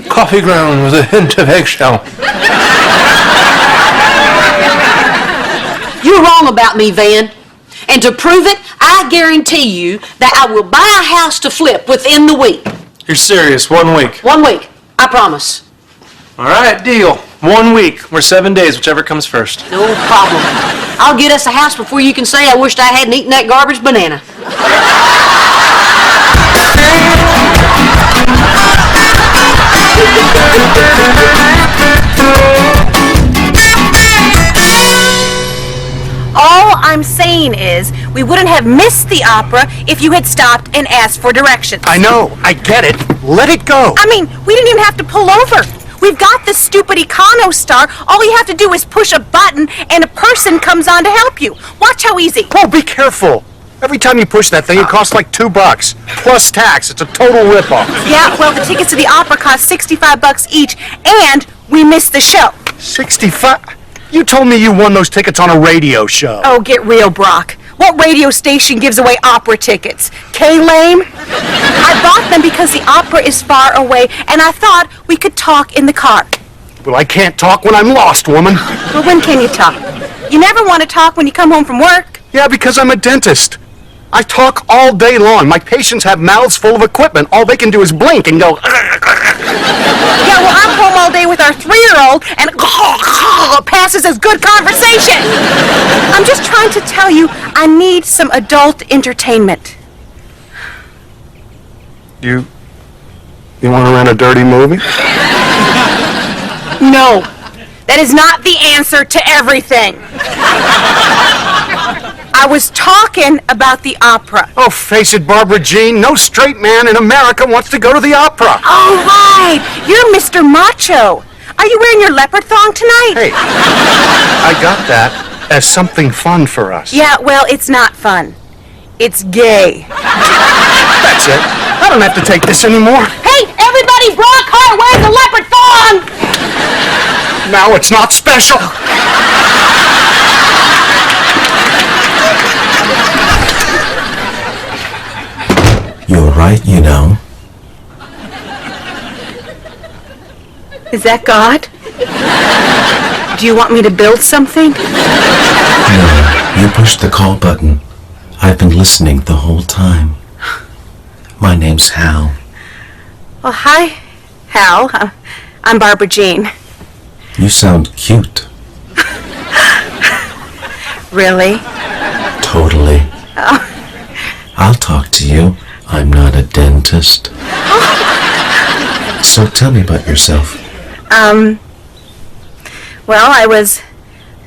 Coffee ground with a hint of eggshell. You're wrong about me, Van. And to prove it, I guarantee you that I will buy a house to flip within the week. You're serious? 1 week? 1 week. I promise. All right, deal. 1 week or 7 days, whichever comes first. No problem. I'll get us a house before you can say I wished I hadn't eaten that garbage banana. All I'm saying is, we wouldn't have missed the opera if you had stopped and asked for directions. I know. I get it. Let it go. I mean, we didn't even have to pull over. We've got the stupid Econo Star. All you have to do is push a button and a person comes on to help you. Watch how easy. Oh, be careful. Every time you push that thing, it costs like $2. Plus tax. It's a total ripoff. Yeah, well, the tickets to the opera cost $65 each, and we missed the show. 65? You told me you won those tickets on a radio show. Oh, get real, Brock. What radio station gives away opera tickets? K-Lame? I bought them because the opera is far away, and I thought we could talk in the car. Well, I can't talk when I'm lost, woman. Well, when can you talk? You never want to talk when you come home from work. Yeah, because I'm a dentist. I talk all day long. My patients have mouths full of equipment. All they can do is blink and go... Yeah, well, I'm home all day with our 3-year-old, and passes as good conversation. I'm just trying to tell you, I need some adult entertainment. You want to rent a dirty movie? No, that is not the answer to everything. I was talking about the opera. Oh, face it, Barbara Jean. No straight man in America wants to go to the opera. All right, you're Mr. Macho. Are you wearing your leopard thong tonight? Hey, I got that as something fun for us. Yeah, well, it's not fun. It's gay. That's it. I don't have to take this anymore. Hey, everybody, Brock Hart wears a leopard thong! Now it's not special. You're right, you know. Is that God? Do you want me to build something? No, you pushed the call button. I've been listening the whole time. My name's Hal. Well, hi, Hal. I'm Barbara Jean. You sound cute. Really? Totally. I'll talk to you. I'm not a dentist. So tell me about yourself. Well, I was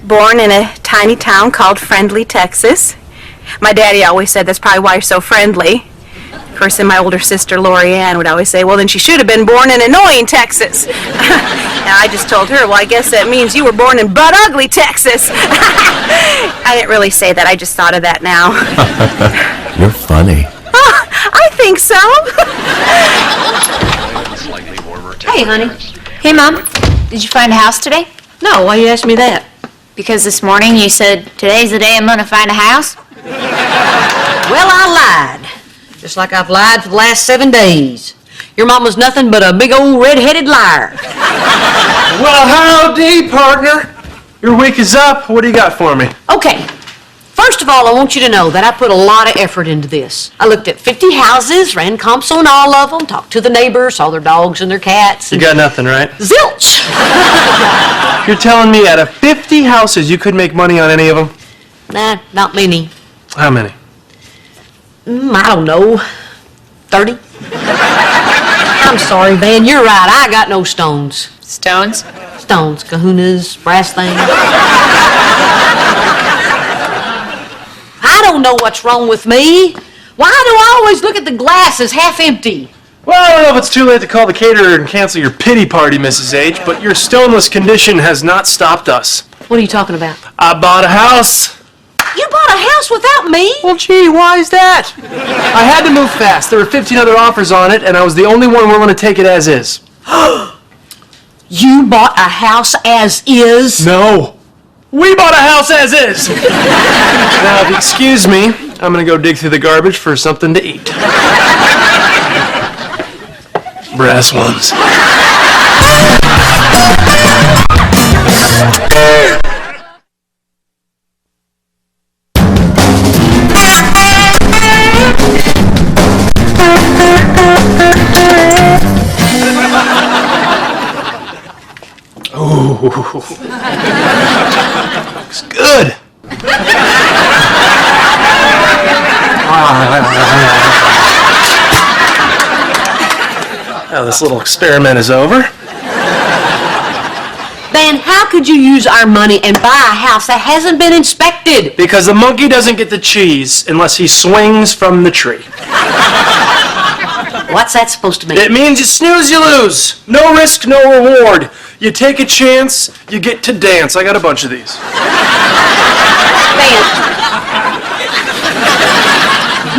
born in a tiny town called Friendly, Texas. My daddy always said that's probably why you're so friendly. Of course, then my older sister, Lori Ann, would always say, well, then she should have been born in annoying Texas. And I just told her, well, I guess that means you were born in butt ugly, Texas. I didn't really say that. I just thought of that now. You're funny. I think so. Hey, honey. Hey, Mom. Did you find a house today? No, why you ask me that? Because this morning you said, today's the day I'm gonna find a house? Well, I lied. Just like I've lied for the last 7 days. Your mama's nothing but a big old red-headed liar. Well, howdy, partner. Your week is up. What do you got for me? Okay. First of all, I want you to know that I put a lot of effort into this. I looked at 50 houses, ran comps on all of them, talked to the neighbors, saw their dogs and their cats. You got nothing, right? Zilch! You're telling me out of 50 houses you could make money on any of them? Nah, not many. How many? I don't know. 30? I'm sorry, Van, you're right. I got no stones. Stones? Stones, kahunas, brass things. I don't know what's wrong with me. Why do I always look at the glass as half empty? Well, I don't know if it's too late to call the caterer and cancel your pity party, Mrs. H, but your stoneless condition has not stopped us. What are you talking about? I bought a house. You bought a house without me? Well, gee, why is that? I had to move fast. There were 15 other offers on it, and I was the only one willing to take it as is. You bought a house as is? No. We bought a house as is. Now, if you excuse me, I'm going to go dig through the garbage for something to eat. Brass ones. Ooh. Looks good. Now this little experiment is over. Van, how could you use our money and buy a house that hasn't been inspected? Because the monkey doesn't get the cheese unless he swings from the tree. What's that supposed to mean? It means you snooze, you lose. No risk, no reward. You take a chance, you get to dance. I got a bunch of these. Van,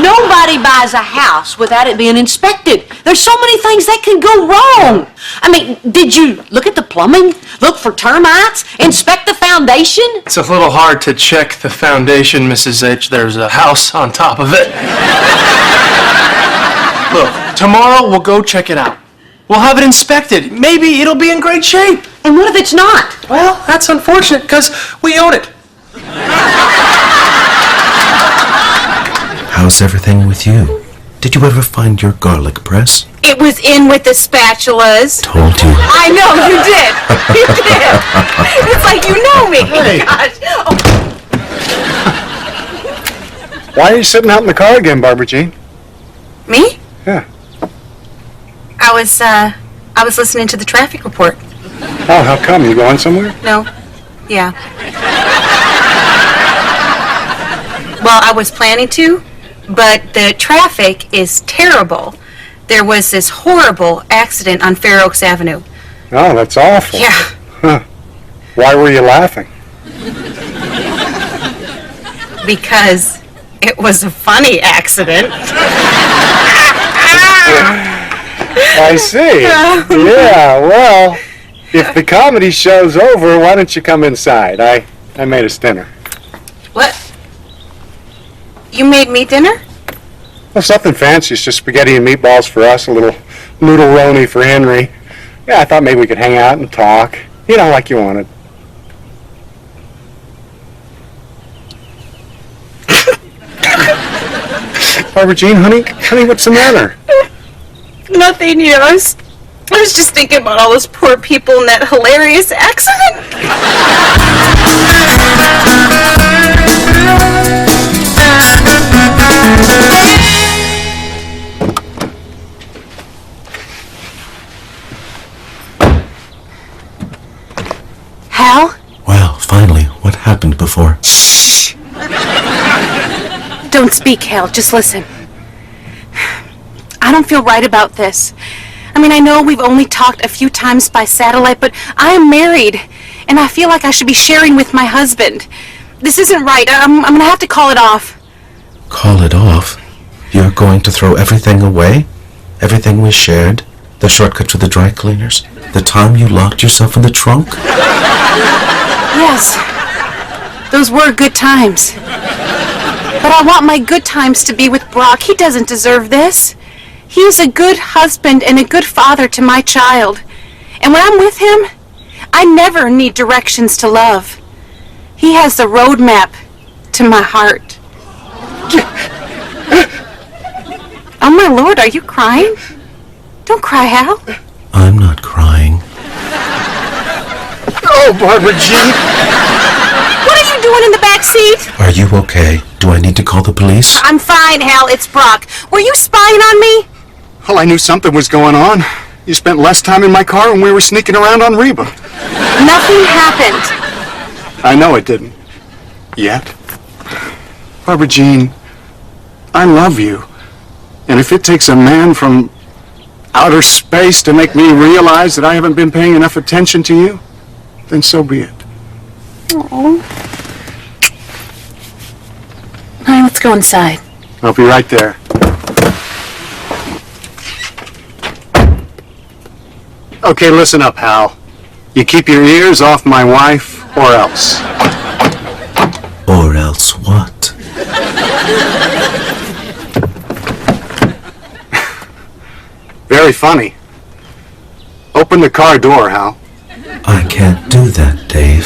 nobody buys a house without it being inspected. There's so many things that can go wrong. I mean, did you look at the plumbing? Look for termites? Inspect the foundation? It's a little hard to check the foundation, Mrs. H. There's a house on top of it. Look, tomorrow we'll go check it out. We'll have it inspected. Maybe it'll be in great shape. And what if it's not? Well, that's unfortunate because we own it. How's everything with you? Did you ever find your garlic press? It was in with the spatulas. Told you. I know, you did. You did. It's like you know me. Hey. Gosh. Oh. Why are you sitting out in the car again, Barbara Jean? Me? Yeah. I was listening to the traffic report. Oh, how come? You going somewhere? No. Yeah. Well, I was planning to, but the traffic is terrible. There was this horrible accident on Fair Oaks Avenue. Oh, that's awful. Yeah. Huh. Why were you laughing? Because It was a funny accident. I see. Yeah, well, if the comedy show's over, why don't you come inside? I made us dinner. What? You made me dinner? Well, something fancy. It's just spaghetti and meatballs for us, a little noodle-roni for Henry. Yeah, I thought maybe we could hang out and talk. You know, like you wanted. Barbara Jean, honey, what's the matter? Nothing, you know, I was just thinking about all those poor people in that hilarious accident. Hal? Well, finally, what happened before? Shh! Don't speak, Hal. Just listen. I don't feel right about this. I mean, I know we've only talked a few times by satellite, but I am married, and I feel like I should be sharing with my husband. This isn't right. I'm gonna have to call it off. Call it off? You're going to throw everything away? Everything we shared? The shortcut to the dry cleaners? The time you locked yourself in the trunk? Yes. Those were good times. But I want my good times to be with Brock. He doesn't deserve this. He is a good husband and a good father to my child. And when I'm with him, I never need directions to love. He has the roadmap to my heart. Oh my Lord, are you crying? Don't cry, Hal. I'm not crying. Oh, Barbara Jean. What are you doing in the back seat? Are you okay? Do I need to call the police? I'm fine, Hal. It's Brock. Were you spying on me? Well, I knew something was going on. You spent less time in my car when we were sneaking around on Reba. Nothing happened. I know it didn't. Yet. Barbara Jean, I love you. And if it takes a man from outer space to make me realize that I haven't been paying enough attention to you, then so be it. Oh. All right, let's go inside. I'll be right there. Okay, listen up, Hal. You keep your ears off my wife, or else. Or else what? Very funny. Open the car door, Hal. I can't do that, Dave.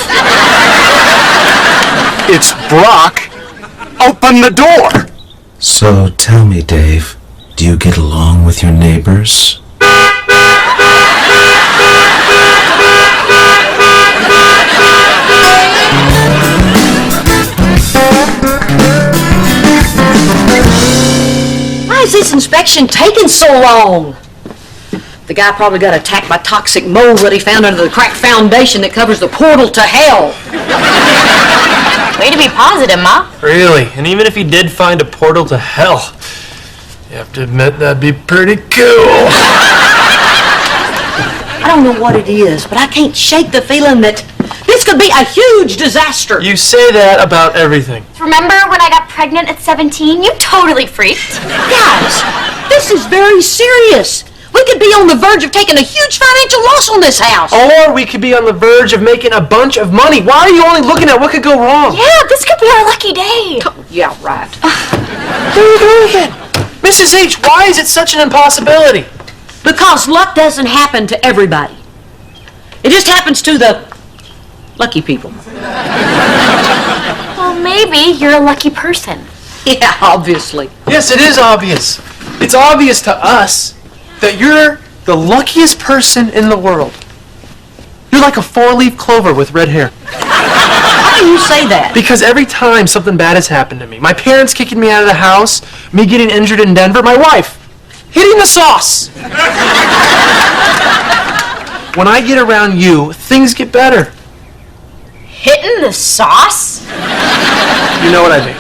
It's Brock. Open the door! So tell me, Dave, do you get along with your neighbors? Why is this inspection taking so long? The guy probably got attacked by toxic mold that he found under the cracked foundation that covers the portal to hell. Way to be positive, Ma. Really? And even if he did find a portal to hell, you have to admit that'd be pretty cool. I don't know what it is, but I can't shake the feeling that this could be a huge disaster. You say that about everything. Remember when I got pregnant at 17? You totally freaked. Guys, this is very serious. We could be on the verge of taking a huge financial loss on this house. Or we could be on the verge of making a bunch of money. Why are you only looking at what could go wrong? Yeah, this could be our lucky day. Yeah, right. Mrs. H, why is it such an impossibility? Because luck doesn't happen to everybody. It just happens to the lucky people. Well, maybe you're a lucky person. Yeah, obviously. Yes, it is obvious. It's obvious to us that you're the luckiest person in the world. You're like a four-leaf clover with red hair. How do you say that? Because every time something bad has happened to me, my parents kicking me out of the house, me getting injured in Denver, my wife hitting the sauce. When I get around you, things get better. Hitting the sauce? You know what I mean.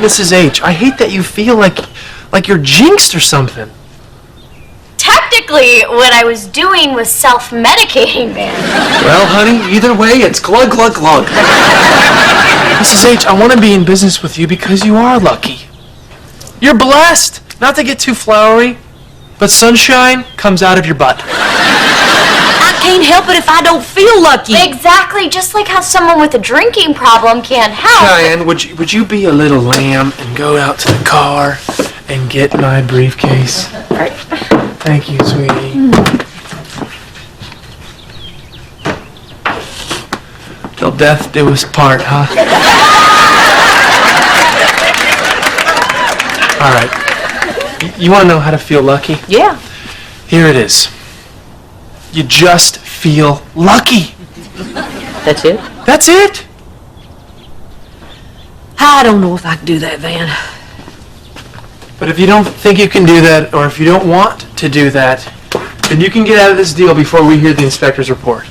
Mrs. H, I hate that you feel like you're jinxed or something. Technically, Practically, what I was doing was self-medicating, man. Well, honey, either way, it's glug, glug, glug. Mrs. H, I want to be in business with you because you are lucky. You're blessed. Not to get too flowery, but sunshine comes out of your butt. I can't help it if I don't feel lucky. Exactly, just like how someone with a drinking problem can't help. Cheyenne, would you be a little lamb and go out to the car and get my briefcase? Right. Thank you, sweetie. Till death do us part, huh? All right. You want to know how to feel lucky? Yeah. Here it is. You just feel lucky. That's it? That's it. I don't know if I can do that, Van. But if you don't think you can do that, or if you don't want to do that, then you can get out of this deal before we hear the inspector's report.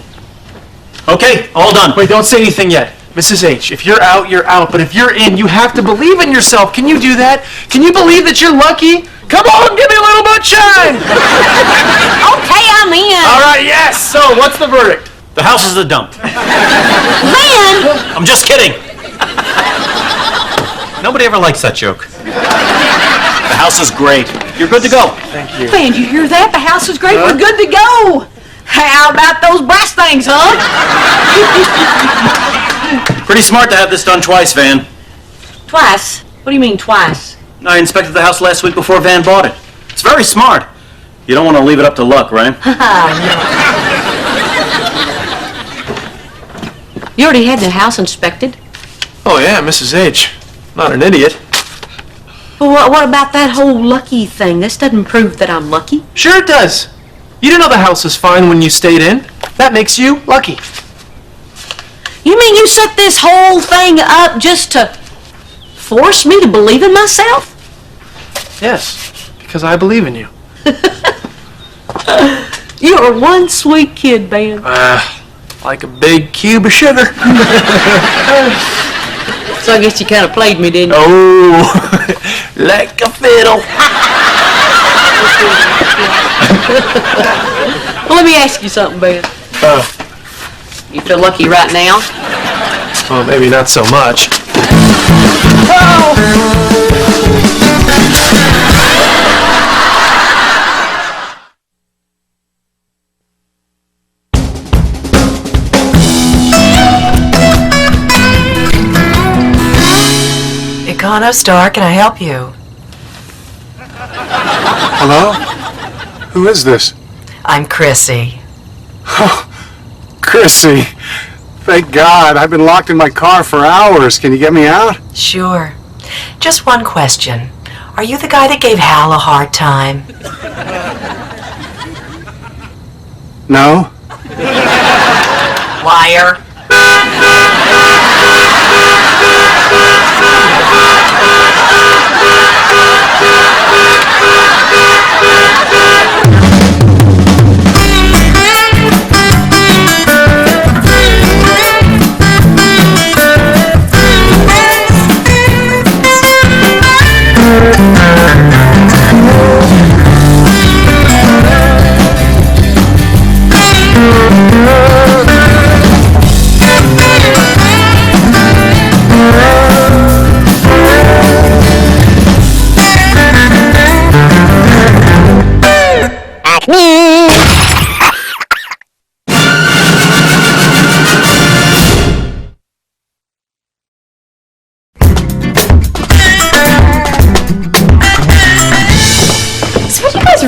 Okay, all done. Wait, don't say anything yet. Mrs. H, if you're out, you're out. But if you're in, you have to believe in yourself. Can you do that? Can you believe that you're lucky? Come on, give me a little moonshine! Okay, I'm in. All right, yes. So, what's the verdict? The house is a dump. Van! I'm just kidding. Nobody ever likes that joke. The house is great. You're good to go. Thank you. Van, you hear that? The house is great. We're good to go. How about those brass things, huh? Pretty smart to have this done twice, Van. Twice? What do you mean twice? I inspected the house last week before Van bought it. It's very smart. You don't want to leave it up to luck, right? You already had the house inspected? Oh, yeah, Mrs. H. Not an idiot. Well, what about that whole lucky thing? This doesn't prove that I'm lucky. Sure it does. You didn't know the house was fine when you stayed in. That makes you lucky. You mean you set this whole thing up just to force me to believe in myself? Yes, because I believe in you. You're one sweet kid, Van. Like a big cube of sugar. So I guess you kind of played me, didn't you? Oh, like a fiddle. Well, let me ask you something, Ben. You feel lucky right now? Well, maybe not so much. Econo Star, can I help you? Hello? Who is this? I'm Chrissy. Oh, Chrissy. Thank God. I've been locked in my car for hours. Can you get me out? Sure. Just one question. Are you the guy that gave Hal a hard time? No? Liar.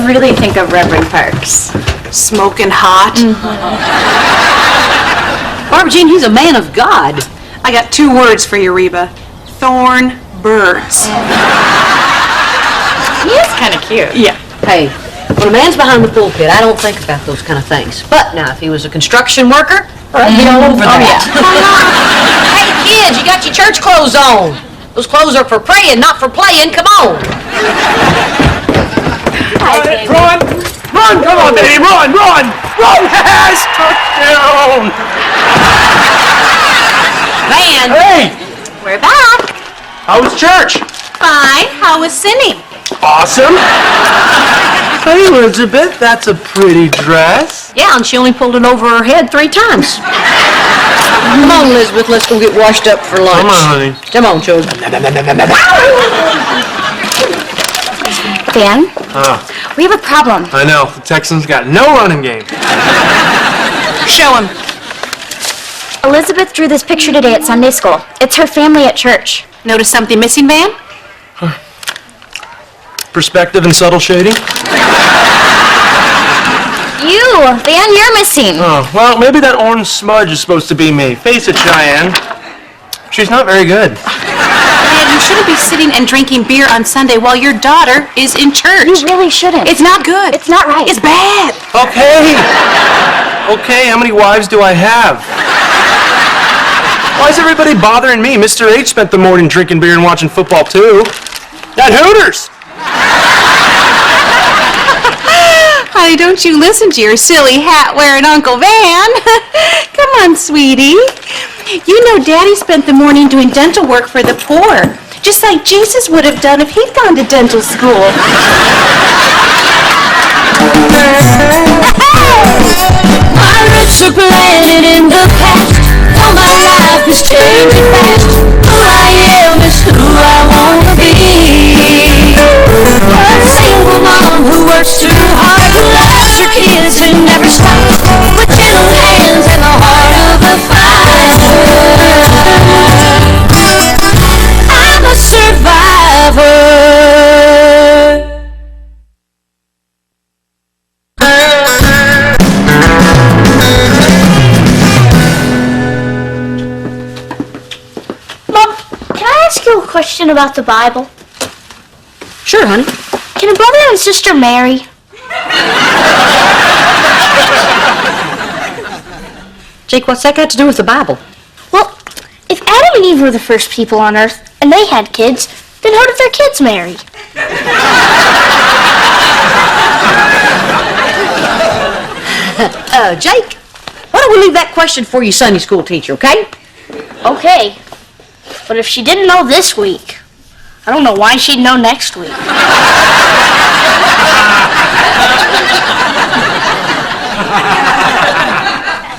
Really think of Reverend Parks? Smoking hot. Barbara Jean, he's a man of God. I got 2 words for you, Reba. Thorn birds. He is kind of cute. Yeah. Hey, when a man's behind the pulpit, I don't think about those kind of things. But now, if he was a construction worker, I'd be all over that. Hey, kids, you got your church clothes on. Those clothes are for praying, not for playing. Come on. Run! Run! Come on, baby! Run! Run! Run! Has touchdown! Van! Hey! We're back. How was church? Fine. How was singing? Awesome! Hey, Elizabeth, that's a pretty dress. Yeah, and she only pulled it over her head 3 times. Come on, Elizabeth, let's go get washed up for lunch. Come on, honey. Come on, children. Dan, we have a problem. I know, the Texans got no running game. Show him. Elizabeth drew this picture today at Sunday school. It's her family at church. Notice something missing, Van? Perspective and subtle shading? Van, you're missing. Oh, well, maybe that orange smudge is supposed to be me. Face it, Cheyenne. She's not very good. Van, you shouldn't be sitting and drinking beer on Sunday while your daughter is in church. You really shouldn't. It's not good. It's not right. It's bad. Okay. Okay, how many wives do I have? Why is everybody bothering me? Mr. H spent the morning drinking beer and watching football, too. At Hooters! Honey, don't you listen to your silly hat-wearing Uncle Van. Come on, sweetie. You know Daddy spent the morning doing dental work for the poor, just like Jesus would have done if he'd gone to dental school. My roots are planted in the past. All my life is changing fast. Who I am is who I wanna be. A single mom who works too hard, who loves her kids and never stops, with gentle hands and the heart of a fighter. I'm a survivor. Mom, can I ask you a question about the Bible? Sure, honey. Can a brother and sister marry? Jake, what's that got to do with the Bible? Well, if Adam and Eve were the first people on earth and they had kids, then how did their kids marry? Jake, why don't we leave that question for your Sunday school teacher, okay? Okay, but if she didn't know this week, I don't know why she'd know next week.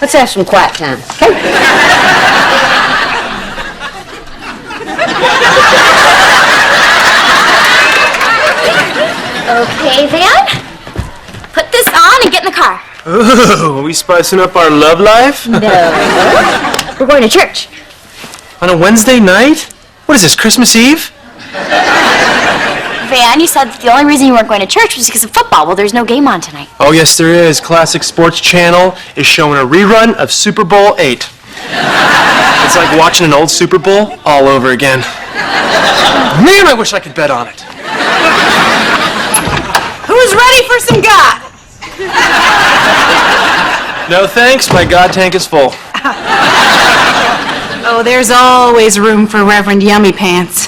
Let's have some quiet time, okay? Okay, Van. Put this on and get in the car. Ooh, are we spicing up our love life? No. We're going to church. On a Wednesday night? What is this, Christmas Eve? Van, you said that the only reason you weren't going to church was because of football. Well, there's no game on tonight. Oh, yes, there is. Classic Sports Channel is showing a rerun of Super Bowl 8. It's like watching an old Super Bowl all over again. Man, I wish I could bet on it. Who's ready for some God? No thanks, my God tank is full. Oh, there's always room for Reverend Yummy Pants.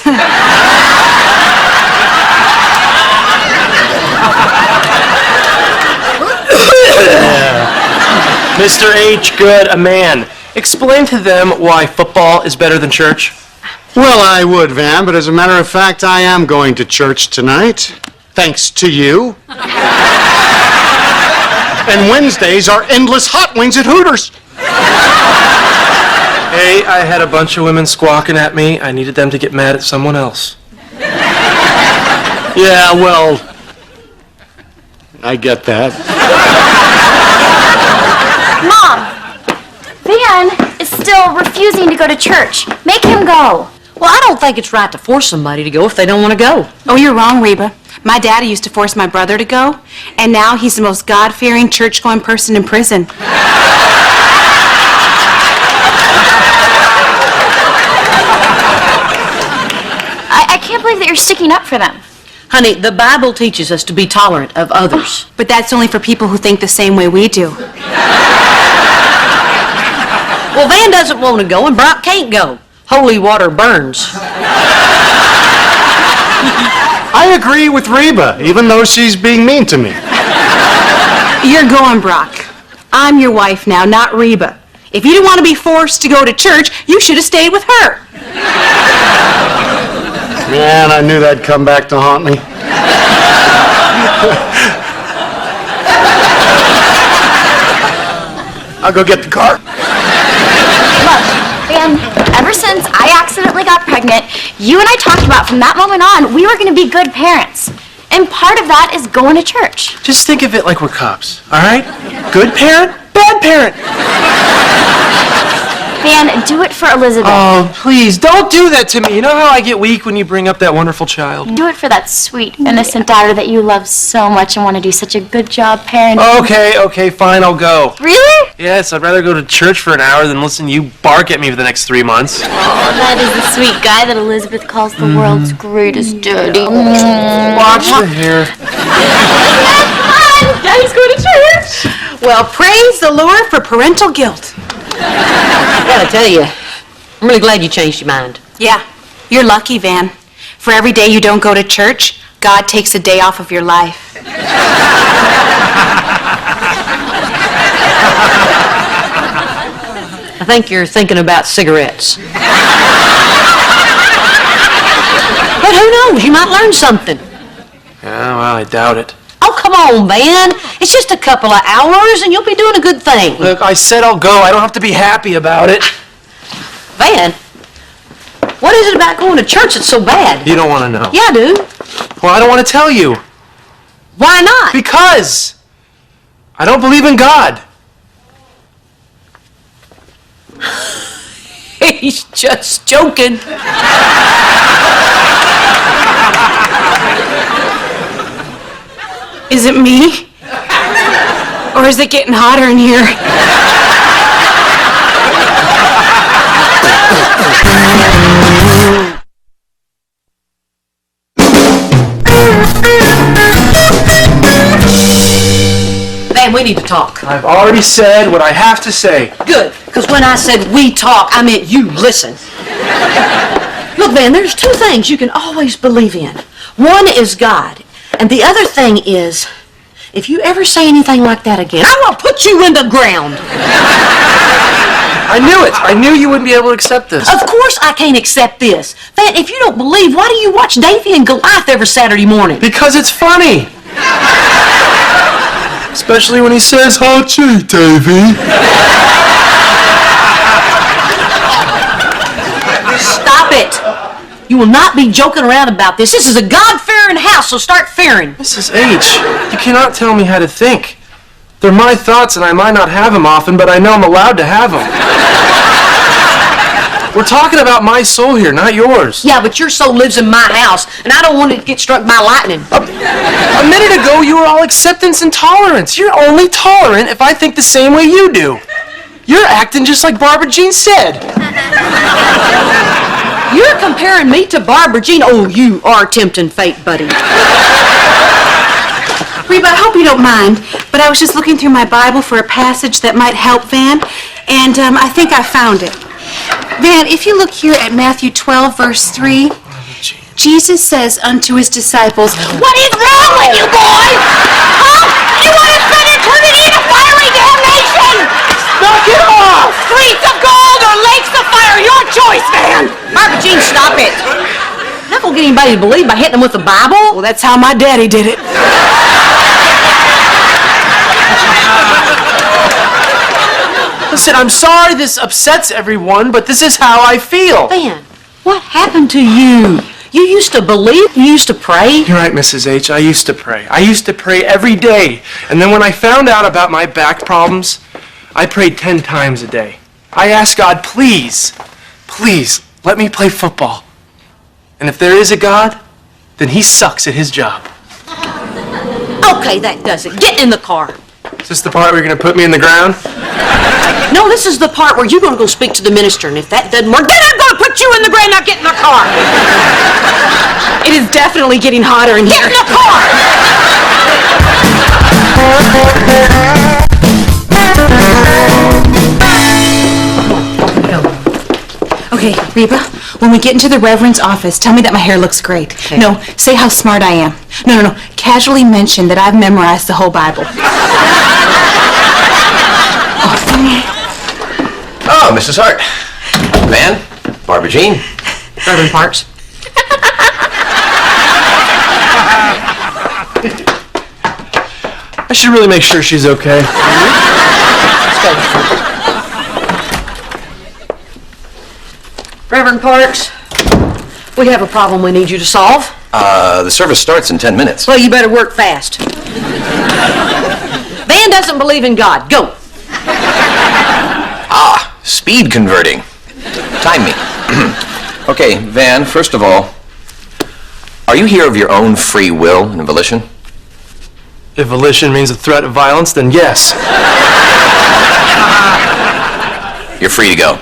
Mr. H, good, a man. Explain to them why football is better than church. Well, I would, Van, but as a matter of fact, I am going to church tonight. Thanks to you. And Wednesdays are endless hot wings at Hooters. Hey, I had a bunch of women squawking at me. I needed them to get mad at someone else. Yeah, well, I get that. Mom, Van is still refusing to go to church. Make him go. Well, I don't think it's right to force somebody to go if they don't want to go. Oh, you're wrong, Reba. My daddy used to force my brother to go, and now he's the most God-fearing, church-going person in prison. I can't believe that you're sticking up for them. Honey, the Bible teaches us to be tolerant of others. But that's only for people who think the same way we do. Well, Van doesn't want to go and Brock can't go. Holy water burns. I agree with Reba, even though she's being mean to me. You're going, Brock. I'm your wife now, not Reba. If you didn't want to be forced to go to church, you should have stayed with her. Man, I knew that'd come back to haunt me. I'll go get the car. Look, Van, ever since I accidentally got pregnant, you and I talked about from that moment on, we were going to be good parents. And part of that is going to church. Just think of it like we're cops, all right? Good parent, bad parent. Van, do it for Elizabeth. Oh, please, don't do that to me. You know how I get weak when you bring up that wonderful child? Do it for that sweet, innocent daughter that you love so much and want to do such a good job parenting. Okay, fine, I'll go. Really? Yes, I'd rather go to church for an hour than listen to you bark at me for the next 3 months. Oh, that is the sweet guy that Elizabeth calls the world's greatest daddy. Watch the hair. Daddy's going to church. Well, praise the Lord for parental guilt. I gotta tell you, I'm really glad you changed your mind. Yeah, you're lucky, Van. For every day you don't go to church, God takes a day off of your life. I think you're thinking about cigarettes. But who knows? You might learn something. Yeah, well, I doubt it. Oh, come on, Van. It's just a couple of hours and you'll be doing a good thing. Look, I said I'll go. I don't have to be happy about it. Van, what is it about going to church that's so bad? You don't want to know. Yeah, I do. Well, I don't want to tell you. Why not? Because I don't believe in God. He's just joking. Is it me? Or is it getting hotter in here? Van, we need to talk. I've already said what I have to say. Good, because when I said we talk, I meant you listen. Look, Van, there's two things you can always believe in. One is God, and the other thing is, if you ever say anything like that again, I will put you in the ground. I knew it. I knew you wouldn't be able to accept this. Of course I can't accept this. Van, if you don't believe, why do you watch Davy and Goliath every Saturday morning? Because it's funny. Especially when he says, "Oh, gee, Davy." Stop it. You will not be joking around about this. This is a God-fearing house, so start fearing. Mrs. H, you cannot tell me how to think. They're my thoughts, and I might not have them often, but I know I'm allowed to have them. We're talking about my soul here, not yours. Yeah, but your soul lives in my house, and I don't want it to get struck by lightning. A minute ago, you were all acceptance and tolerance. You're only tolerant if I think the same way you do. You're acting just like Barbara Jean said. You're comparing me to Barbara Jean. Oh, you are tempting fate, buddy. Reba, I hope you don't mind, but I was just looking through my Bible for a passage that might help Van, and I think I found it. Van, if you look here at Matthew 12, verse 3, Jesus says unto his disciples, What is wrong with you boys? Huh? You want to spend eternity in a fiery damnation? Knock it off! Streets of gold or lakes of fire, your choice, man! Barbara Jean, stop it. You're not going to get anybody to believe by hitting them with the Bible. well, that's how my daddy did it. Listen, I'm sorry this upsets everyone, but this is how I feel. Van, what happened to you? You used to believe, you used to pray. You're right, Mrs. H. I used to pray. I used to pray every day. And then when I found out about my back problems, I prayed 10 times a day. I asked God, please, please, let me play football. And if there is a God, then he sucks at his job. Okay, that does it. Get in the car. Is this the part where you're going to put me in the ground? No, this is the part where you're going to go speak to the minister, and if that doesn't work, then I'm going to put you in the ground. Now get in the car. It is definitely getting hotter in here. Get in the car. Okay, Reba, when we get into the Reverend's office, tell me that my hair looks great. Okay. No, say how smart I am. No. Casually mention that I've memorized the whole Bible. Oh, Mrs. Hart. Van, Barbara Jean. Reverend Parks. I should really make sure she's okay. It's Okay. Reverend Parks, we have a problem we need you to solve. The service starts in 10 minutes. Well, you better work fast. Van doesn't believe in God. Go. Speed converting. Time me. Okay, Van, first of all, are you here of your own free will and volition? If volition means a threat of violence, then yes. You're free to go.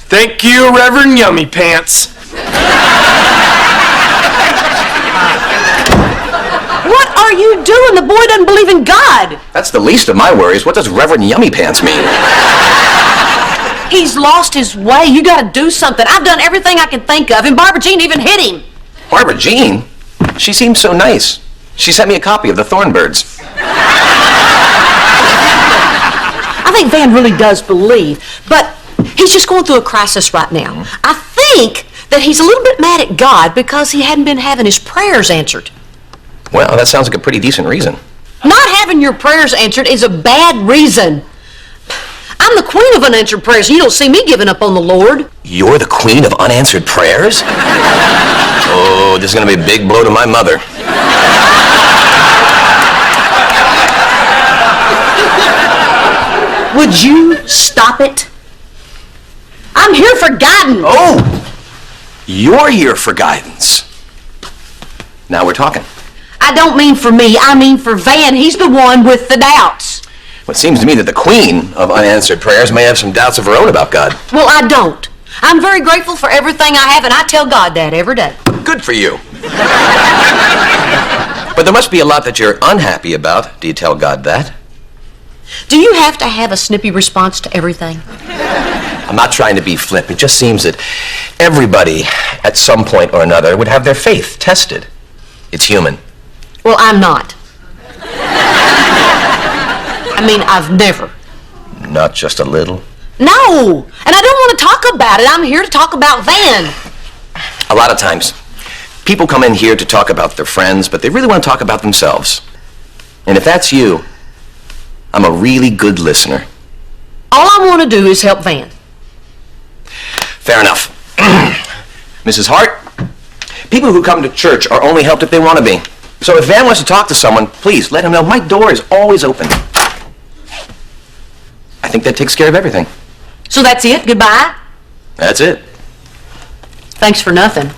Thank you, Reverend Yummy Pants. What are you doing? The boy doesn't believe in God. That's the least of my worries. What does Reverend Yummy Pants mean? He's lost his way. You gotta do something. I've done everything I can think of, and Barbara Jean even hit him. Barbara Jean? She seems so nice. She sent me a copy of the Thornbirds. I think Van really does believe, but he's just going through a crisis right now. I think that he's a little bit mad at God because he hadn't been having his prayers answered. Well, that sounds like a pretty decent reason. Not having your prayers answered is a bad reason. I'm the queen of unanswered prayers, and you don't see me giving up on the Lord. You're the queen of unanswered prayers? Oh, this is going to be a big blow to my mother. Would you stop it? I'm here for guidance. Oh, you're here for guidance. Now we're talking. I don't mean for me, I mean for Van. He's the one with the doubts. Well, it seems to me that the queen of unanswered prayers may have some doubts of her own about God. Well, I don't. I'm very grateful for everything I have, and I tell God that every day. Good for you. But there must be a lot that you're unhappy about. Do you tell God that? Do you have to have a snippy response to everything? I'm not trying to be flip. It just seems that everybody, at some point or another, would have their faith tested. It's human. Well, I'm not. I mean, I've never. Not just a little. No, and I don't want to talk about it. I'm here to talk about Van. A lot of times, people come in here to talk about their friends, but they really want to talk about themselves. And if that's you, I'm a really good listener. All I want to do is help Van. Fair enough. Mrs. Hart, people who come to church are only helped if they want to be. So if Van wants to talk to someone, please let him know my door is always open. I think that takes care of everything. So that's it? Goodbye? That's it. Thanks for nothing.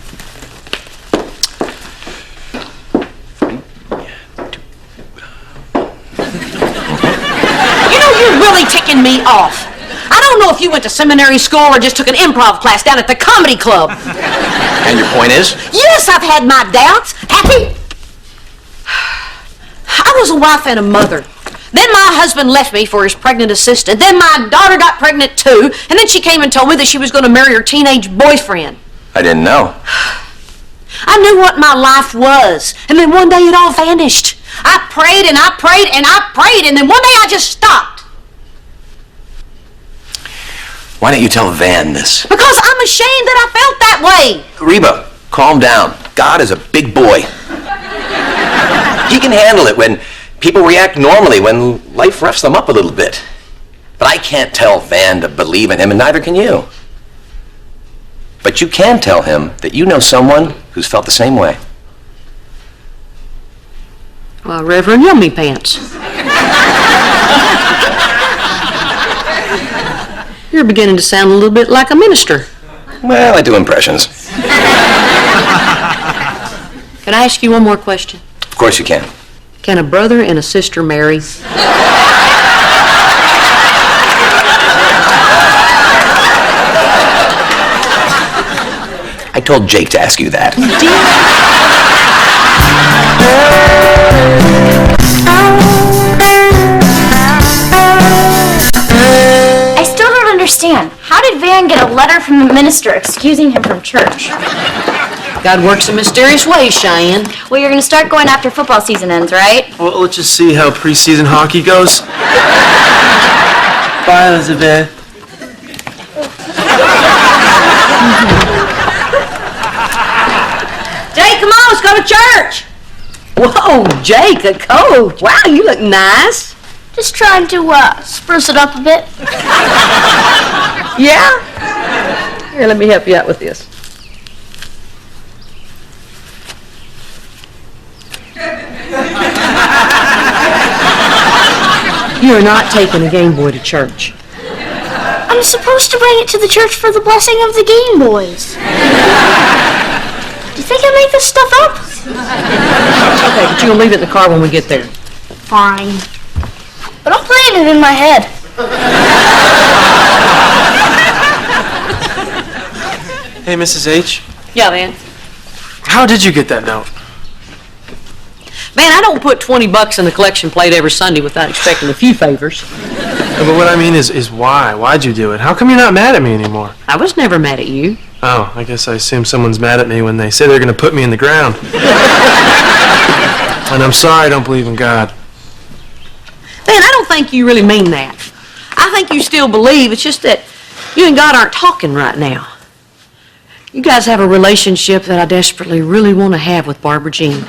You know, you're really ticking me off. I don't know if you went to seminary school or just took an improv class down at the comedy club. And your point is? Yes, I've had my doubts. Happy? I was a wife and a mother. Then my husband left me for his pregnant assistant. Then my daughter got pregnant too. And then she came and told me that she was going to marry her teenage boyfriend. I didn't know. I knew what my life was. And then one day it all vanished. I prayed and I prayed and I prayed. And then one day I just stopped. Why don't you tell Van this? Because I'm ashamed that I felt that way. Reba, calm down. God is a big boy. He can handle it when people react normally, when life roughs them up a little bit. But I can't tell Van to believe in him, and neither can you. But you can tell him that you know someone who's felt the same way. Well, Reverend Yummy Pants. You're beginning to sound a little bit like a minister. Well, I do impressions. Can I ask you one more question? Of course you can. Can a brother and a sister marry? I told Jake to ask you that. I still don't understand. How did Van get a letter from the minister excusing him from church? God works in mysterious ways, Cheyenne. Well, you're going to start going after football season ends, right? Well, let's just see how preseason hockey goes. Bye, Elizabeth. Jake, come on, let's go to church. Whoa, Jake, a coat. Wow, you look nice. Just trying to spruce it up a bit. Yeah? Here, let me help you out with this. You are not taking a Game Boy to church. I'm supposed to bring it to the church for the blessing of the Game Boys. Do you think I made this stuff up? Okay, but you're gonna leave it in the car when we get there. Fine. But I'm playing it in my head. Hey, Mrs. H. Yeah, man. How did you get that note? Man, I don't put $20 in the collection plate every Sunday without expecting a few favors. But what I mean is why? Why'd you do it? How come you're not mad at me anymore? I was never mad at you. Oh, I guess I assume someone's mad at me when they say they're going to put me in the ground. And I'm sorry I don't believe in God. Man, I don't think you really mean that. I think you still believe, it's just that you and God aren't talking right now. You guys have a relationship that I desperately really want to have with Barbara Jean.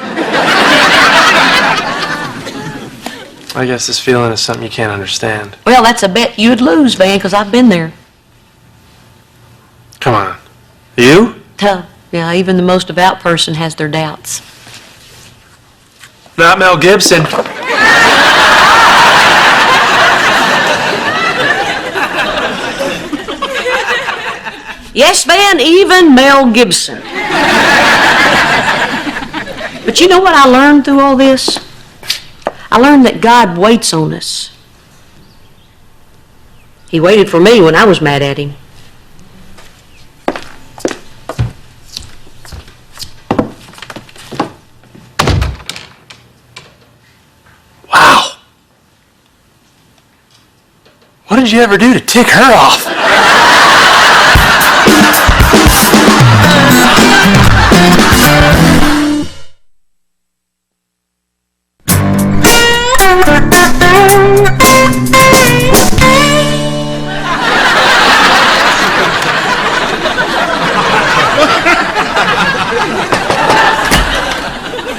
I guess this feeling is something you can't understand. Well, that's a bet you'd lose, man, because I've been there. Come on. You? Yeah, even the most devout person has their doubts. Not Mel Gibson. Yes, man, even Mel Gibson. But you know what I learned through all this? I learned that God waits on us. He waited for me when I was mad at him. Wow. What did you ever do to tick her off?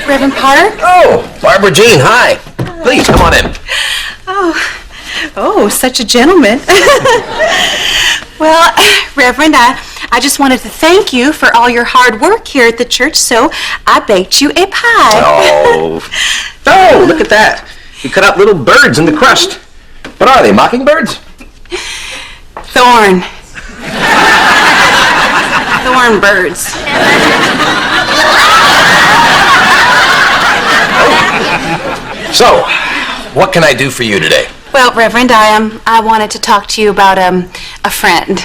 Reverend Potter? Oh, Barbara Jean, hi. Please, come on in. Oh, such a gentleman. Well, Reverend, I just wanted to thank you for all your hard work here at the church, so I baked you a pie. Oh, look at that. You cut out little birds in the crust. What are they, mockingbirds? Thorn birds. So, what can I do for you today? Well, Reverend, I wanted to talk to you about a friend.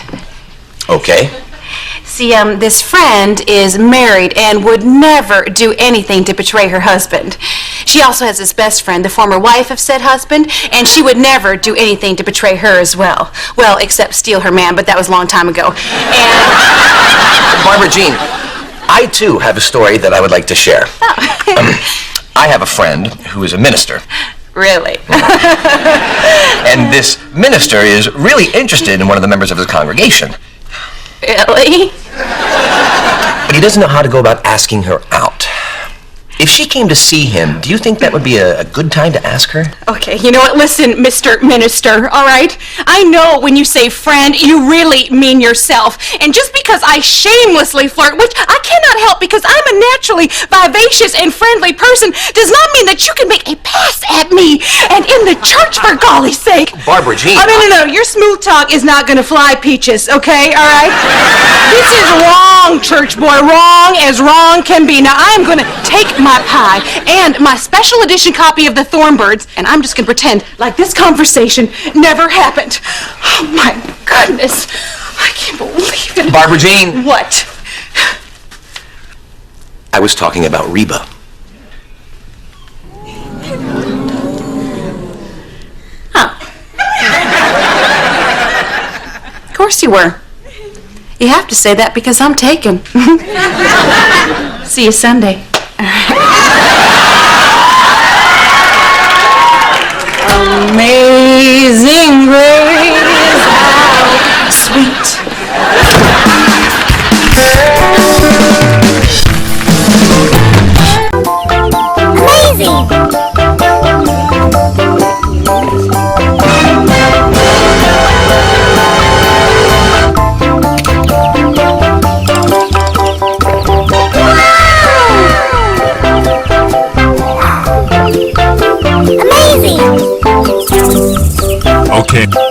Okay. See, this friend is married and would never do anything to betray her husband. She also has this best friend, the former wife of said husband, and she would never do anything to betray her as well. Well, except steal her man, but that was a long time ago. And Barbara Jean, I too have a story that I would like to share. I have a friend who is a minister. Really? And this minister is really interested in one of the members of his congregation. Really? But he doesn't know how to go about asking her out. If she came to see him, do you think that would be a good time to ask her? Okay, you know what? Listen, Mr. Minister, all right? I know when you say friend, you really mean yourself. And just because I shamelessly flirt, which I cannot help because I'm a naturally vivacious and friendly person, does not mean that you can make a pass at me. And in the church, for golly's sake. Barbara Jean. Oh, no. Your smooth talk is not going to fly, Peaches, okay? All right? This is wrong, church boy. Wrong as wrong can be. Now, I'm going to take my pie and my special edition copy of the Thornbirds, and I'm just going to pretend like this conversation never happened. Oh, my goodness. I can't believe it. Barbara Jean. What? I was talking about Reba. Of course you were. You have to say that because I'm taken. See you Sunday. Amazing grace, how sweet. Amazing! King.